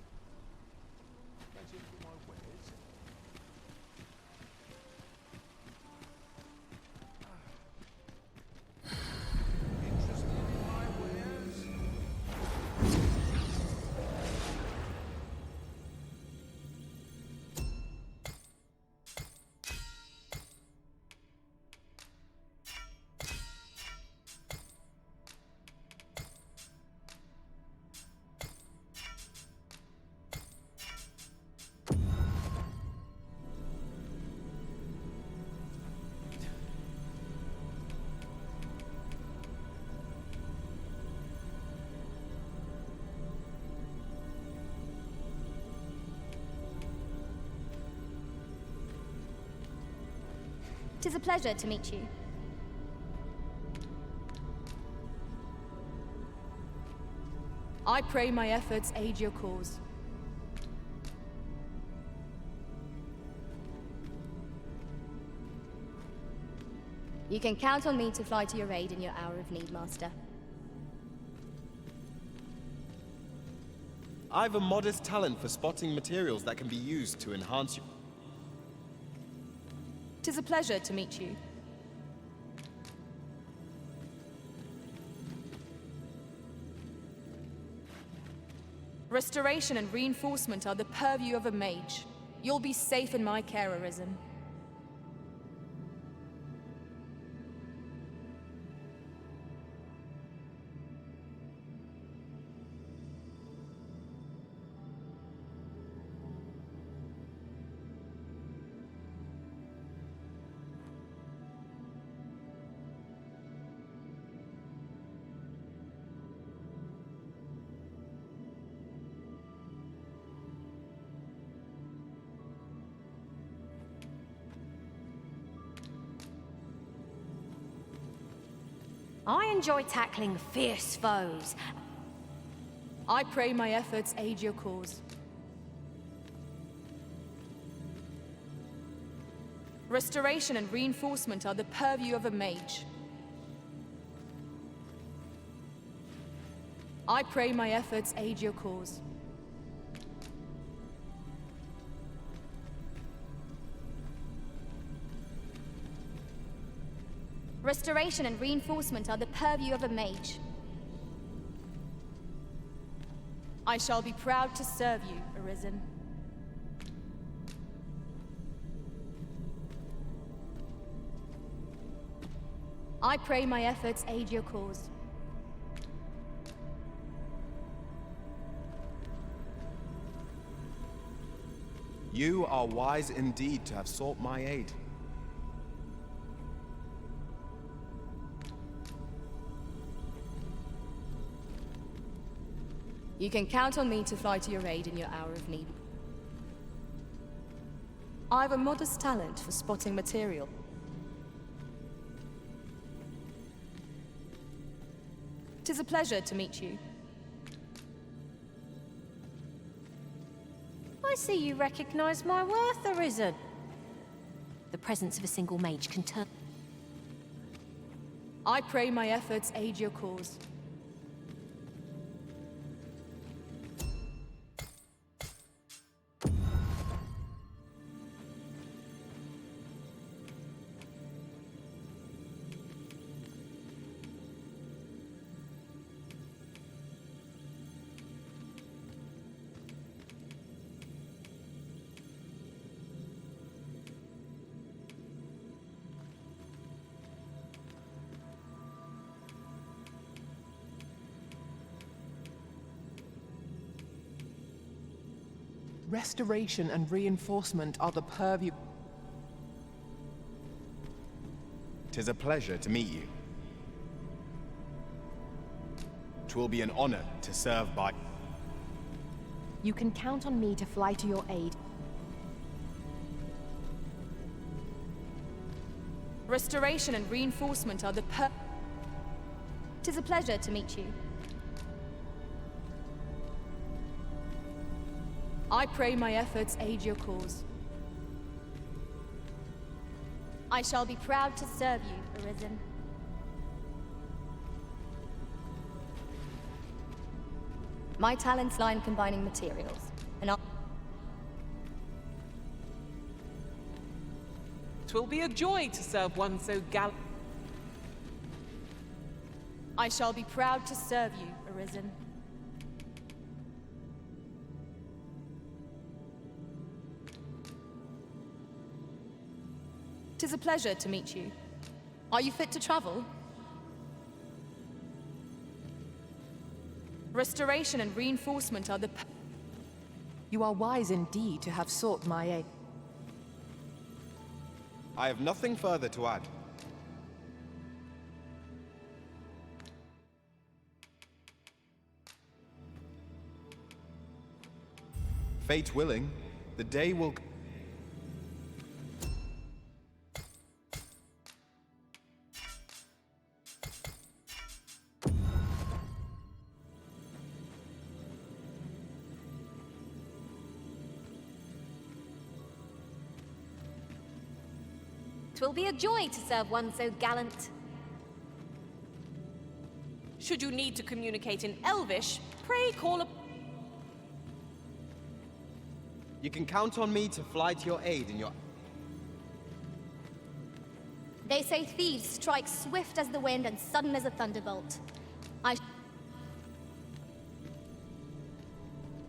'Tis a pleasure to meet you. I pray my efforts aid your cause. You can count on me to fly to your aid in your hour of need, Master. I've a modest talent for spotting materials that can be used to enhance your... 'Tis a pleasure to meet you. Restoration and reinforcement are the purview of a mage. You'll be safe in my care, Arisen. I enjoy tackling fierce foes. I pray my efforts aid your cause. Restoration and reinforcement are the purview of a mage. I pray my efforts aid your cause. Restoration and reinforcement are the purview of a mage. I shall be proud to serve you, Arisen. I pray my efforts aid your cause. You are wise indeed to have sought my aid. You can count on me to fly to your aid in your hour of need. I've a modest talent for spotting material. 'Tis a pleasure to meet you. I see you recognize my worth, Arisen. The presence of a single mage can turn... I pray my efforts aid your cause. Restoration and reinforcement are the purview. 'Tis a pleasure to meet you. 'Twill be an honor to serve by... You can count on me to fly to your aid. Restoration and reinforcement are the 'Tis a pleasure to meet you. I pray my efforts aid your cause. I shall be proud to serve you, Arisen. My talents lie in combining materials, and 'Twill be a joy to serve one so gallant. I shall be proud to serve you, Arisen. 'Tis a pleasure to meet you. Are you fit to travel? Restoration and reinforcement are the... You are wise indeed to have sought my aid. I have nothing further to add. Fate willing, the day will... 'Twill be a joy to serve one so gallant. Should you need to communicate in Elvish, pray call up. You can count on me to fly to your aid in your... They say thieves strike swift as the wind and sudden as a thunderbolt.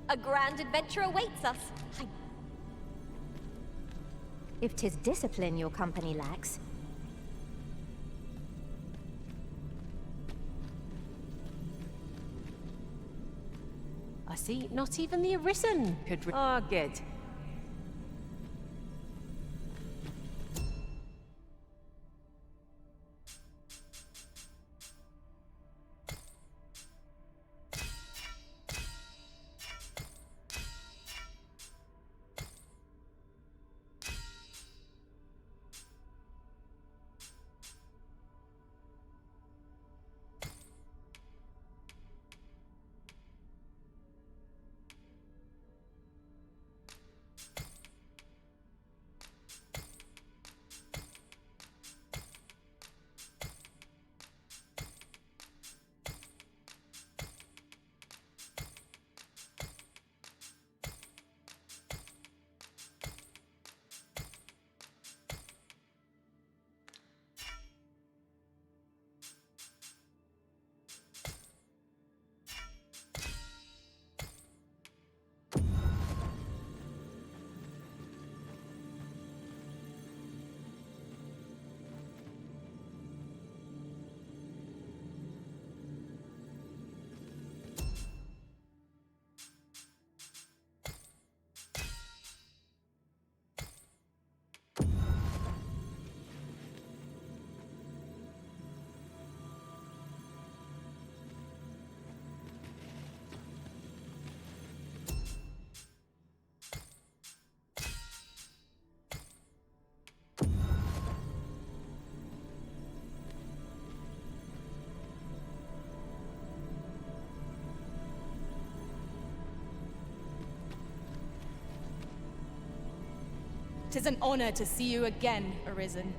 A grand adventure awaits us. If 'tis discipline your company lacks. I see not even the Arisen could... Oh, good. Tis an honor to see you again, Arisen.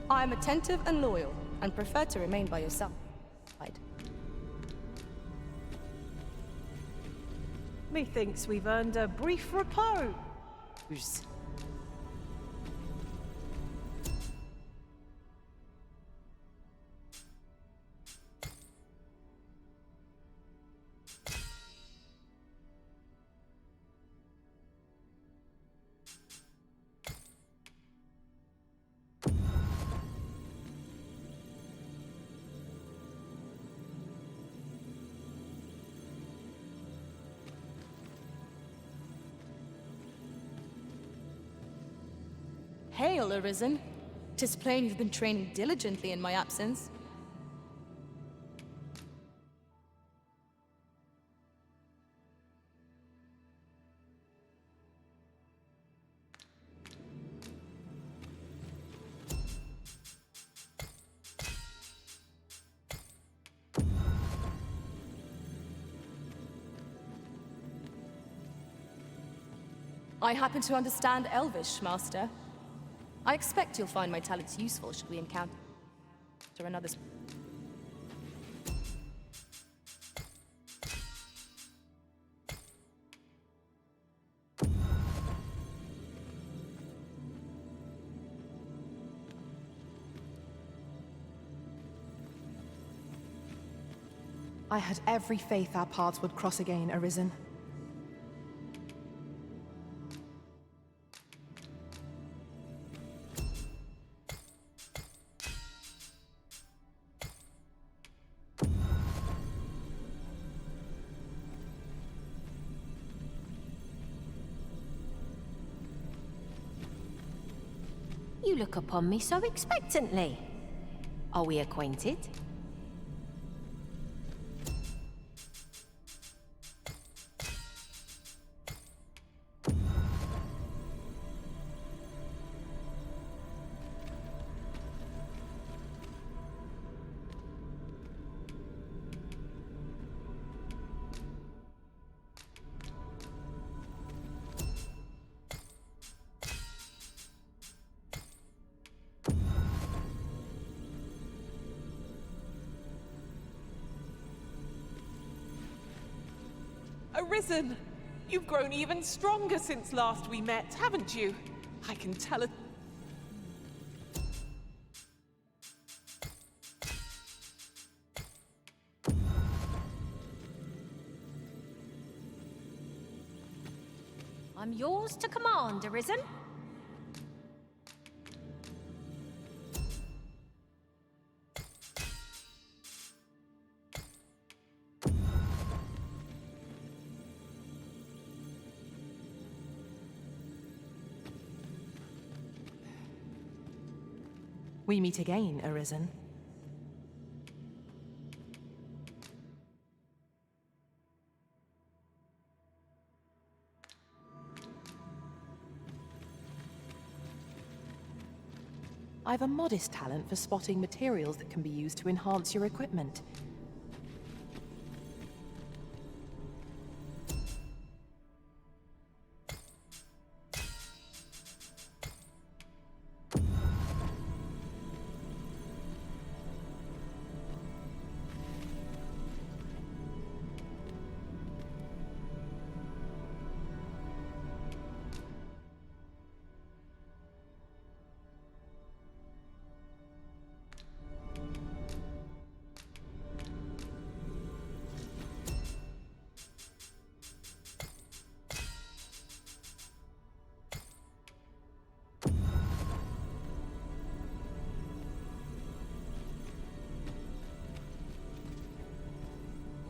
I am attentive and loyal, and prefer to remain by your side. Methinks we've earned a brief repose. Hail, Arisen. 'Tis plain you've been training diligently in my absence. I happen to understand Elvish, Master. I expect you'll find my talents useful should we encounter another... I had every faith our paths would cross again, Arisen. You look upon me so expectantly. Are we acquainted? Arisen! You've grown even stronger since last we met, haven't you? I can tell it. I'm yours to command, Arisen. We meet again, Arisen. I've a modest talent for spotting materials that can be used to enhance your equipment.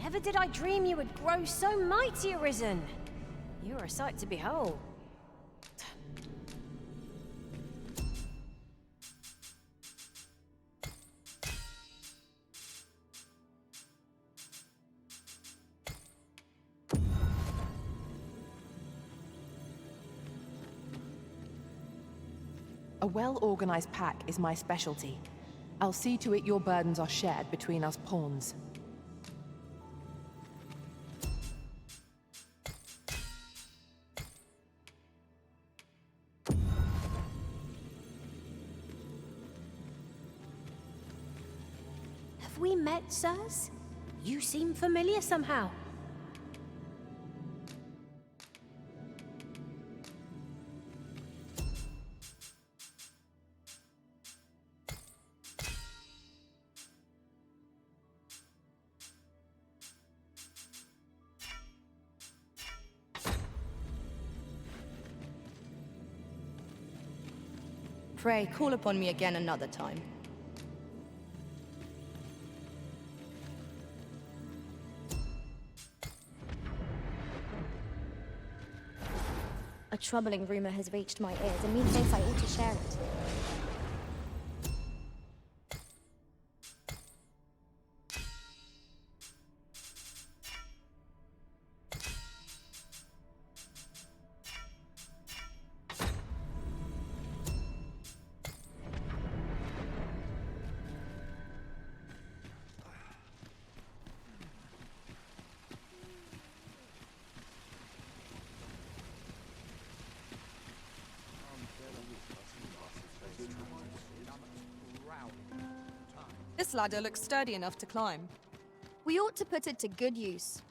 Never did I dream you would grow so mighty, Arisen. You are a sight to behold. A well-organized pack is my specialty. I'll see to it your burdens are shared between us pawns. Have we met, sirs? You seem familiar somehow. Pray, call upon me again another time. A troubling rumor has reached my ears, and methinks I ought to share it. This ladder looks sturdy enough to climb. We ought to put it to good use.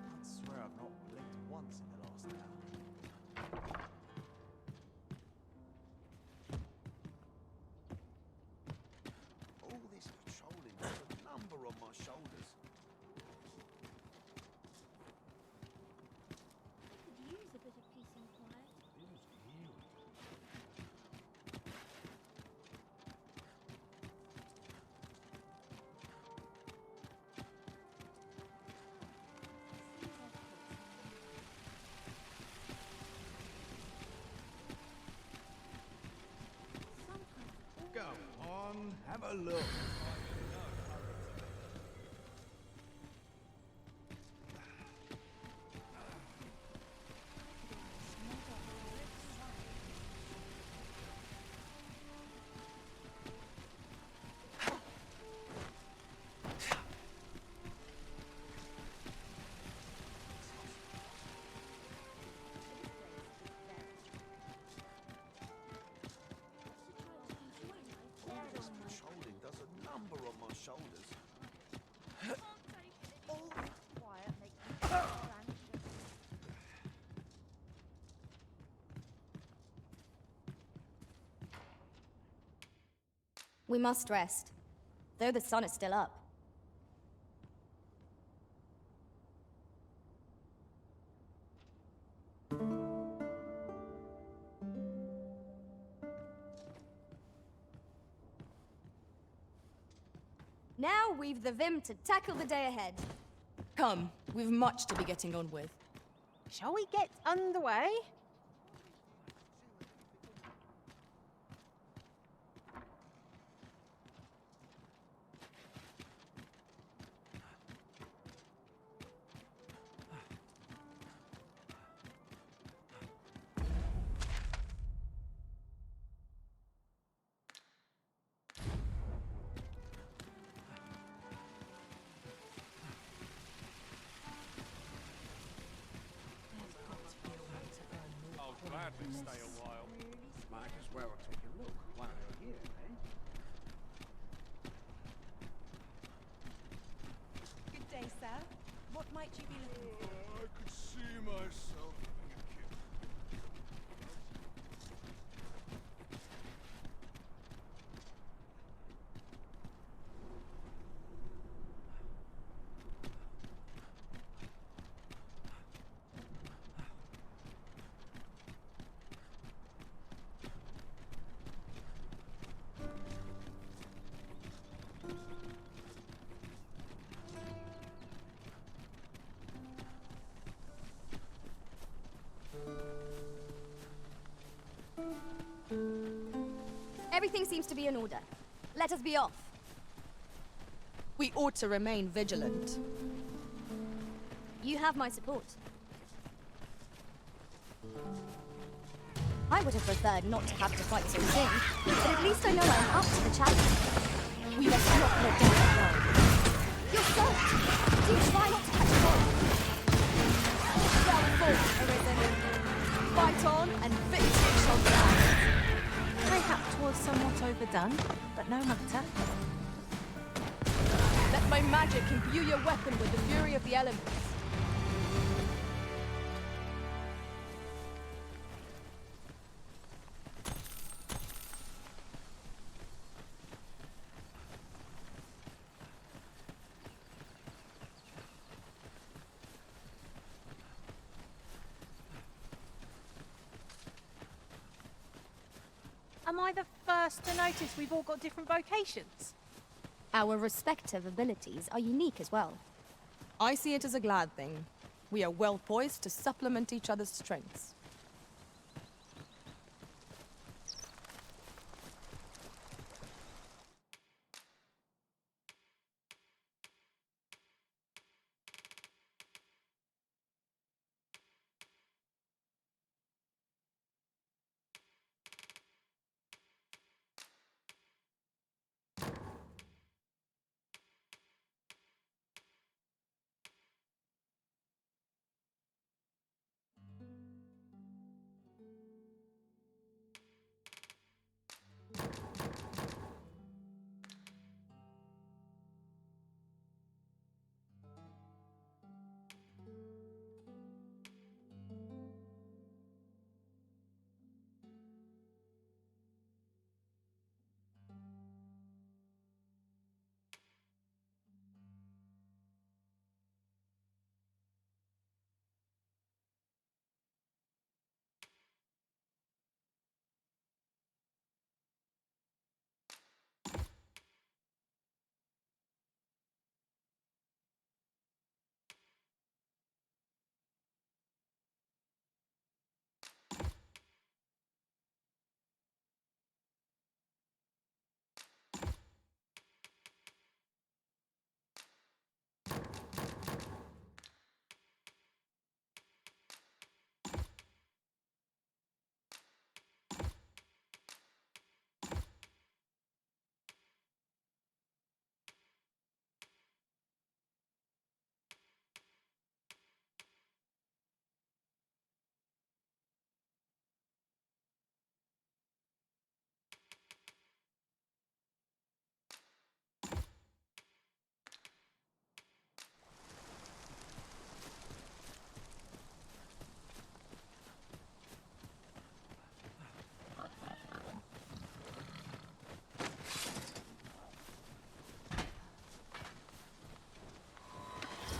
I swear I've not blinked once in the last hour. All this patrolling has a number on my shoulders. Could use a bit of peace and quiet. Go on, have a look. We must rest, though the sun is still up. Now we've the vim to tackle the day ahead. Come, we've much to be getting on with. Shall we get underway? I'll gladly stay a while. Might as well take a look while you're here, eh? Good day, sir. What might you be looking for? I could see myself having a kid. Everything seems to be in order. Let us be off. We ought to remain vigilant. You have my support. I would have preferred not to have to fight so soon, but at least I know I'm up to the challenge. We must not let down the ground. You're soft. Do try not to catch cold. Well fought, Arisen. Fight on, and victory shall be ours. Perhaps 'twas somewhat overdone, but no matter. Let my magic imbue your weapon with the fury of the elements. Am I the first to notice we've all got different vocations? Our respective abilities are unique as well. I see it as a glad thing. We are well poised to supplement each other's strengths.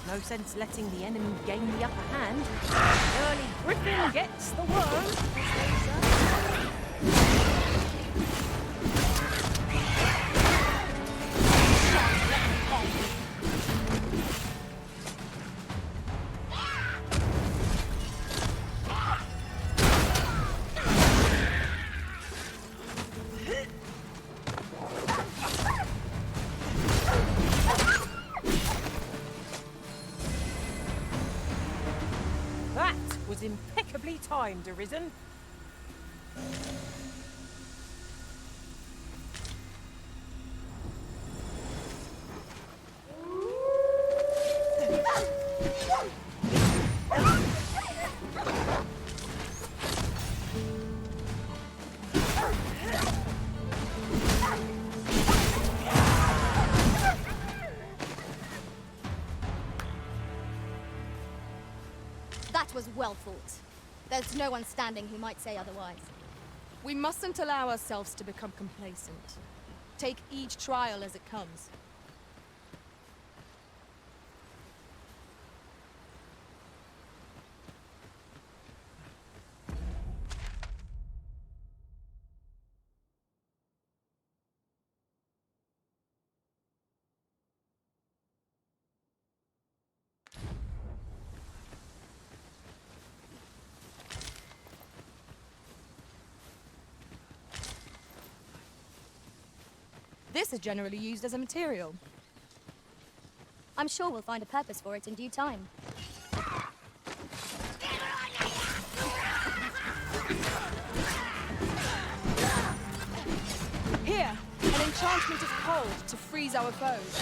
No sense letting the enemy gain the upper hand. Early Griffin gets the worm, as they say. That was impeccably timed, Arisen. That was well fought. There's no one standing who might say otherwise. We mustn't allow ourselves to become complacent. Take each trial as it comes. This is generally used as a material. I'm sure we'll find a purpose for it in due time. Here, an enchantment of cold to freeze our foes.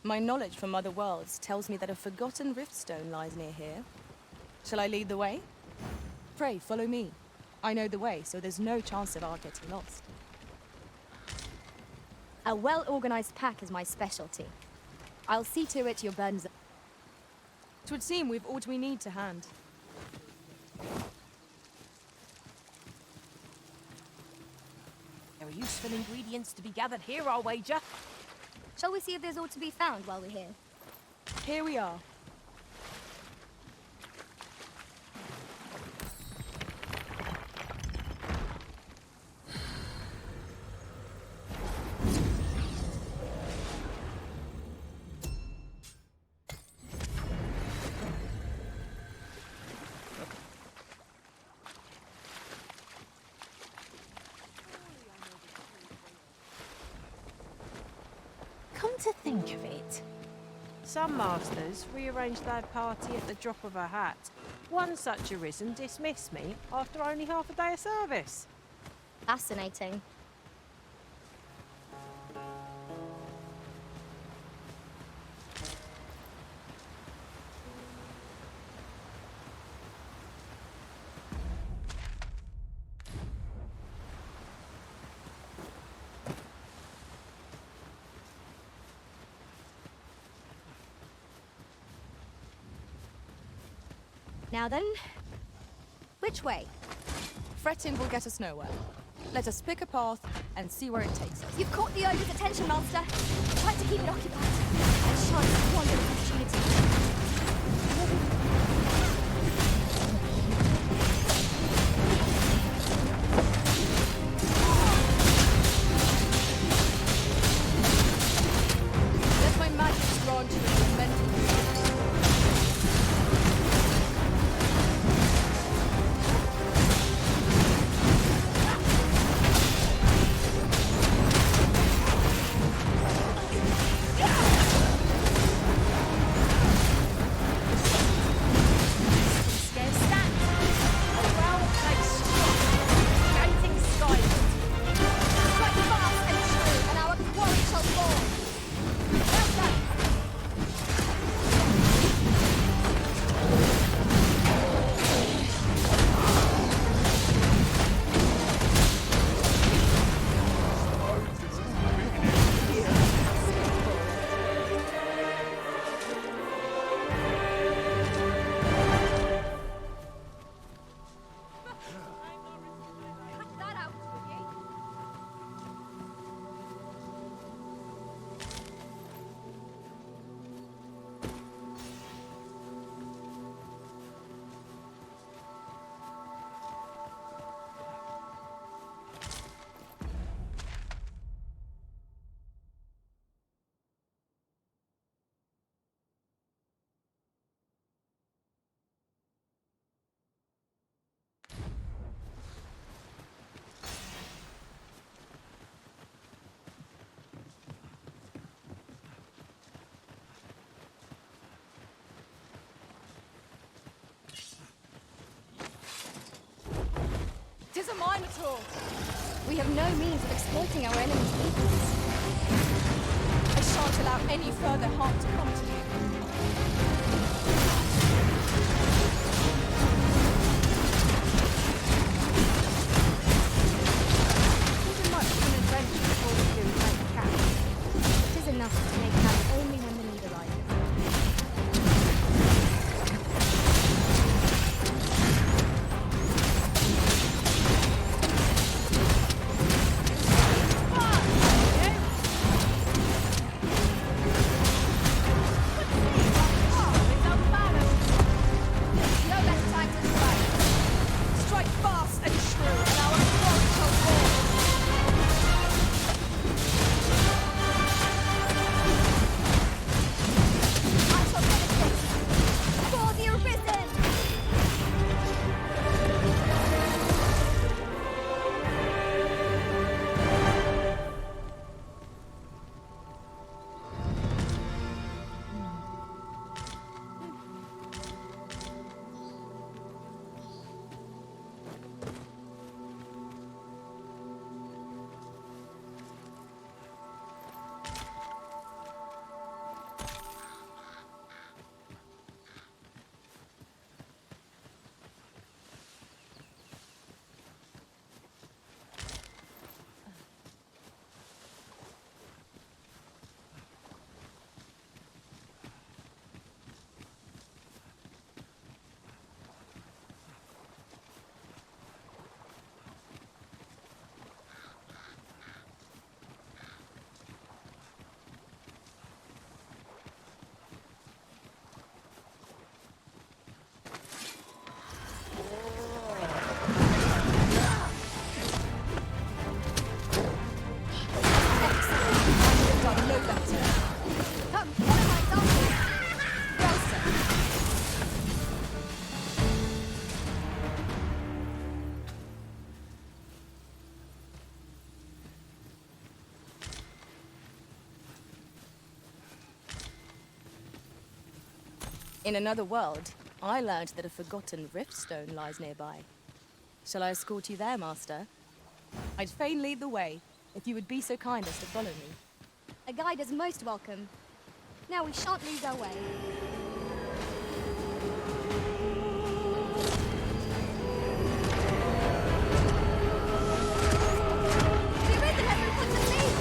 My knowledge from other worlds tells me that a forgotten riftstone lies near here. Shall I lead the way? Pray, follow me. I know the way, so there's no chance of our getting lost. A well-organized pack is my specialty. I'll see to it your burdens... It would seem we've all we need to hand. There are useful ingredients to be gathered here, I'll wager. Shall we see if there's aught to be found while we're here? Here we are. Come to think of it, some masters rearrange their party at the drop of a hat. One such Arisen dismissed me after only half a day of service. Fascinating. Now then, which way? Fretting will get us nowhere. Let us pick a path and see where it takes us. You've caught the ogre's attention, Master. Try to keep it occupied. I shan't squander the opportunity. is a Minotaur! We have no means of exploiting our enemy's weakness. I shan't allow any further harm to come to you. Too much of an adventure before we do make camp. It is enough to make camp only when the need arises. In another world, I learned that a forgotten riftstone lies nearby. Shall I escort you there, Master? I'd fain lead the way, if you would be so kind as to follow me. A guide is most welcome. Now we shan't lose our way. The Arisen has been put to sea!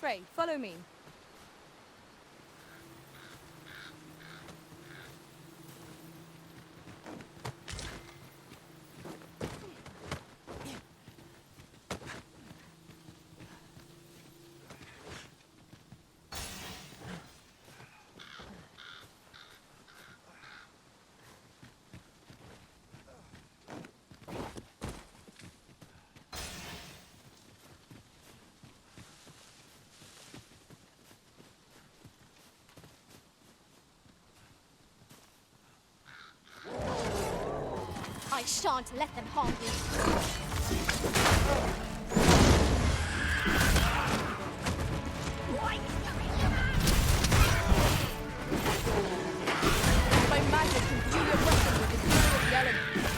Pray, follow me. I shan't let them harm you. My magic can fuel your weapon with the fury of the elements.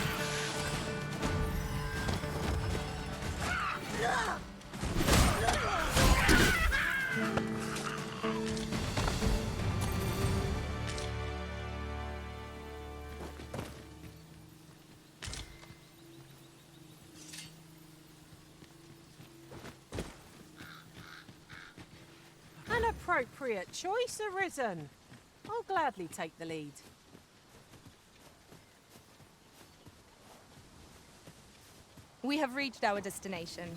An appropriate choice, Arisen. I'll gladly take the lead. We have reached our destination.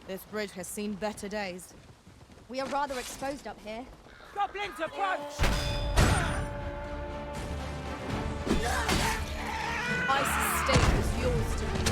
This bridge has seen better days. We are rather exposed up here. Goblins approach! I sustain is yours to be.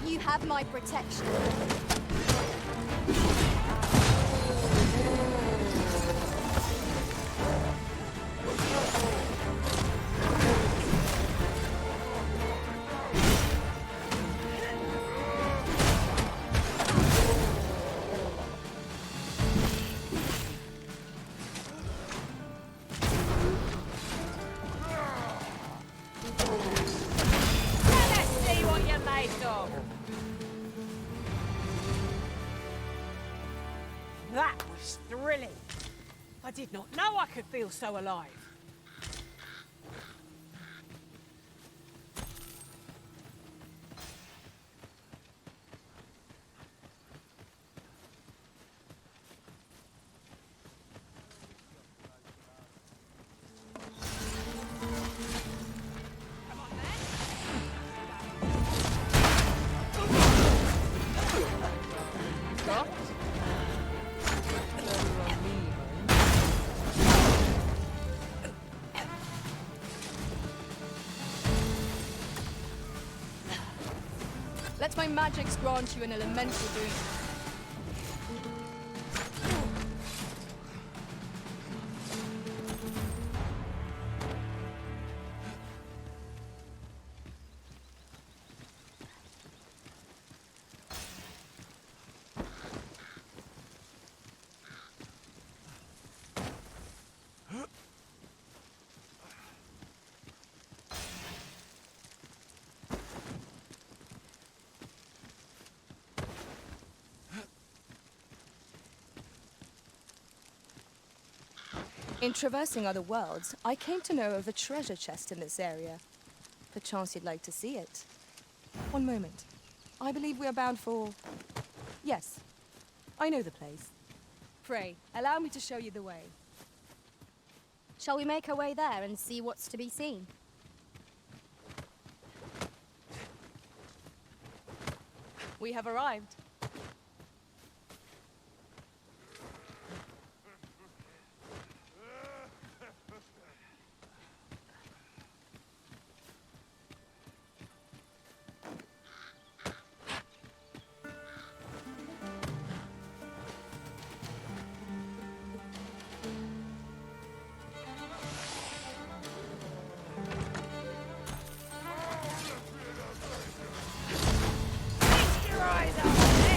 You have my protection. Let's see what you're made of! That was thrilling. I did not know I could feel so alive. Let my magics grant you an elemental boon. In traversing other worlds, I came to know of a treasure chest in this area. Perchance you'd like to see it. One moment. I believe we are bound for... Yes, I know the place. Pray, allow me to show you the way. Shall we make our way there and see what's to be seen? We have arrived. Feast your eyes on!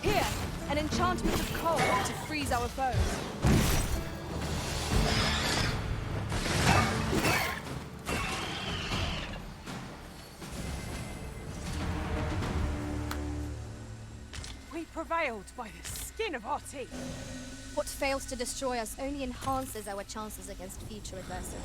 Here, an enchantment of cold to freeze our foes. We prevailed by the skin of our teeth. What fails to destroy us only enhances our chances against future adversity.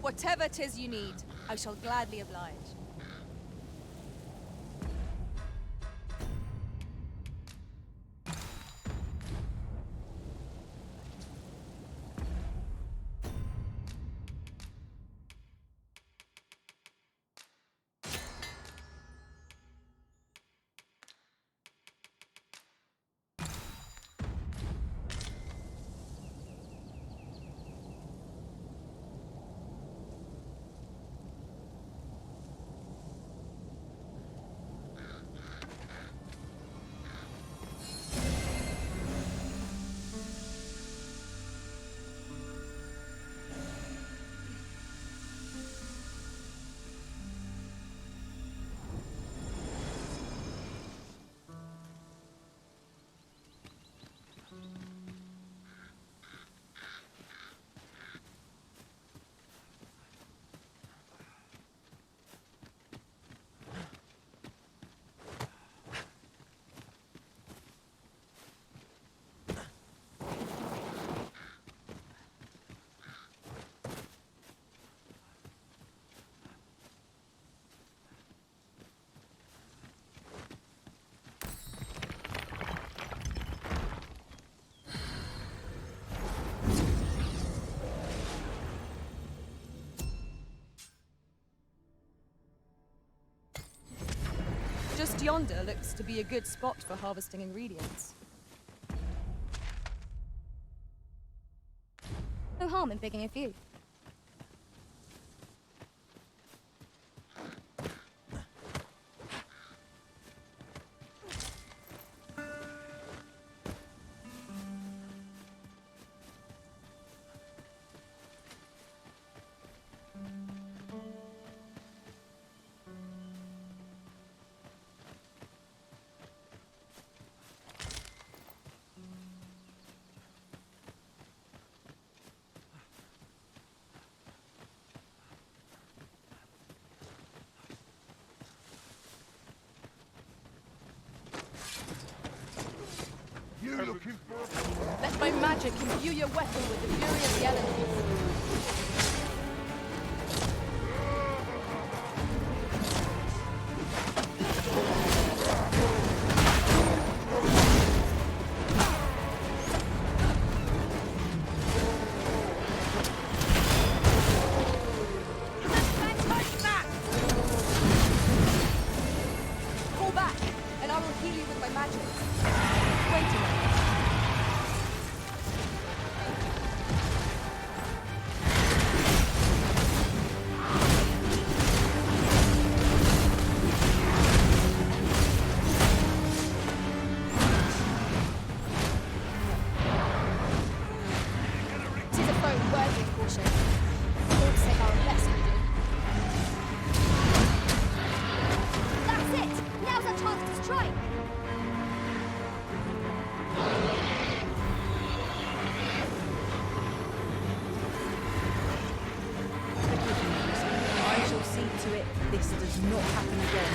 Whatever 'tis you need, I shall gladly oblige. Just yonder looks to be a good spot for harvesting ingredients. No harm in picking a few. Let my magic imbue your weapon with the fury of the elements. Fall back, and I will heal you with my magic. Wait a minute. Tis a foe worthy of caution. Don't say how best we do. That's it! Now's our chance to strike! I shall see to it this does not happen again.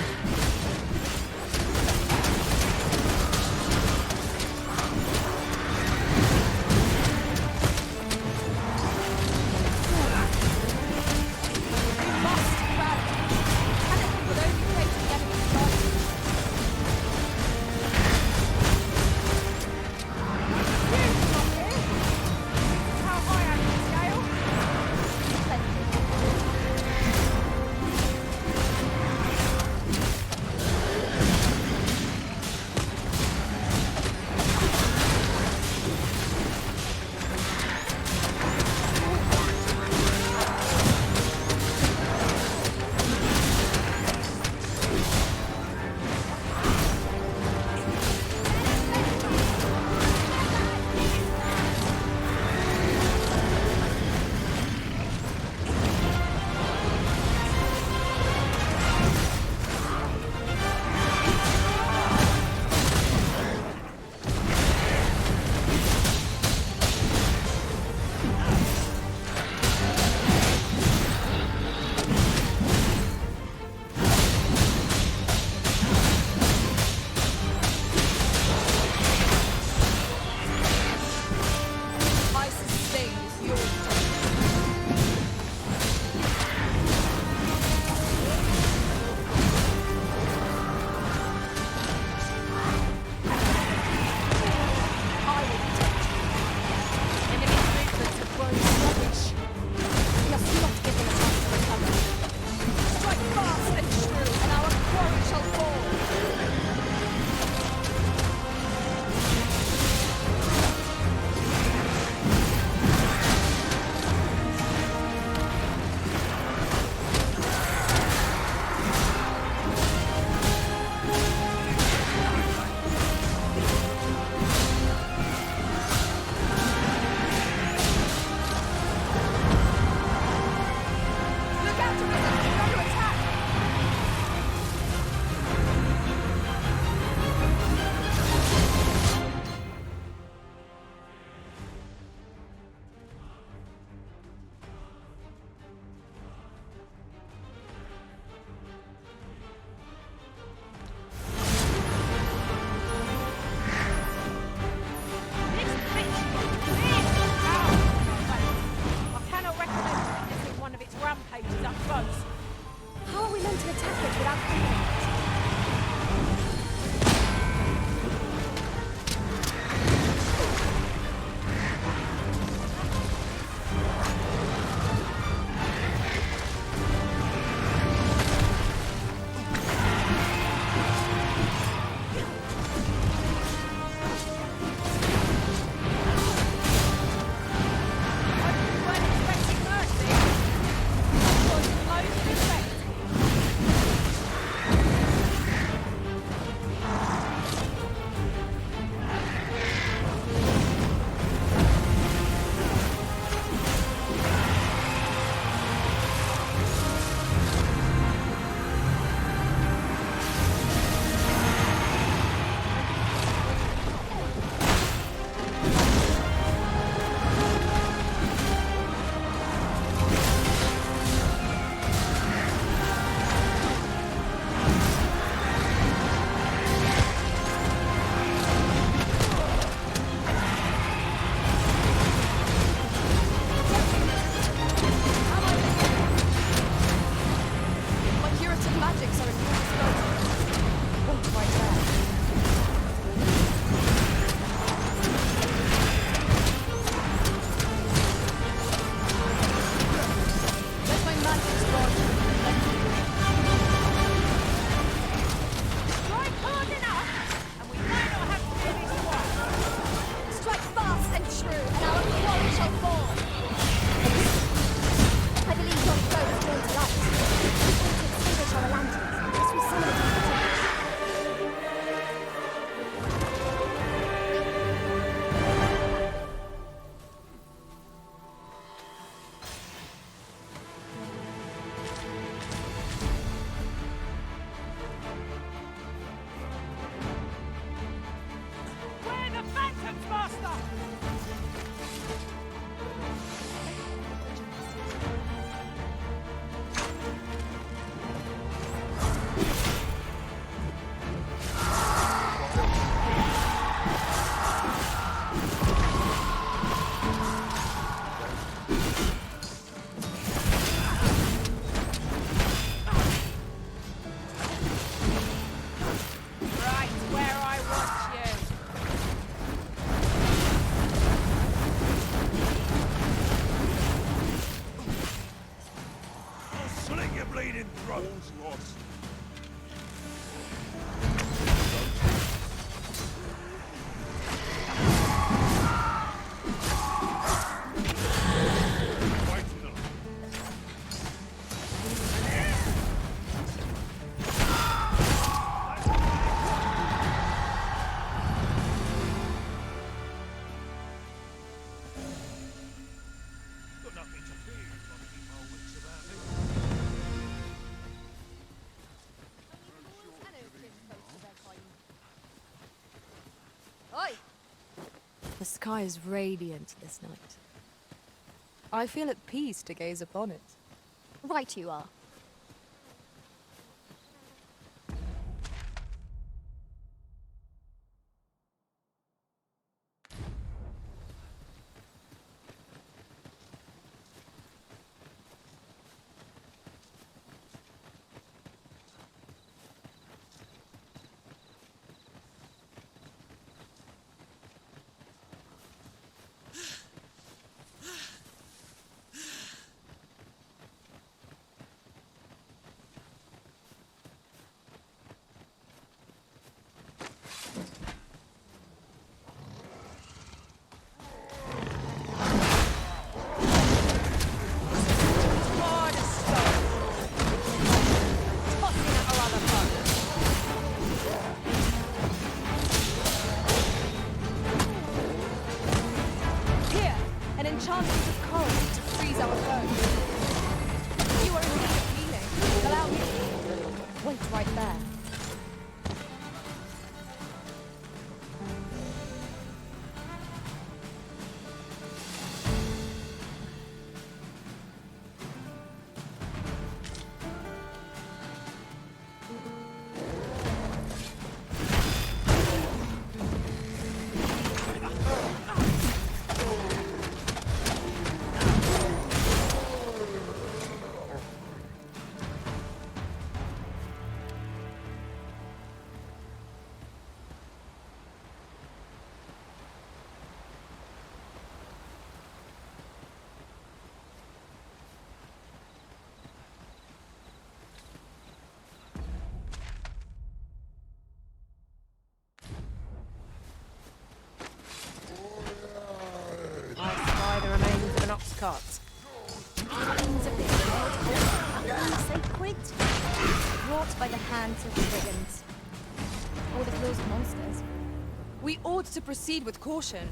Oi! The sky is radiant this night. I feel at peace to gaze upon it. Right you are. Here, an enchantment of coral to freeze our foes. You are in need of healing. Allow me. Wait right there. I spy the remains of an ox cart. Remains of this world sacred, wrought by the hands of brigands. Or the claws of monsters. We ought to proceed with caution.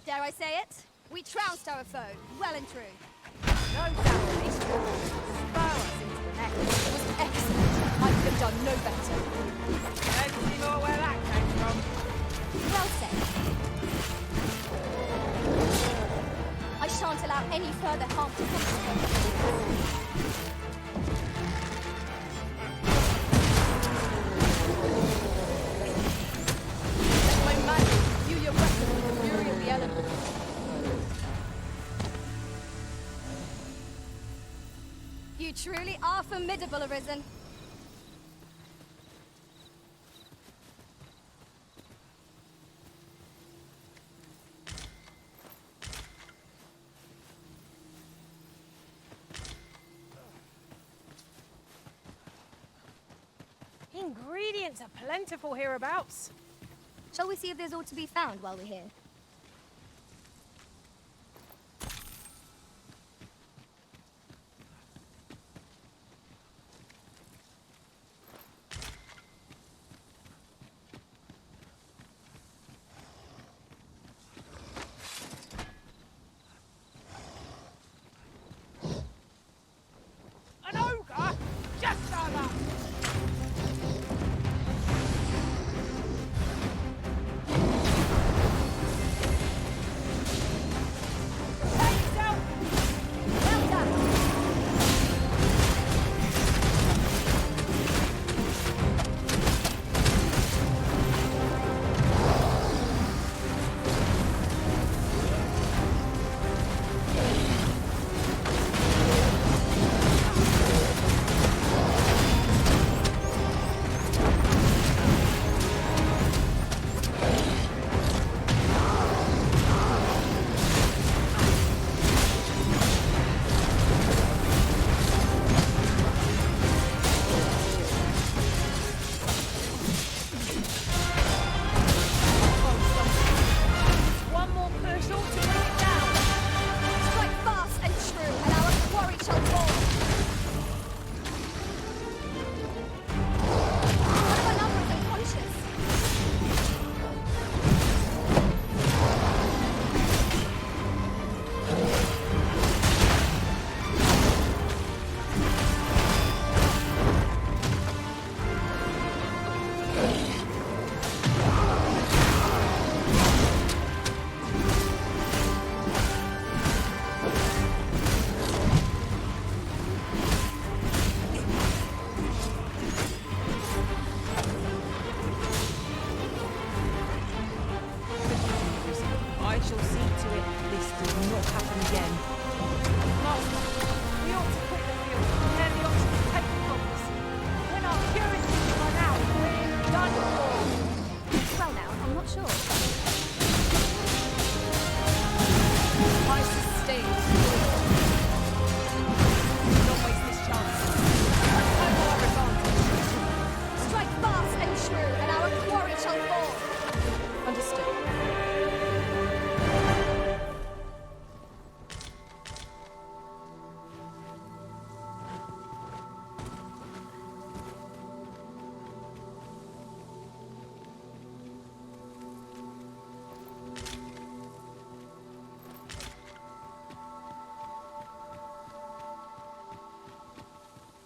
Dare I say it? We trounced our foe, well and true. No doubt they spur us into the neck. It was excellent. I could have done no better. Anything more where that came from? Well said. I shan't allow any further harm to come to her. Let my magic imbue your weapon with the fury of the elements. You truly are formidable, Arisen. Ingredients are plentiful hereabouts. Shall we see if there's aught to be found while we're here? An ogre? Just over!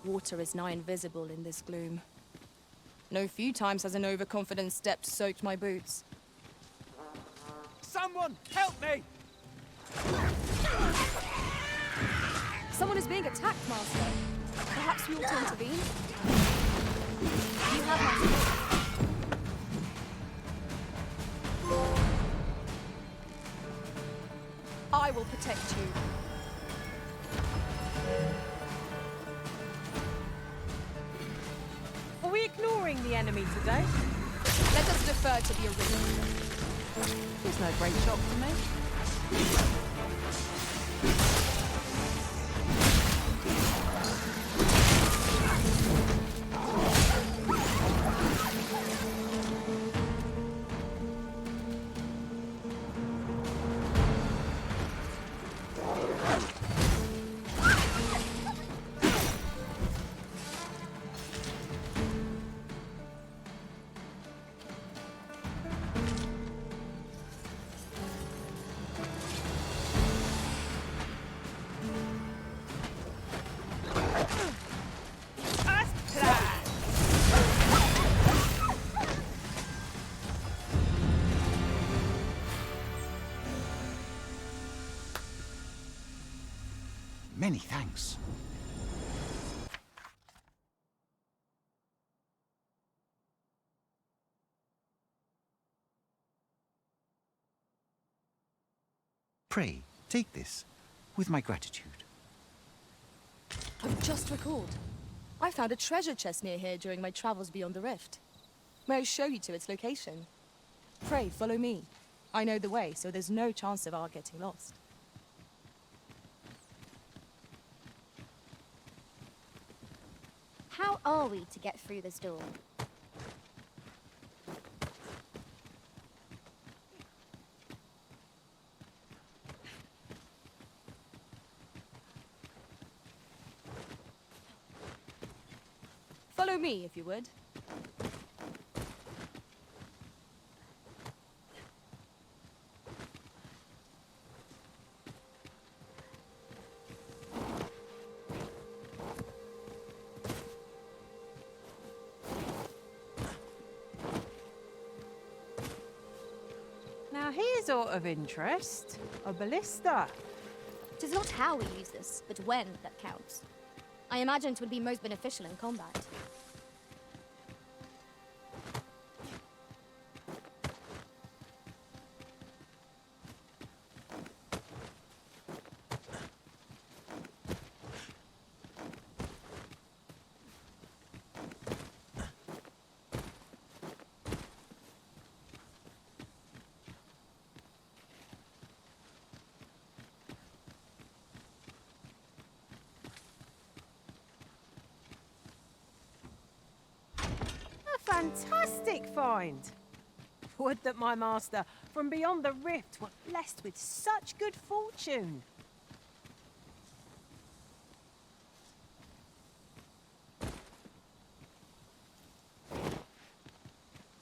Water is nigh invisible in this gloom. No few times has an overconfident step soaked my boots. Someone help me! Someone is being attacked, Master. Perhaps you ought to intervene? You have my support. I will protect you. Are we ignoring the enemy today? Let us defer to the original. There's no great shock to me. Many thanks. Pray, take this, with my gratitude. I've just recalled. I found a treasure chest near here during my travels beyond the rift. May I show you to its location? Pray, follow me. I know the way, so there's no chance of our getting lost. How are we to get through this door? Follow me, if you would. Now here's aught of interest. A ballista. It is not how we use this, but when that counts. I imagine it would be most beneficial in combat. Fantastic find! Would that my master from beyond the rift were blessed with such good fortune.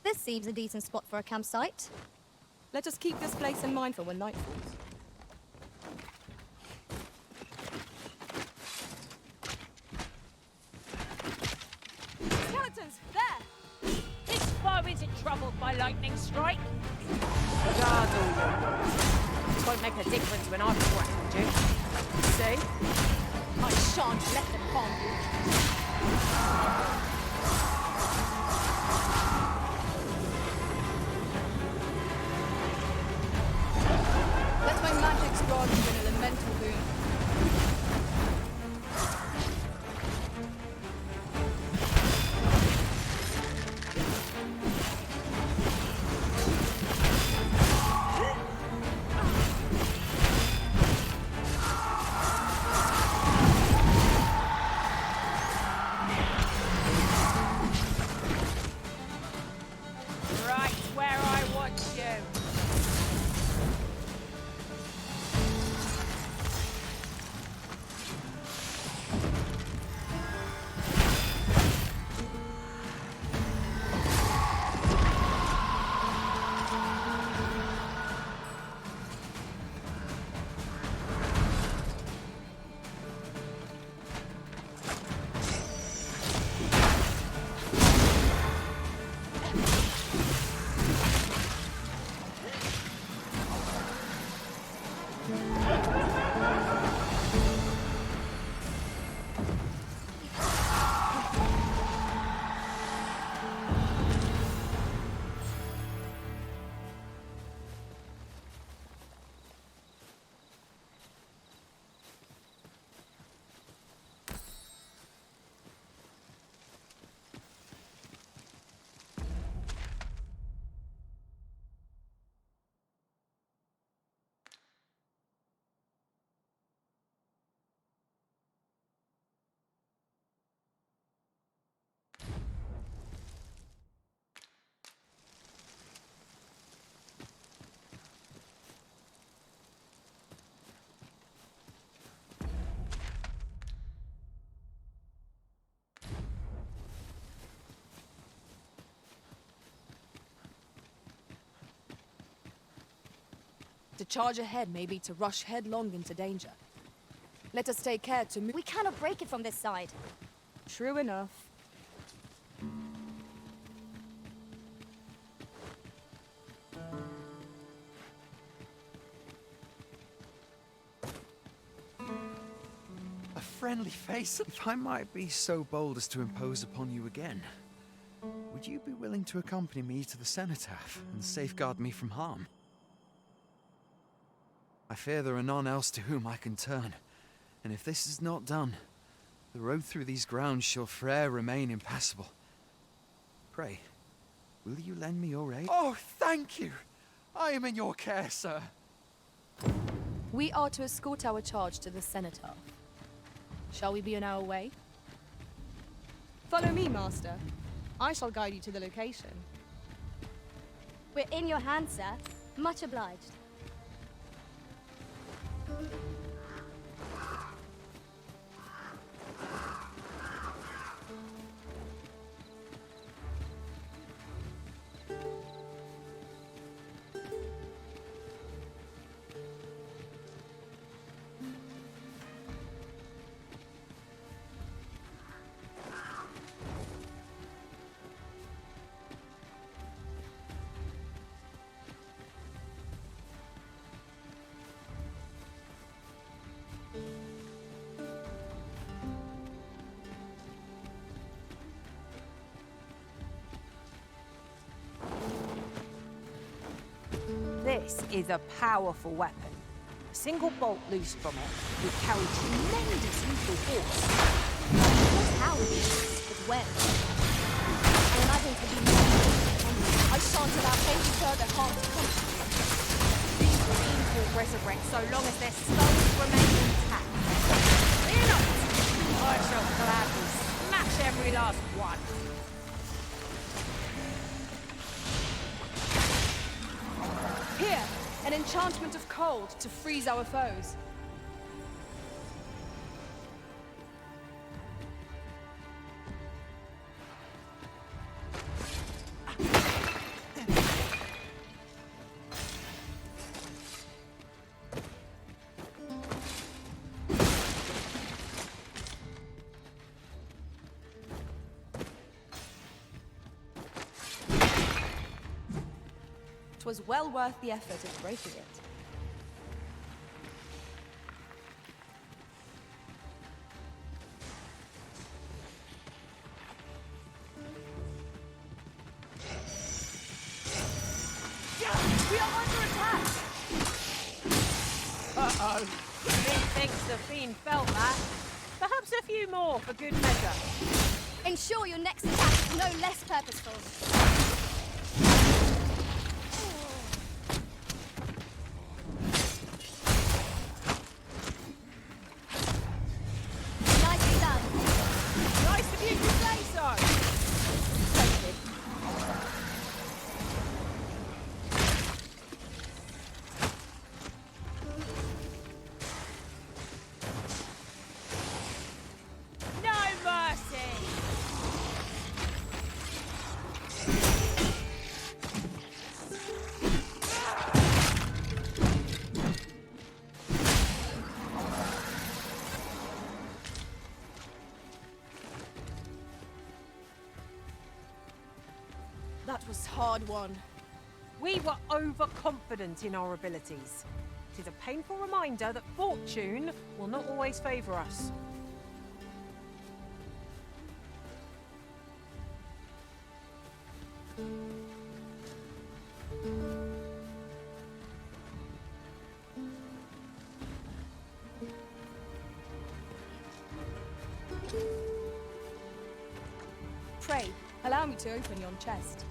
This seems a decent spot for a campsite. Let us keep this place in mind for when night falls. Skeletons! There! This foe isn't troubled by lightning strike. Guard all your words. It won't make a difference when I've threatened you. See? I shan't let them harm you. Let my magic grant you an elemental boon. Right where I want you. To charge ahead may be to rush headlong into danger. Let us take care to move. We cannot break it from this side. True enough. A friendly face, if I might be so bold as to impose upon you again. Would you be willing to accompany me to the cenotaph and safeguard me from harm? I fear there are none else to whom I can turn, and if this is not done, the road through these grounds shall fore'er remain impassable. Pray, will you lend me your aid? Oh, thank you! I am in your care, sir. We are to escort our charge to the cenotaph. Shall we be on our way? Follow me, Master. I shall guide you to the location. We're in your hands, sir. Much obliged. This is a powerful weapon. A single bolt loose from it would carry tremendous lethal force. Not how it is, but when. I imagine to be more. I shan't allow any further harm to come to you. These beams will resurrect so long as their skulls remain intact. Fear not! I shall gladly smash every last one. Here, an enchantment of cold to freeze our foes. It was well worth the effort of breaking it. We are under attack! Uh-oh. Methinks the fiend felt that. Perhaps a few more for good measure. Ensure your next attack is no less purposeful. That was hard won. We were overconfident in our abilities. It is a painful reminder that fortune will not always favour us. Pray, allow me to open yon chest.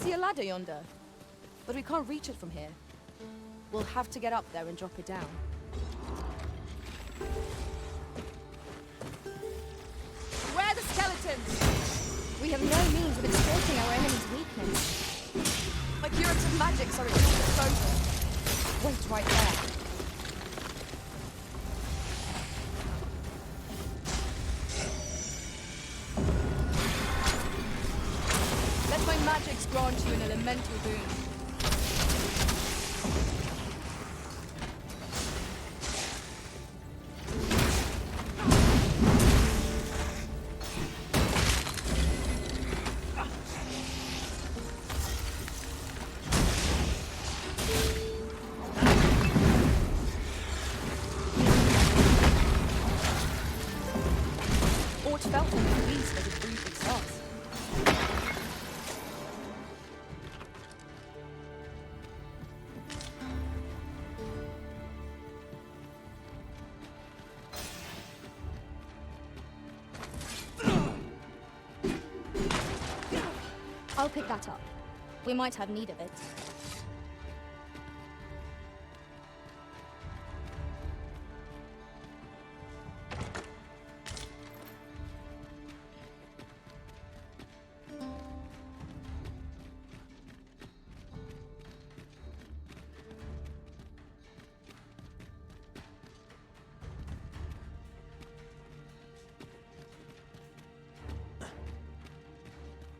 see a ladder yonder? But we can't reach it from here. We'll have to get up there and drop it down. Where are the skeletons? We have no means of exploiting our enemy's weakness. My curative magics are at your disposal. Wait right there. Let my magics grant you an elemental boon. Ort felt on the least as a brief exhaust. I'll pick that up. We might have need of it.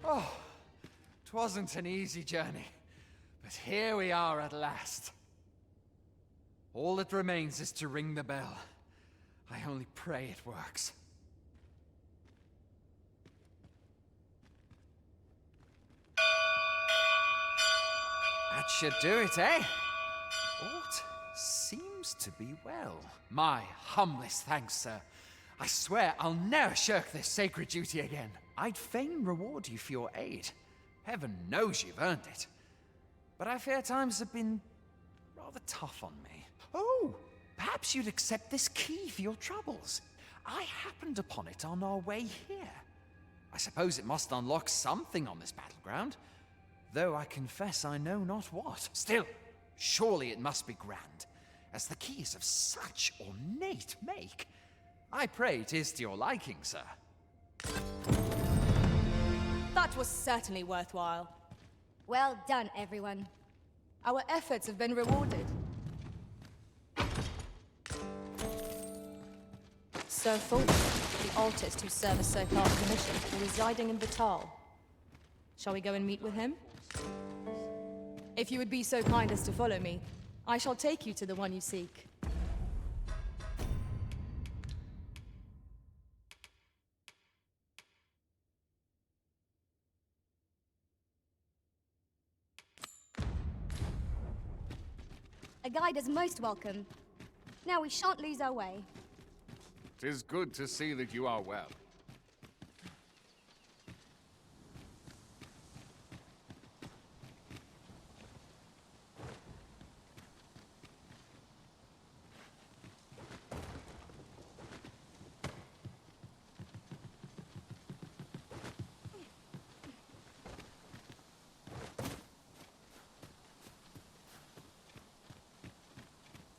Oh, 'twasn't an easy journey, but here we are at last. All that remains is to ring the bell. I only pray it works. That should do it, eh? Ort seems to be well. My humblest thanks, sir. I swear I'll never shirk this sacred duty again. I'd fain reward you for your aid. Heaven knows you've earned it. But I fear times have been rather tough on me. Oh, perhaps you'd accept this key for your troubles. I happened upon it on our way here. I suppose it must unlock something on this battleground, though I confess I know not what. Still, surely it must be grand, as the key is of such ornate make. I pray it is to your liking, sir. That was certainly worthwhile. Well done, everyone. Our efforts have been rewarded. Sir Fulton, the artist who served Sir Clark's commission, were residing in Batal. Shall we go and meet with him? If you would be so kind as to follow me, I shall take you to the one you seek. A guide is most welcome. Now we shan't lose our way. 'Tis good to see that you are well.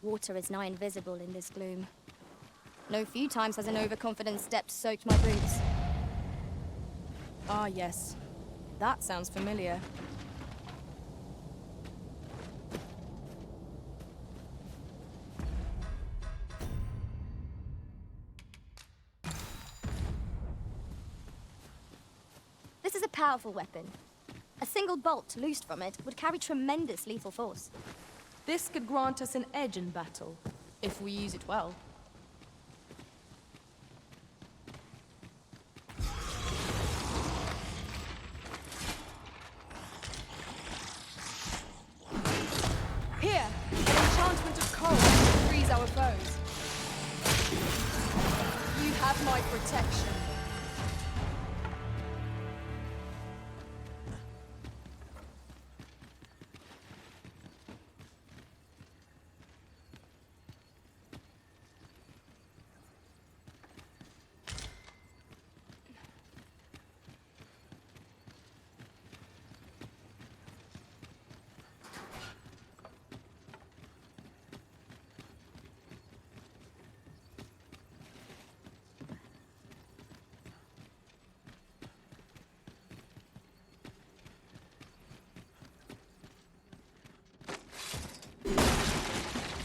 Water is nigh invisible in this gloom. No few times has an overconfident step soaked my boots. Ah, yes. That sounds familiar. This is a powerful weapon. A single bolt loosed from it would carry tremendous lethal force. This could grant us an edge in battle, if we use it well. Here, an enchantment of cold to freeze our foes. You have my protection.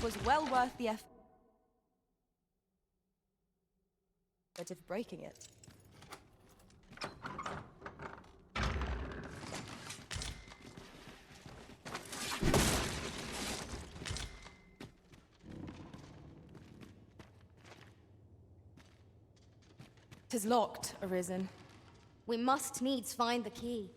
was well worth the effort of breaking it. Tis locked, Arisen. We must needs find the key.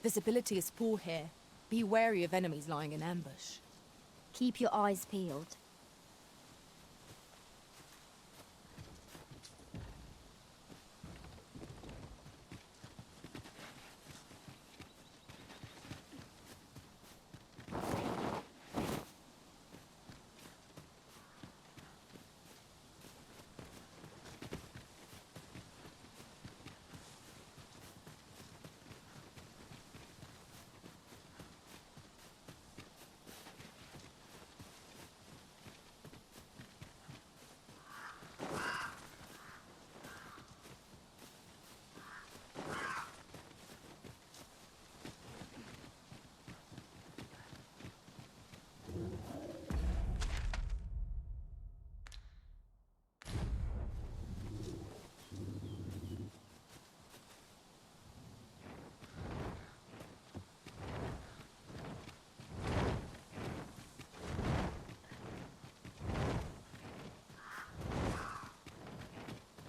Visibility is poor here. Be wary of enemies lying in ambush. Keep your eyes peeled.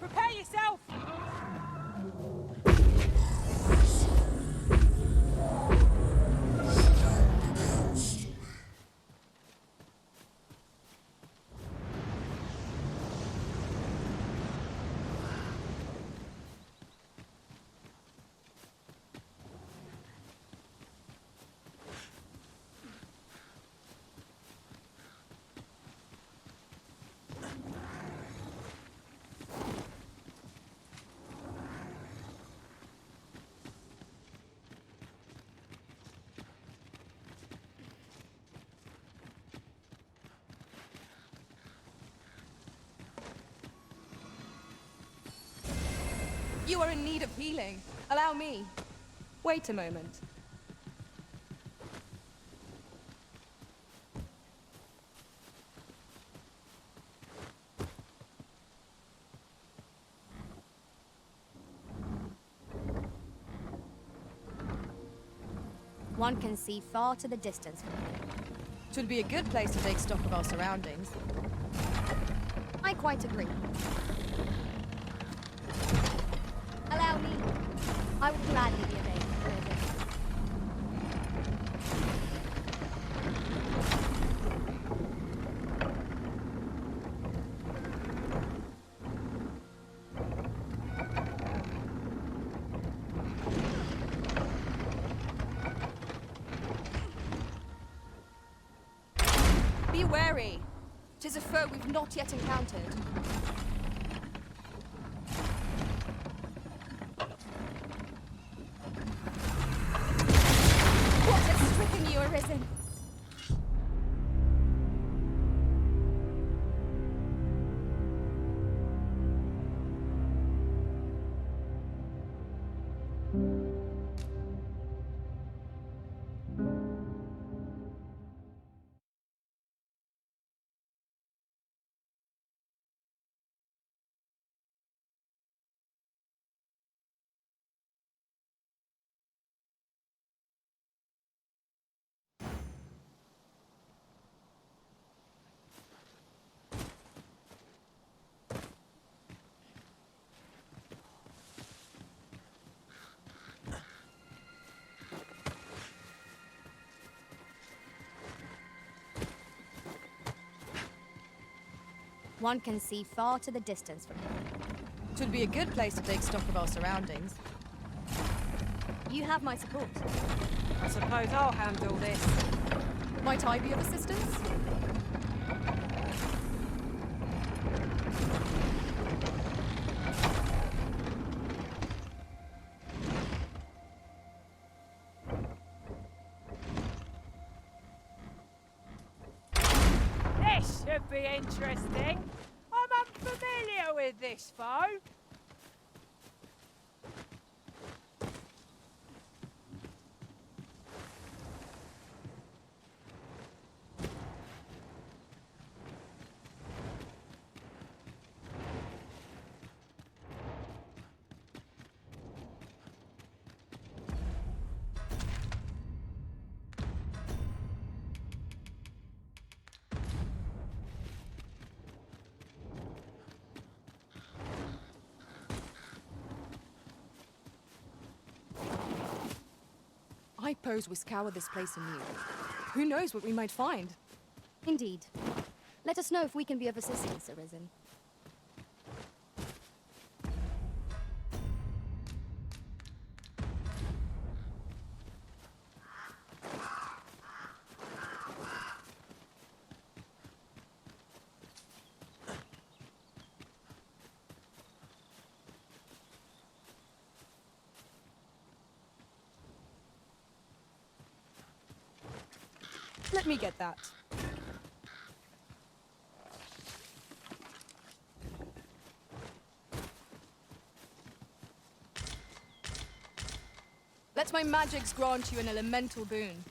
Prepare yourself! You are in need of healing. Allow me. Wait a moment. One can see far to the distance from here. Twould be a good place to take stock of our surroundings. I quite agree. Allow me. I would gladly be obeyed. Be wary. 'Tis a foe we've not yet encountered. What has stricken you, Arisen? One can see far to the distance from here. Should be a good place to take stock of our surroundings. You have my support. I suppose I'll handle this. Might I be of assistance? This should be interesting. I'm unfamiliar with this foe. I pose we scour this place anew. Who knows what we might find? Indeed. Let us know if we can be of assistance, Arisen. Let me get that. Let my magics grant you an elemental boon.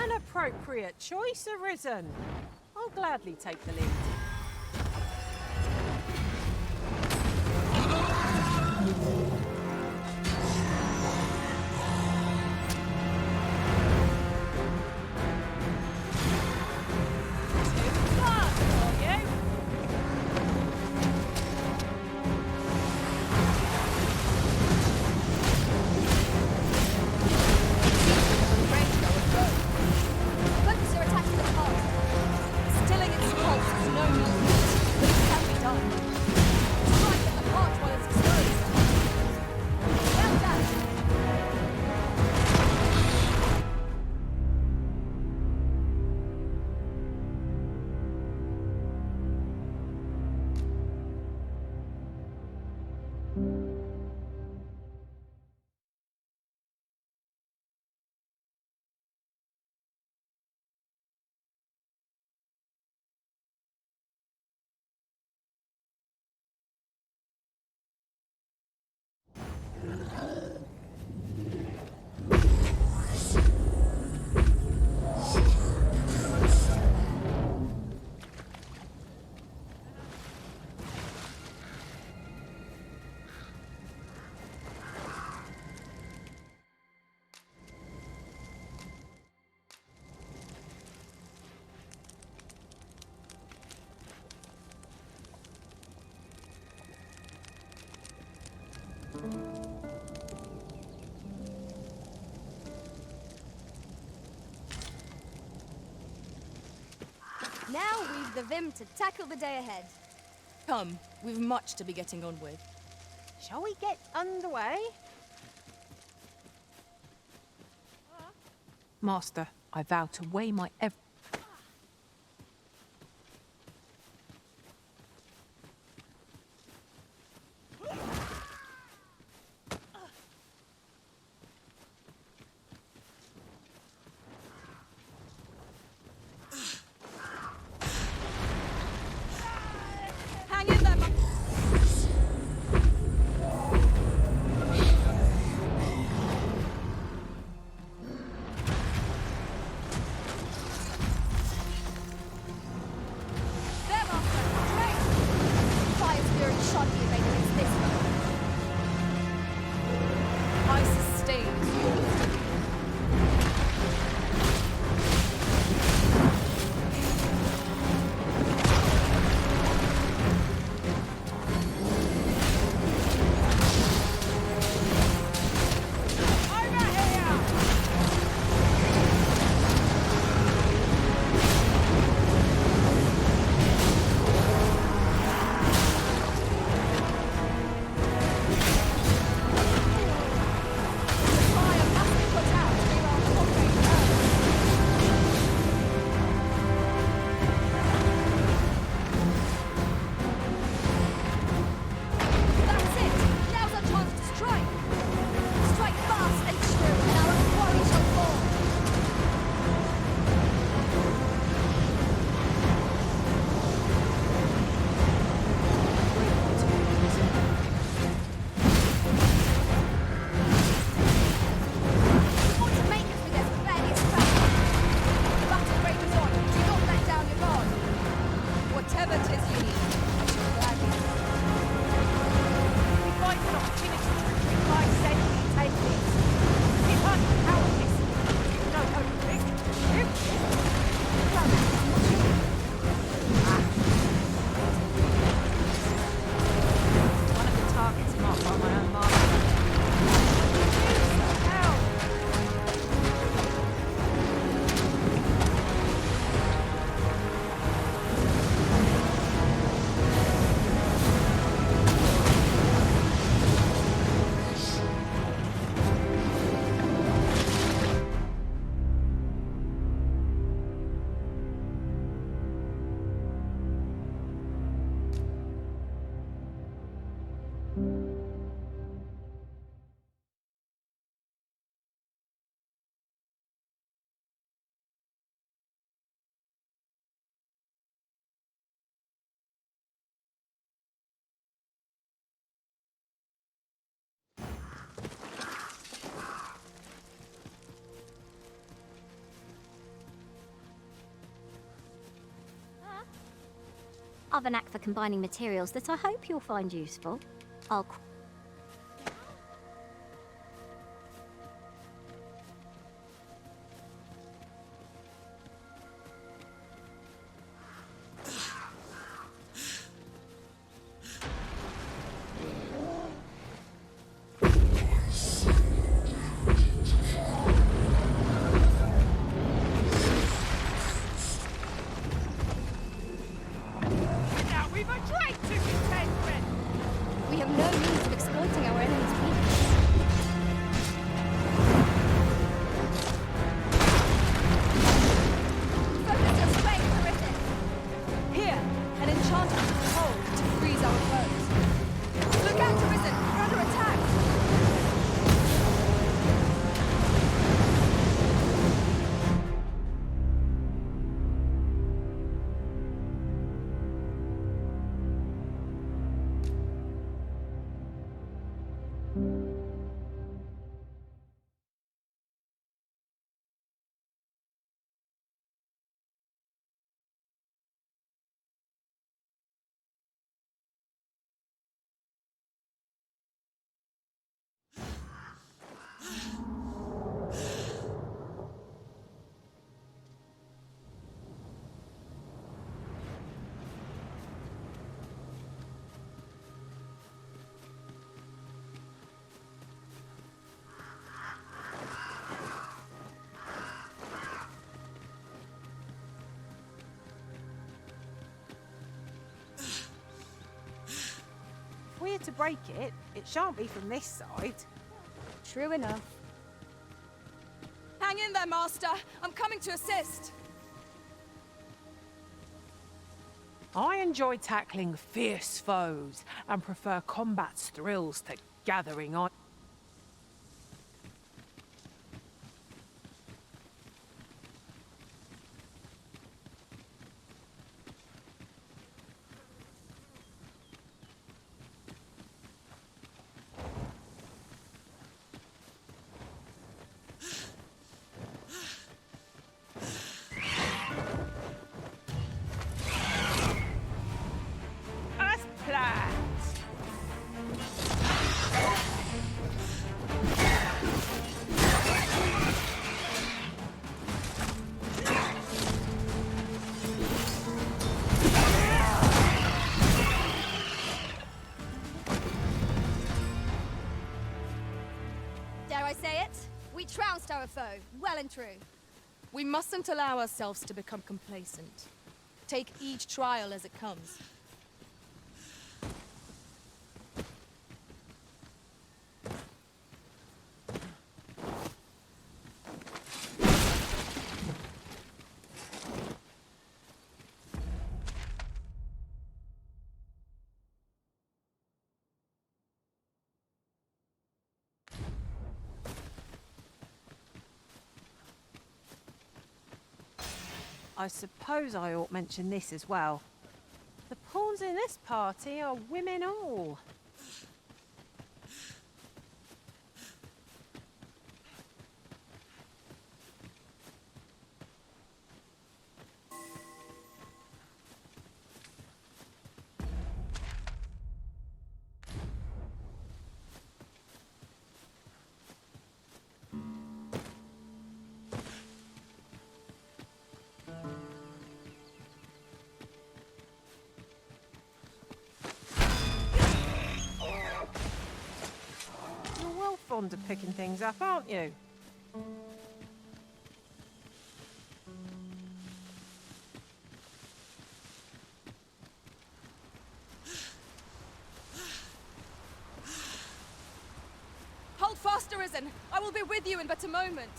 An appropriate choice, Arisen. I'll gladly take the lead. Focus your attack to the heart. Stilling its pulse is no mean feat, but it can be done. Strike at the heart while it's exposed. Well done. Now we've the vim to tackle the day ahead. Come, we've much to be getting on with. Shall we get underway? Master, I vow to weigh my Hang in there, I've a knack for combining materials that I hope you'll find useful. I'll Now we've a trade to contend with! We have no means of exploiting our enemy's weakness. Focus your strength, Horrific! Here, an enchantment of cold to freeze our foes. Look out, Arisen! We're under attack! If we're to break it, it shan't be from this side. True enough. Hang in there, Master! I'm coming to assist! I enjoy tackling fierce foes and prefer combat's thrills to gathering on. As planned. Dare I say it? We trounced our foe, well and true. We mustn't allow ourselves to become complacent. Take each trial as it comes. I suppose I ought mention this as well. The pawns in this party are women all. You're well fond of picking things up, aren't you? Hold fast, Arisen! I will be with you in but a moment!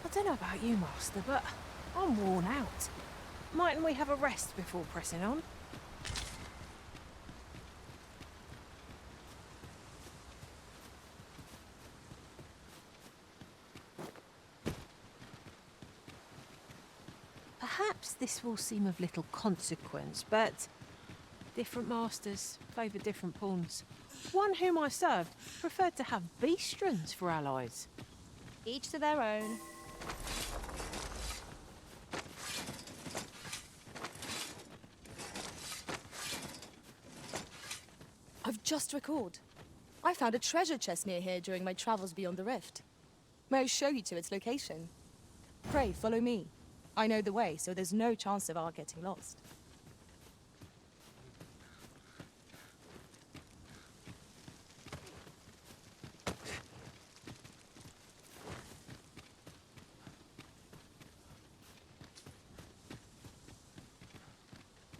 I don't know about you, Master, but I'm worn out. Mightn't we have a rest before pressing on? Perhaps this will seem of little consequence, but different masters favour different pawns. One whom I served preferred to have beastrons for allies. Each to their own. I've just recalled. I found a treasure chest near here during my travels beyond the rift. May I show you to its location? Pray, follow me. I know the way, so there's no chance of our getting lost.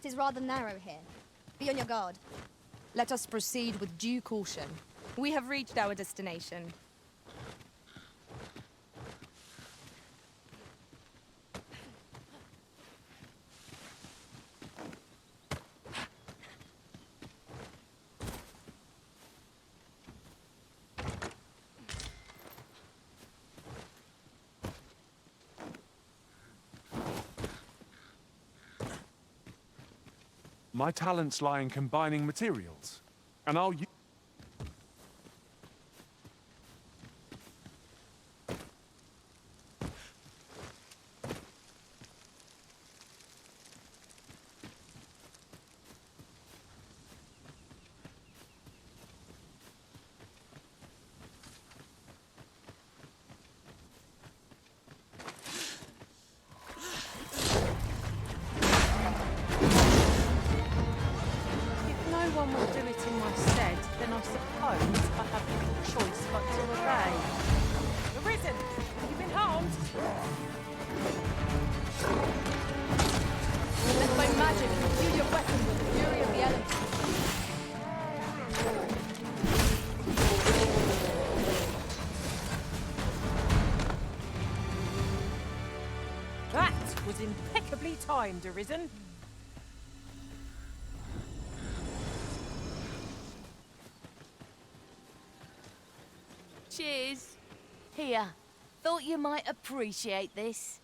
It is rather narrow here. Be on your guard. Let us proceed with due caution. We have reached our destination. My talents lie in combining materials, and I'll use... One will do it in my stead, then I suppose I have little choice but to obey. Arisen! Have you been harmed? Let my magic imbue your weapon with the fury of the elements. That was impeccably timed, Arisen. Cheers. Here, thought you might appreciate this.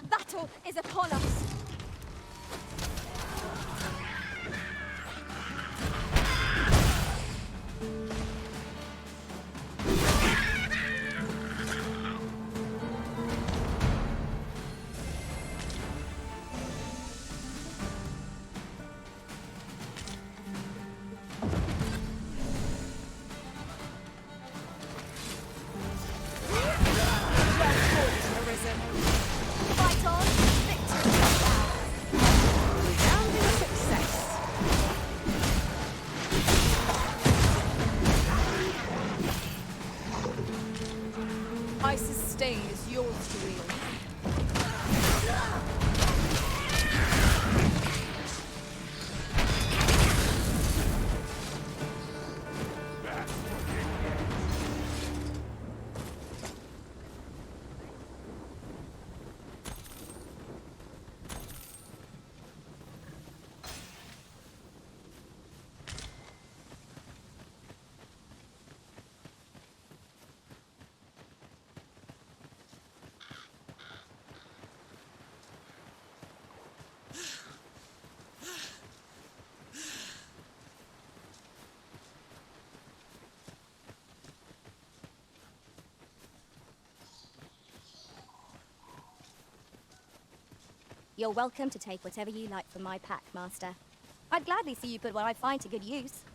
Battle is upon us! Fight on! Victory is ours! Resounding success. Ice's sting is yours to wield. You're welcome to take whatever you like from my pack, Master. I'd gladly see you put what I find to good use.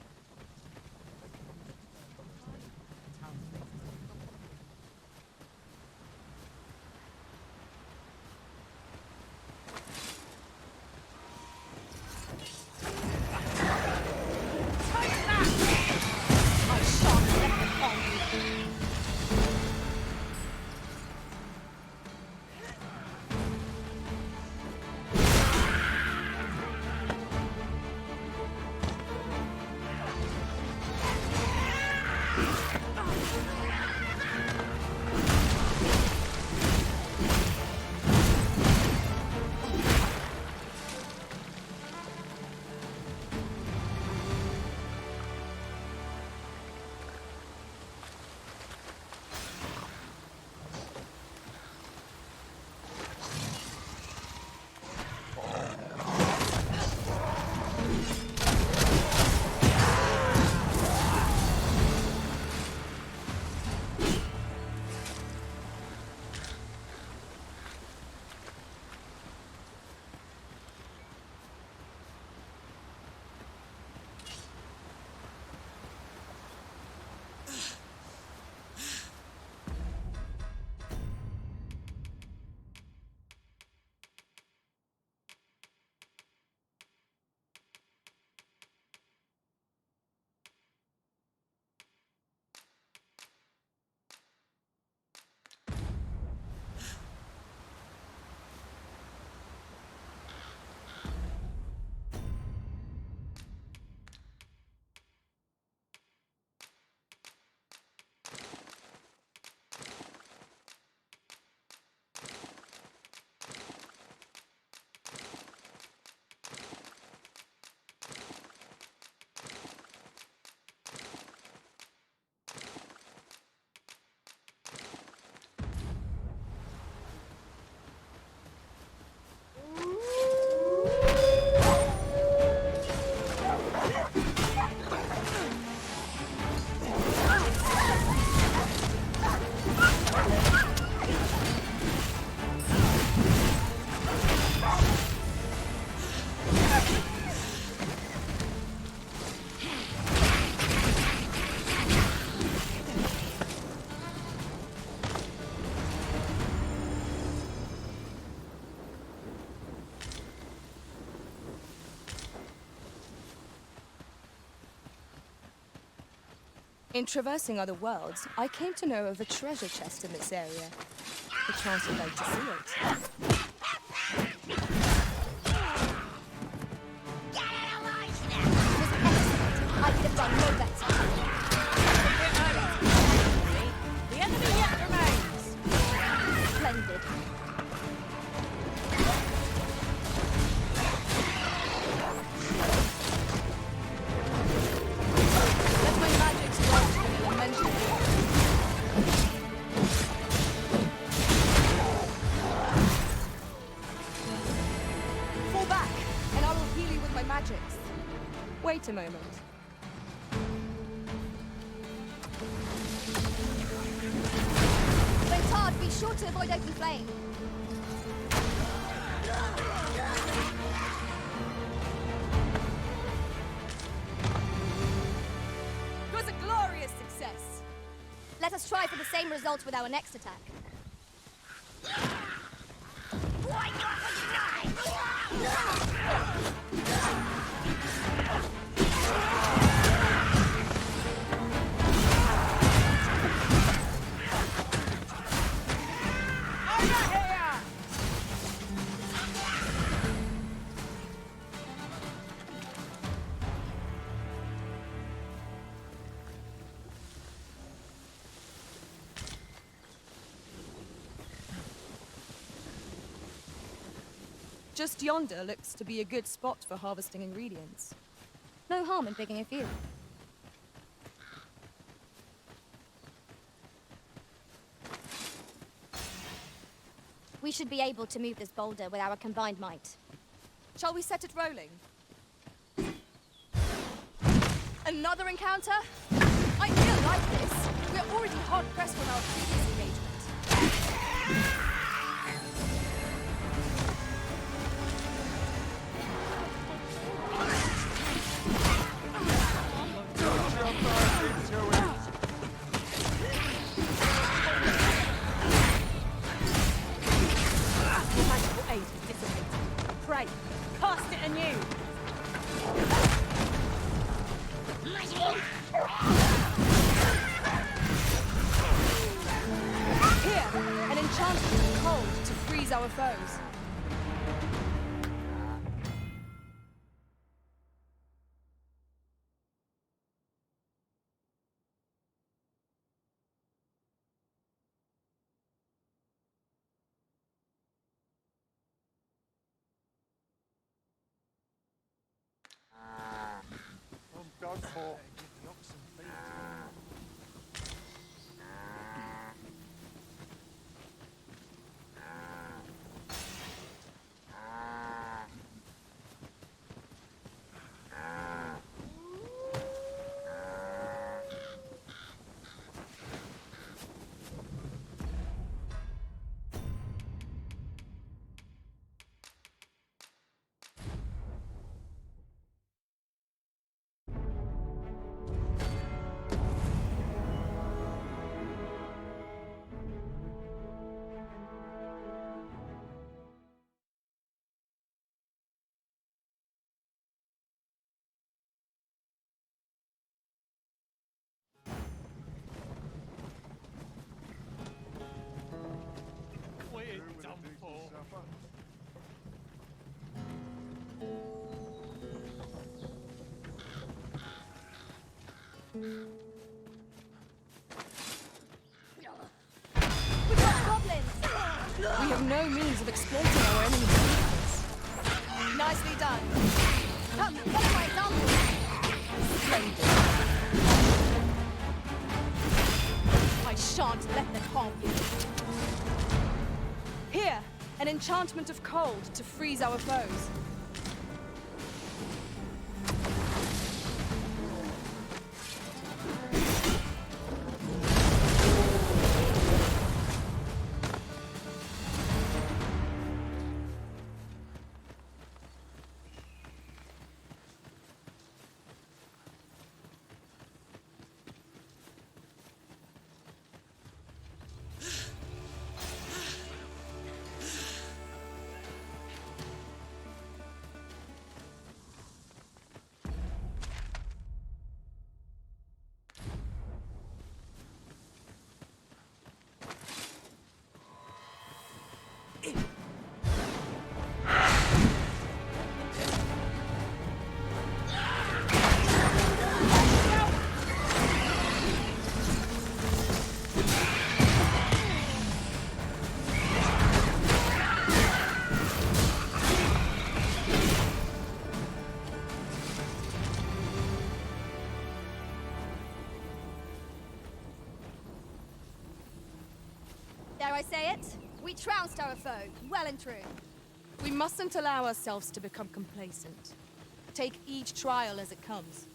In traversing other worlds, I came to know of a treasure chest in this area. The chance would like to see it. I could have done no better. The enemy yet remains. Splendid. Let my magic strike from an elemental being. Fall back, and I will heal you with my magics. Wait a moment. Bentard, be sure to avoid open flame. It was a glorious success. Let us try for the same result with our next attack. Just yonder looks to be a good spot for harvesting ingredients. No harm in picking a few. We should be able to move this boulder with our combined might. Shall we set it rolling? Another encounter? I feel like this. We're already hard-pressed from our previous engagement. freeze our foes. I'm done for. We're done for. We got goblins! We have no means of exploiting our enemy's weakness. Nicely done. Come, follow my example. Splendid. I shan't let them harm you. Here, an enchantment of cold to freeze our foes. Dare I say it? We trounced our foe, well and true. We mustn't allow ourselves to become complacent. Take each trial as it comes.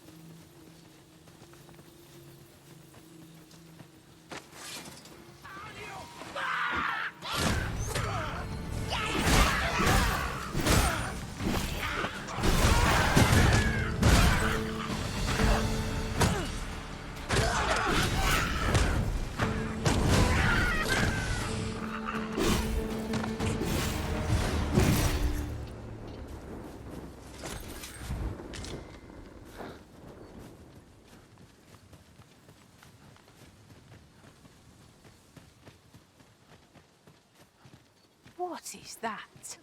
What is that?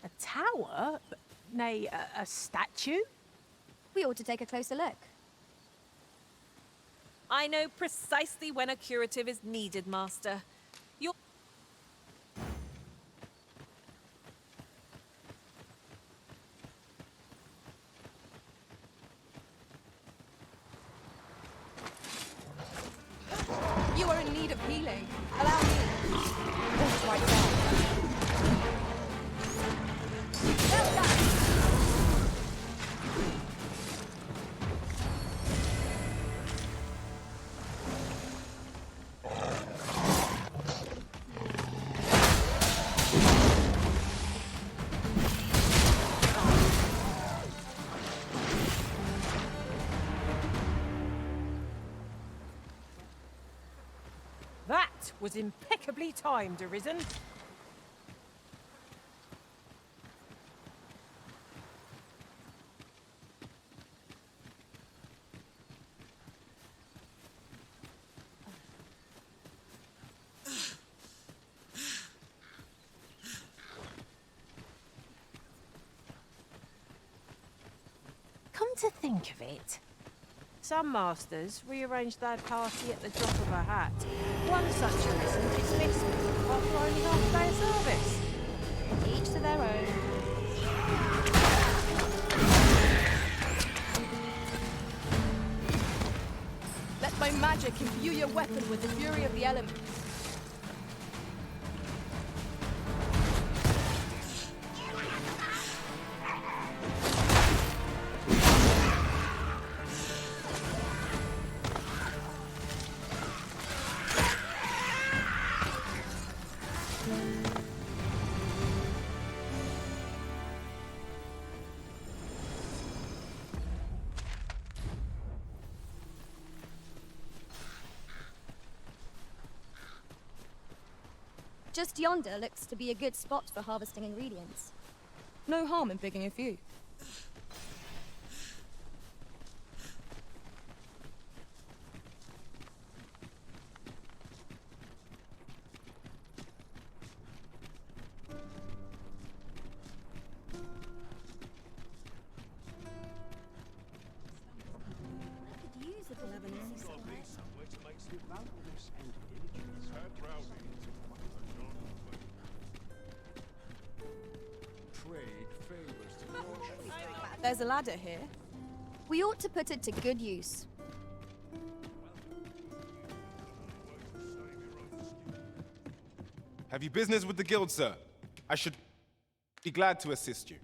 A tower? Nay, a statue? We ought to take a closer look. I know precisely when a curative is needed, Master. You're... You are in need of healing. Allow me. Walk right down. Well done. That was impeccably timed, Arisen. to think of it, some masters rearrange their party at the drop of a hat. One such arisen dismissed me after only half a day of service. Each to their own. Let my magic imbue your weapon with the fury of the elements. Just yonder looks to be a good spot for harvesting ingredients. No harm in picking a few. There's a ladder here. We ought to put it to good use. Have you business with the guild, sir? I should be glad to assist you.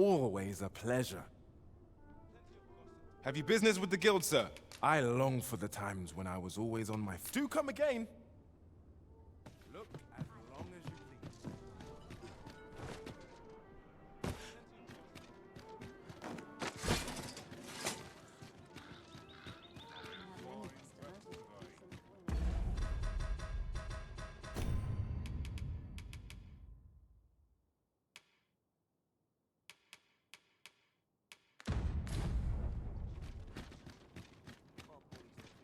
Always a pleasure. Have you business with the guild, sir? I long for the times when I was always on my feet. Do come again. Look as long as you please.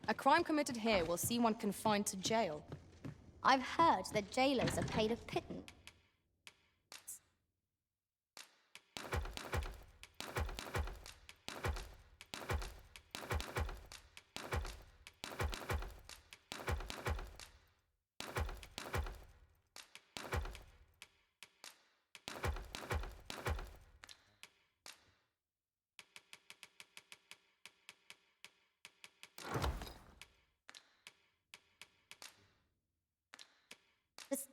A crime committed here will see one confined to jail. I've heard that jailers are paid a pittance. This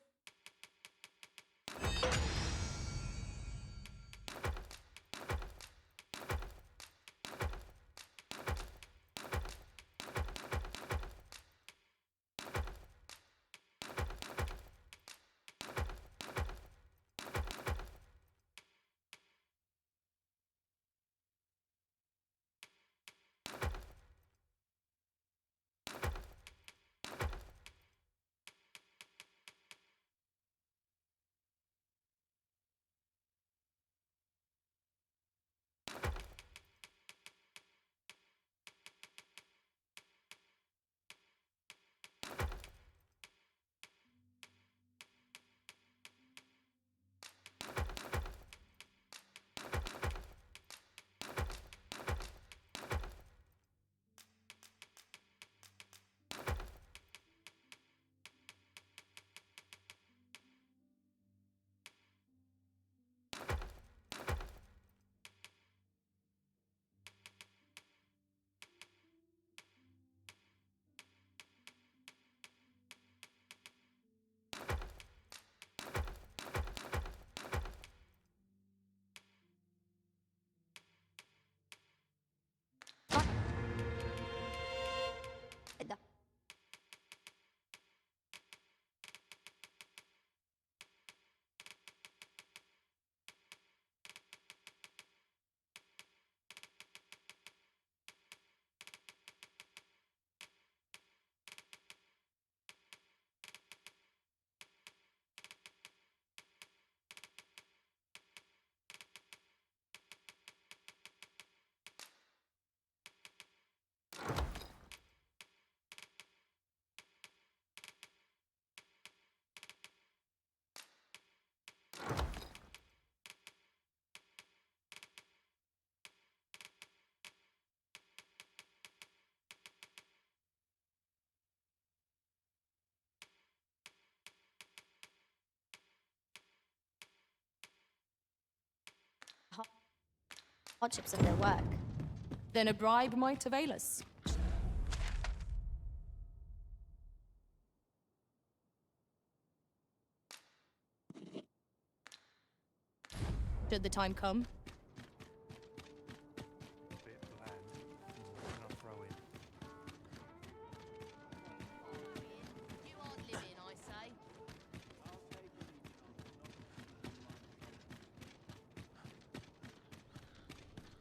hardships of their work. Then a bribe might avail us. Should the time come.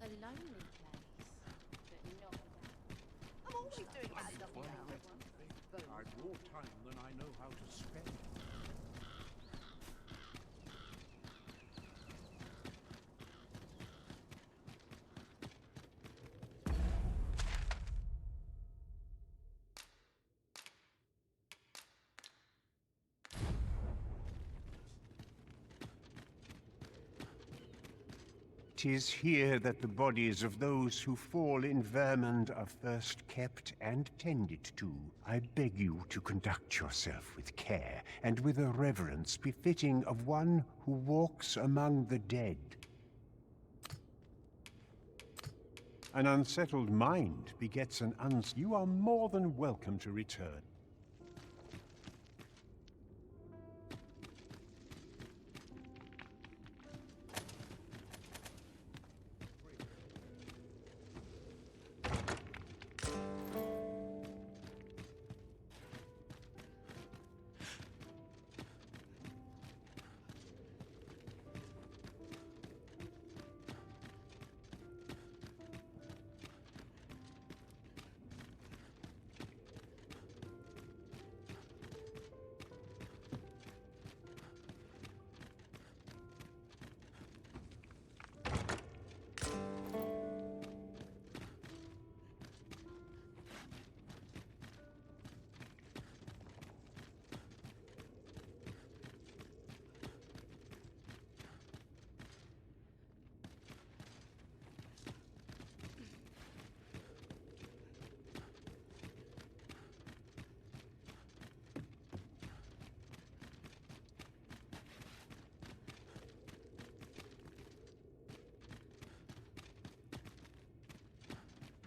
A lonely place, but not I'm always doing that stuff now. I've more time than I know how to spend. "'Tis here that the bodies of those who fall in Vermund are first kept and tended to. I beg you to conduct yourself with care, and with a reverence befitting of one who walks among the dead. An unsettled mind begets an You are more than welcome to return."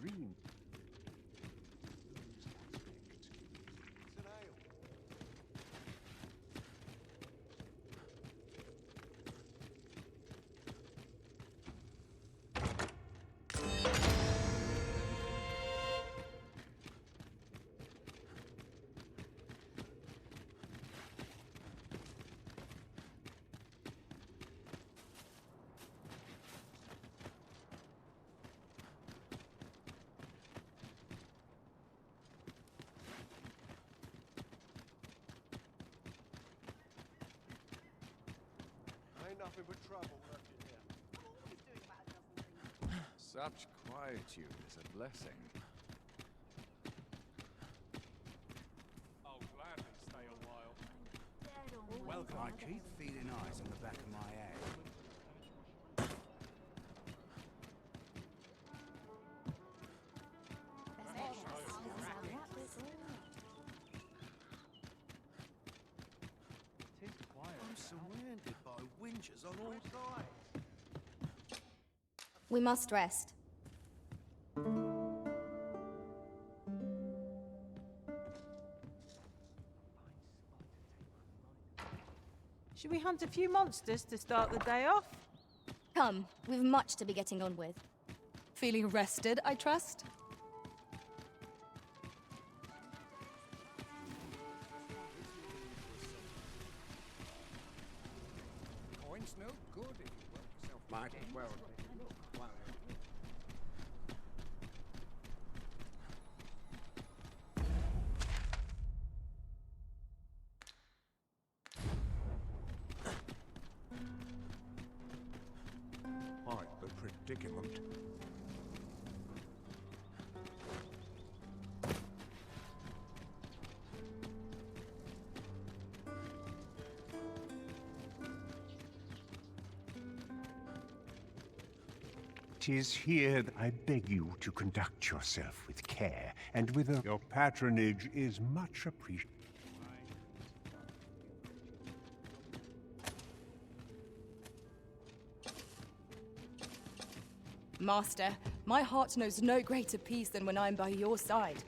dream. Ain't nothing but trouble left in here. I'm always doing about a dozen things. Such quietude is a blessing. I'll gladly stay a while. Welcome. I keep feeling eyes on the back of my head. I'm surrounded by winches on all sides. We must rest. Should we hunt a few monsters to start the day off? Come, we've much to be getting on with. Feeling rested, I trust? Point's no good if you work yourself. Might as well let it look while Quite the predicament. "'Tis here that I beg you to conduct yourself with care, and with a... Your patronage is much appreciated. Master, my heart knows no greater peace than when I'm by your side.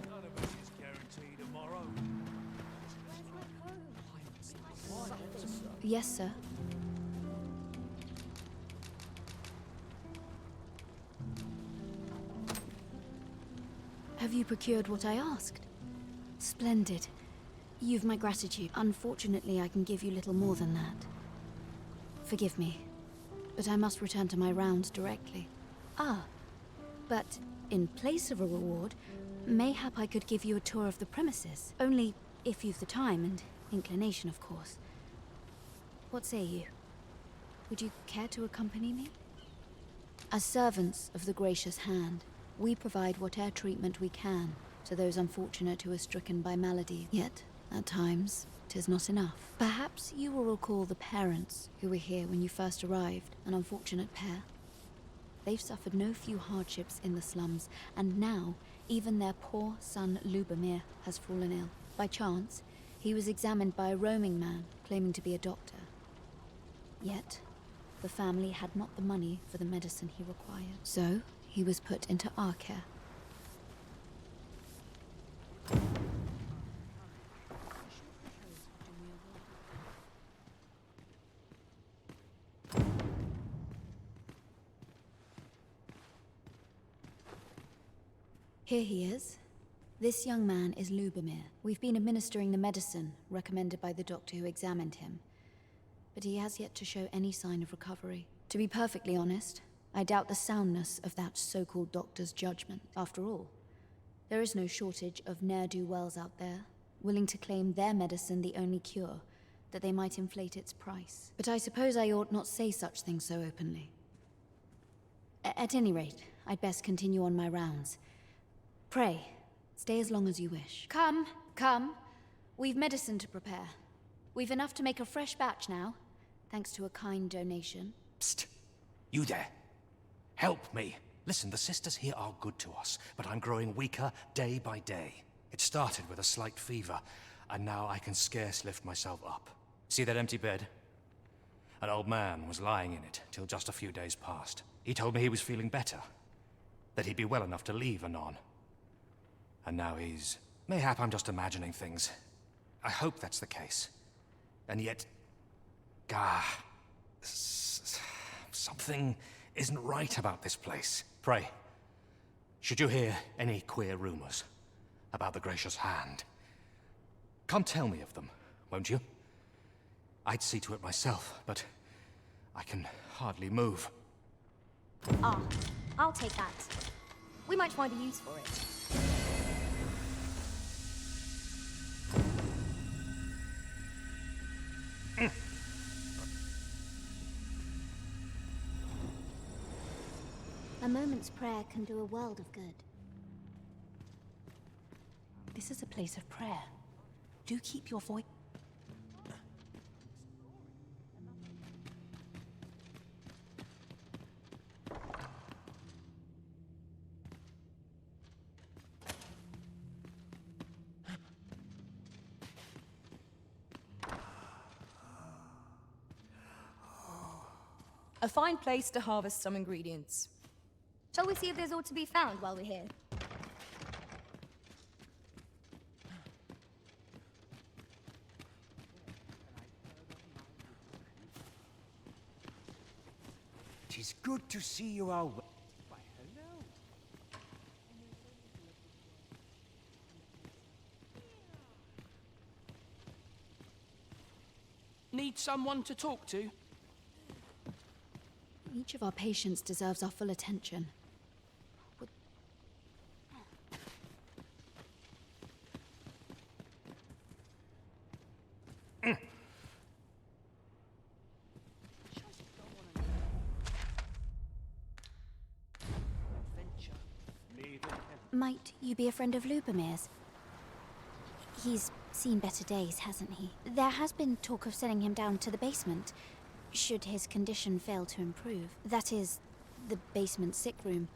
None of us is guaranteed tomorrow. Yes, sir. Have you procured what I asked? Splendid. You've my gratitude. Unfortunately, I can give you little more than that. Forgive me, but I must return to my rounds directly. Ah, but in place of a reward, mayhap I could give you a tour of the premises. Only if you've the time and inclination, of course. What say you? Would you care to accompany me? As servants of the gracious hand, we provide whatever treatment we can to those unfortunate who are stricken by malady. Yet, at times, 'tis not enough. Perhaps you will recall the parents who were here when you first arrived, an unfortunate pair. They've suffered no few hardships in the slums, and now even their poor son Lubomir has fallen ill. By chance, he was examined by a roaming man claiming to be a doctor. Yet, the family had not the money for the medicine he required. So, he was put into our care. Here he is. This young man is Lubomir. We've been administering the medicine recommended by the doctor who examined him, but he has yet to show any sign of recovery. To be perfectly honest, I doubt the soundness of that so-called doctor's judgment. After all, there is no shortage of ne'er-do-wells out there, willing to claim their medicine the only cure, that they might inflate its price. But I suppose I ought not say such things so openly. At any rate, I'd best continue on my rounds. Pray, stay as long as you wish. Come, come. We've medicine to prepare. We've enough to make a fresh batch now, thanks to a kind donation. Psst! You there! Help me! Listen, the sisters here are good to us, but I'm growing weaker day by day. It started with a slight fever, and now I can scarce lift myself up. See that empty bed? An old man was lying in it till just a few days past. He told me he was feeling better, that he'd be well enough to leave anon. And now he's... Mayhap I'm just imagining things. I hope that's the case. And yet... something isn't right about this place. Pray, should you hear any queer rumors about the Gracious Hand, come tell me of them, won't you? I'd see to it myself, but I can hardly move. Ah, I'll take that. We might find a use for it. A moment's prayer can do a world of good. This is a place of prayer. Do keep your voice. A fine place to harvest some ingredients. Shall we see if there's aught to be found while we're here? Tis good to see you all. Why, hello. Need someone to talk to? Each of our patients deserves our full attention. Might you be a friend of Lubomir's? He's seen better days, hasn't he? There has been talk of sending him down to the basement, should his condition fail to improve. That is, the basement sick room,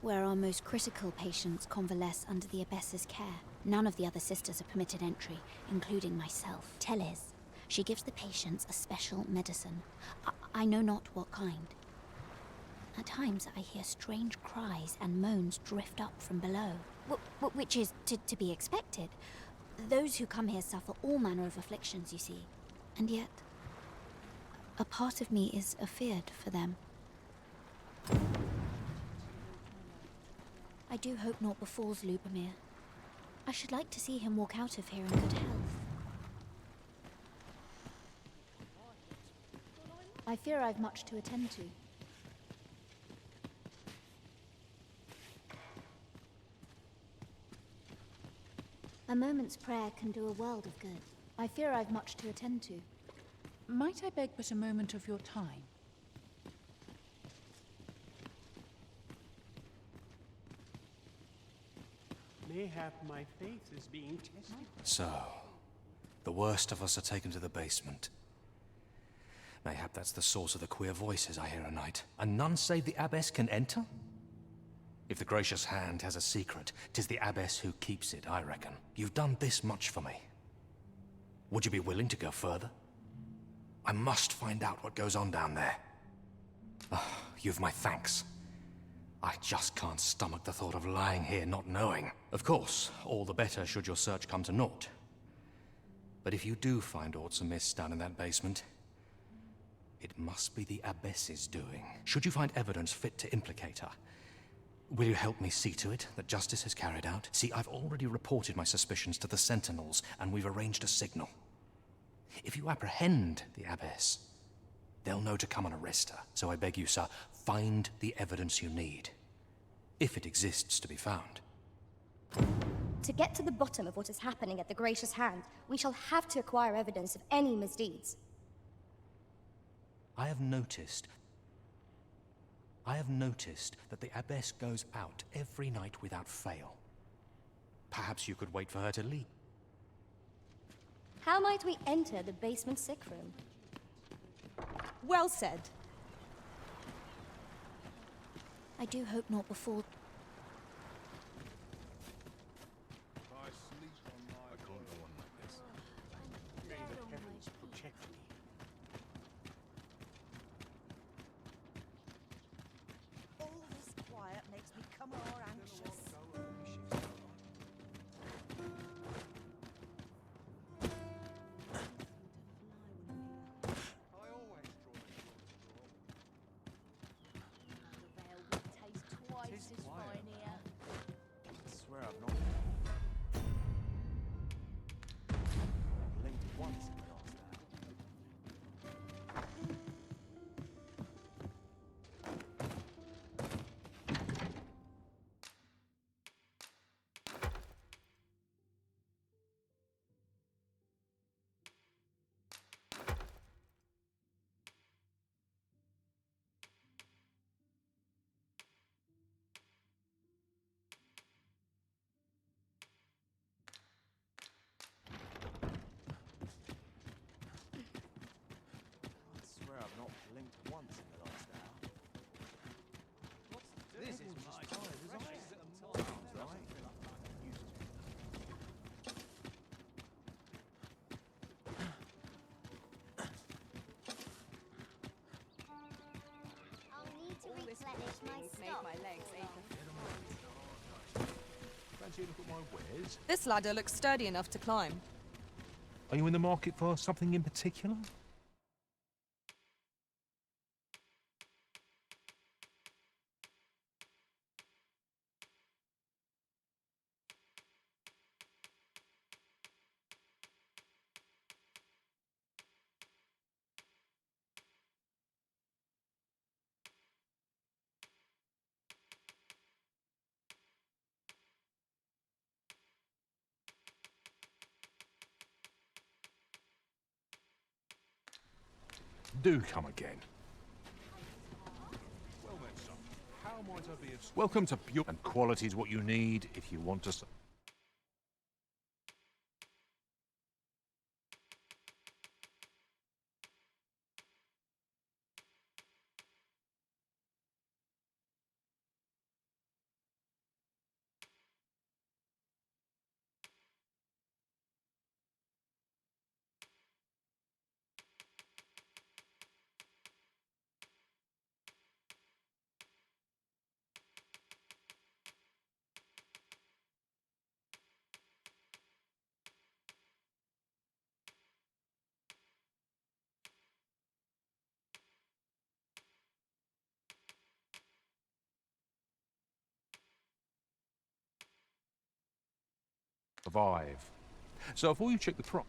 where our most critical patients convalesce under the abbess's care. None of the other sisters are permitted entry, including myself. Teles, she gives the patients a special medicine. I know not what kind. At times I hear strange cries and moans drift up from below, which is to be expected. Those who come here suffer all manner of afflictions, you see. And yet, a part of me is afeard for them. I do hope naught befalls Lubomir. I should like to see him walk out of here in good health. I fear I've much to attend to. A moment's prayer can do a world of good. I fear I've much to attend to. Might I beg but a moment of your time? Mayhap my faith is being tested. So, the worst of us are taken to the basement. Mayhap that's the source of the queer voices I hear at night. And none save the abbess can enter? If the Gracious Hand has a secret, 'tis the abbess who keeps it, I reckon. You've done this much for me. Would you be willing to go further? I must find out what goes on down there. Oh, you've my thanks. I just can't stomach the thought of lying here not knowing. Of course, all the better should your search come to naught. But if you do find aught amiss down in that basement, it must be the abbess's doing. Should you find evidence fit to implicate her, will you help me see to it that justice is carried out? See, I've already reported my suspicions to the Sentinels, and we've arranged a signal. If you apprehend the abbess, they'll know to come and arrest her. So I beg you, sir, Find the evidence you need, if it exists to be found. To get to the bottom of what is happening at the Gracious Hand, we shall have to acquire evidence of any misdeeds. I have noticed that the Abbess goes out every night without fail. Perhaps you could wait for her to leave. How might we enter the basement sick room? Well said. I do hope not before... All this quiet makes me come more anxious. The veil would taste twice as fine here. I swear I've not blinked once in the last hour. I swear I've not blinked once in the last hour. This is my time, is I? Right. I'll need to All this replenish my walking made stock. my legs ache. Fancy a look at my wares? This ladder looks sturdy enough to climb. Are you in the market for something in particular? Do come again. Well then, son, how might I be of... Welcome to Pure... And quality is what you need if you want to... Survive. So before you check the prop...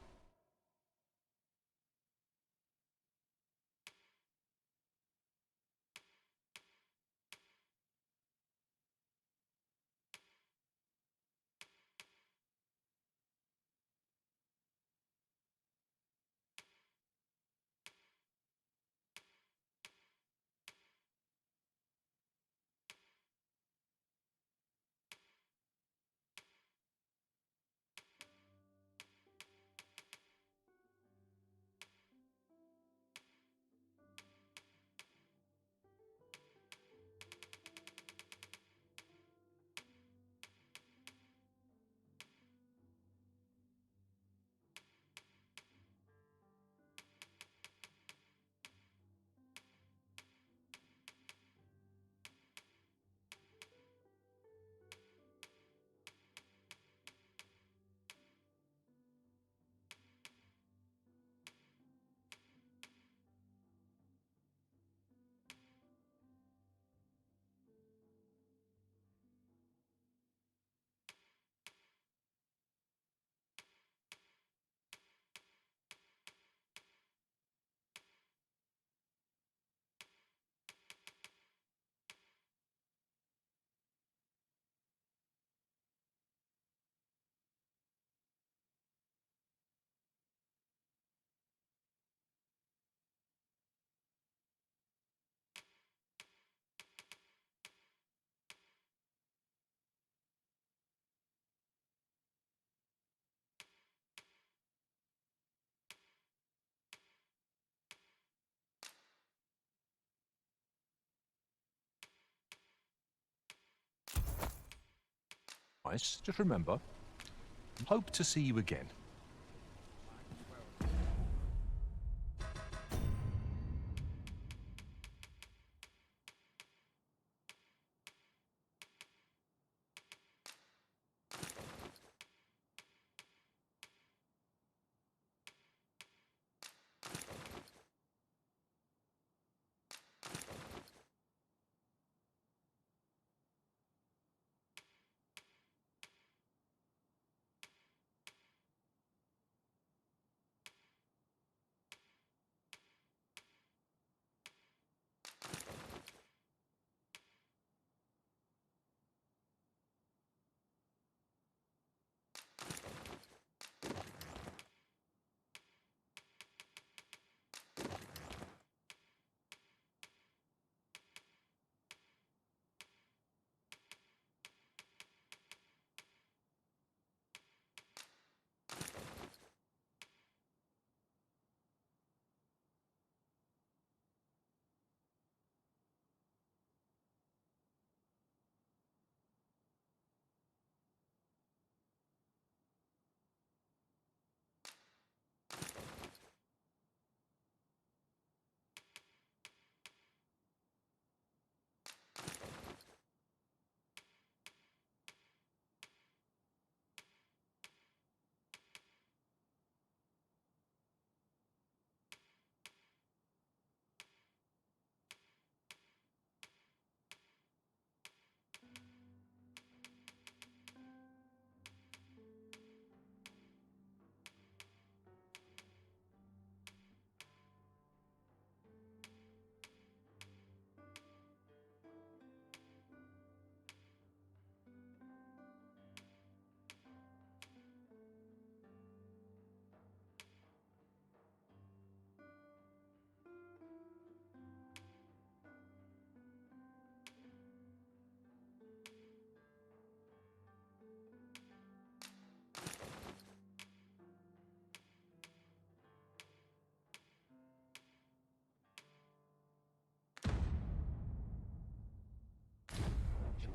Nice. Just remember, hope to see you again.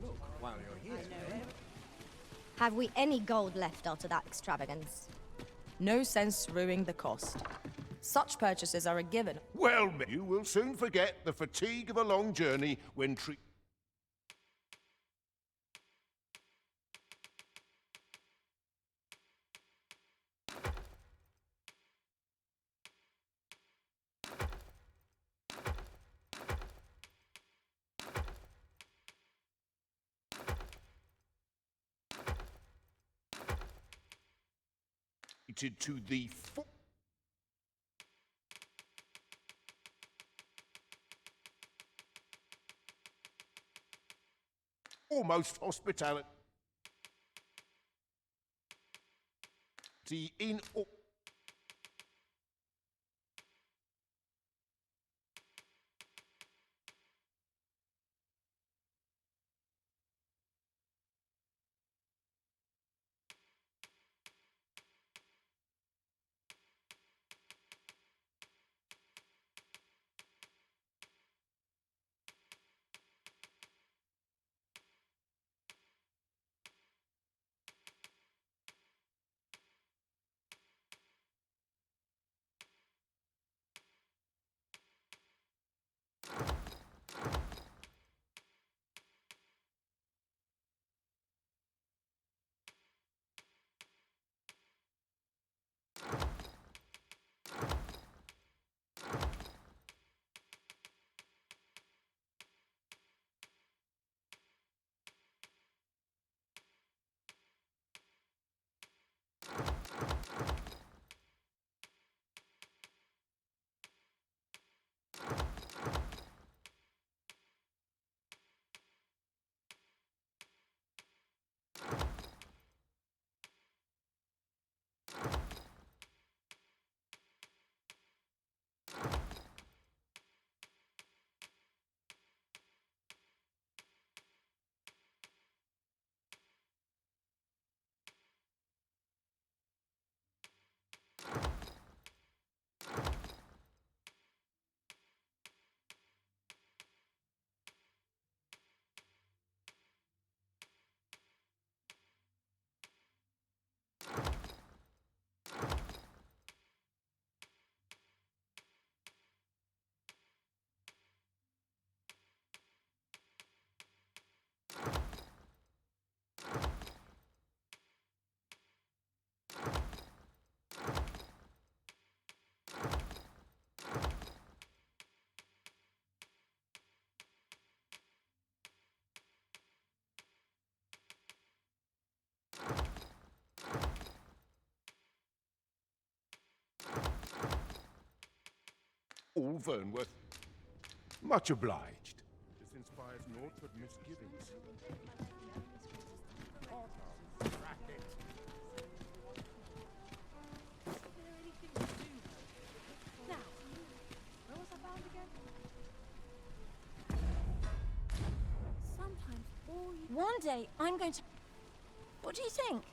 Look while you're here. Have we any gold left after that extravagance? No sense ruining the cost. Such purchases are a given. Well, you will soon forget the fatigue of a long journey when treated to the foremost hospitality in all. all Vernworth. Much obliged. This inspires naught but misgivings. Sometimes all you... One day, I'm going to... What do you think?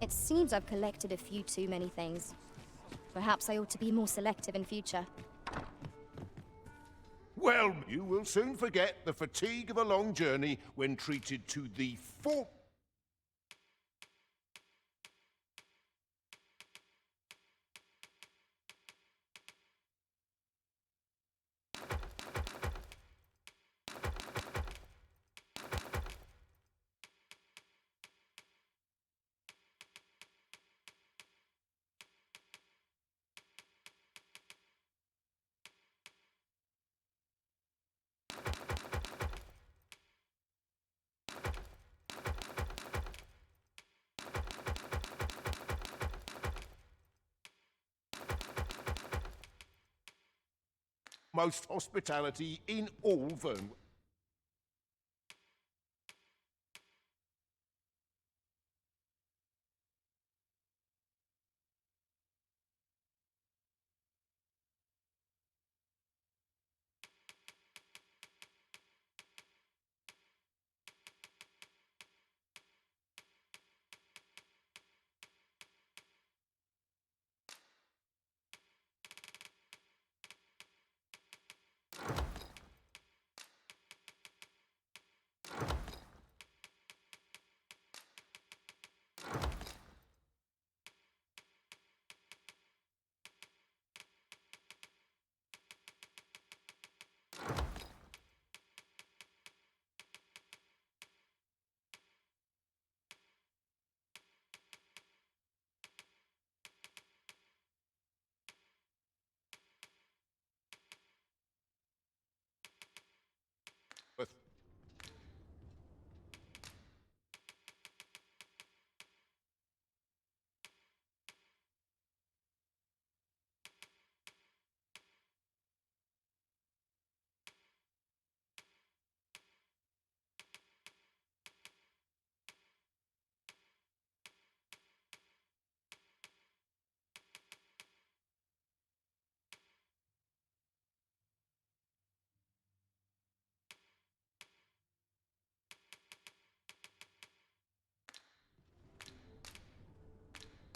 It seems I've collected a few too many things. Perhaps I ought to be more selective in future. Well, you will soon forget the fatigue of a long journey when treated to the full... most hospitality in all Vern.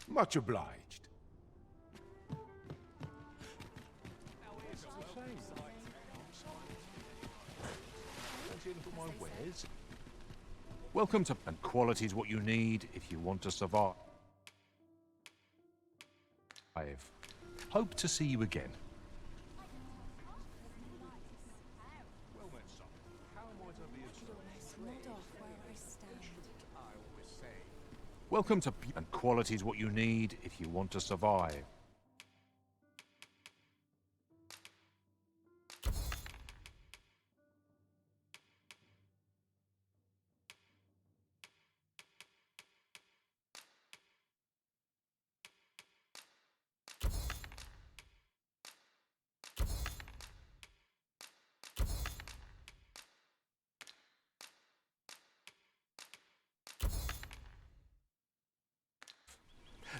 Much obliged. Welcome to... And quality is what you need if you want to survive. I hope to see you again. Welcome to... And quality is what you need if you want to survive.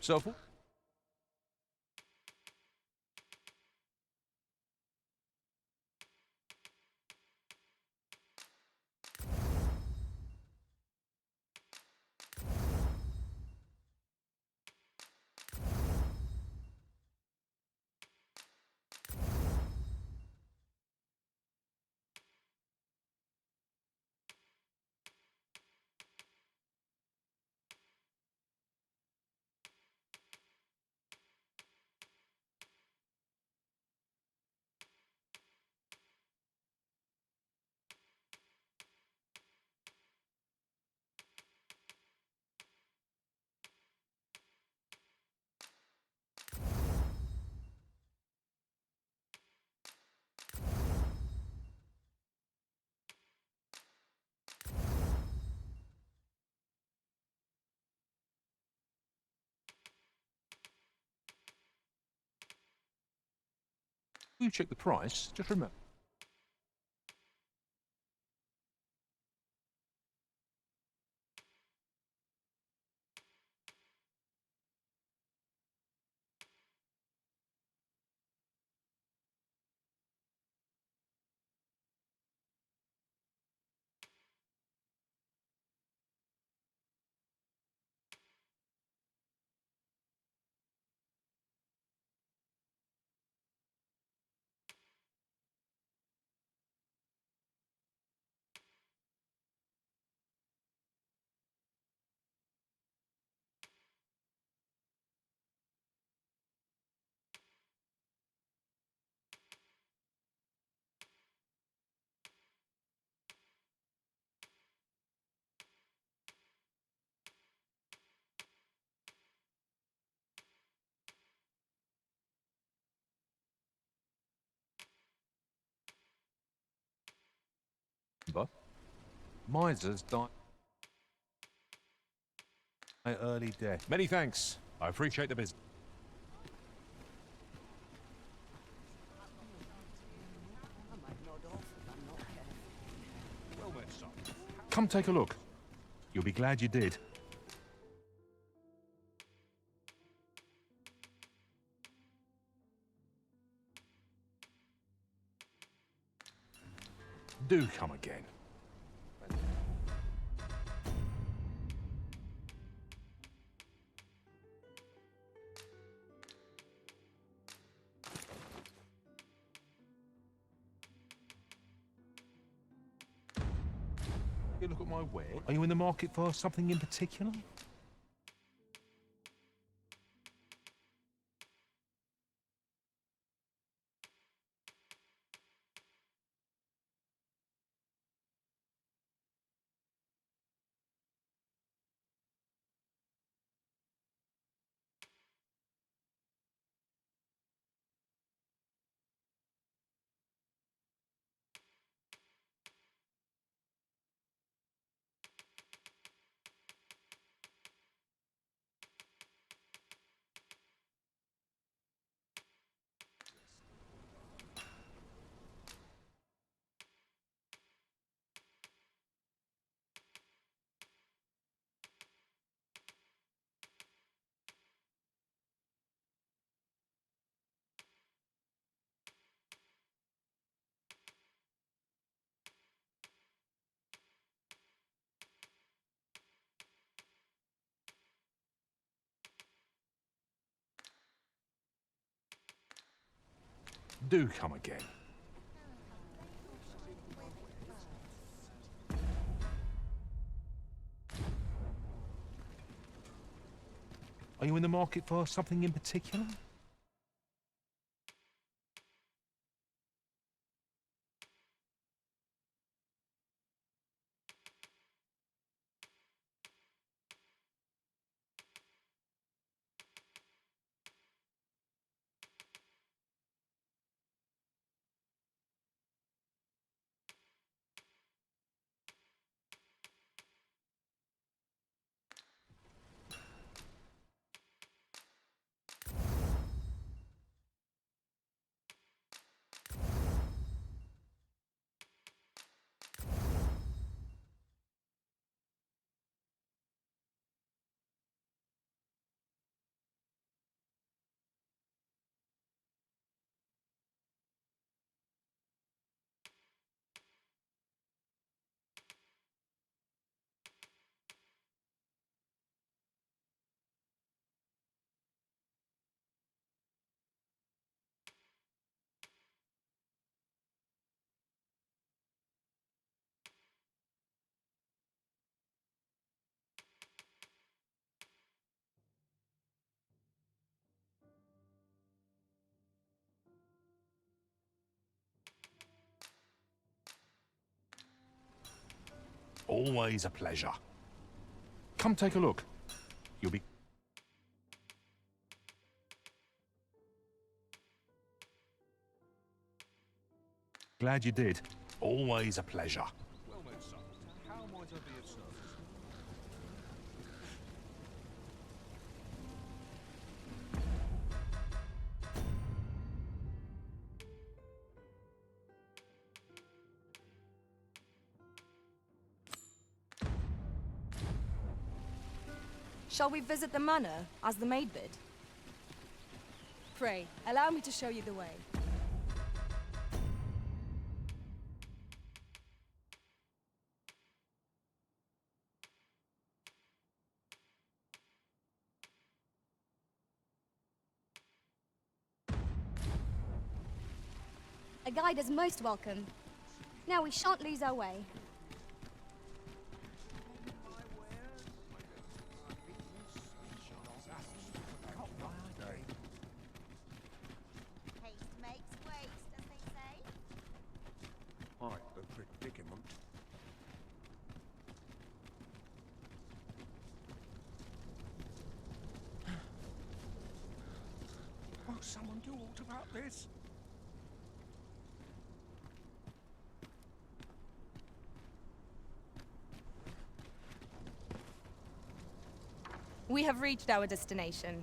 So... You check the price, just remember. Misers die by early death. Many thanks. I appreciate the business. Come take a look. You'll be glad you did. Do come again. You look at my ware. Are you in the market for something in particular? Do come again. Are you in the market for something in particular? Always a pleasure. Come take a look. You'll be... glad you did. Always a pleasure. Well met, son. How might I be of service? Shall we visit the manor, as the maid bid? Pray, allow me to show you the way. A guide is most welcome. Now we shan't lose our way. Haste makes waste, as they say. Quite the predicament. Oh, someone do aught about this? We have reached our destination.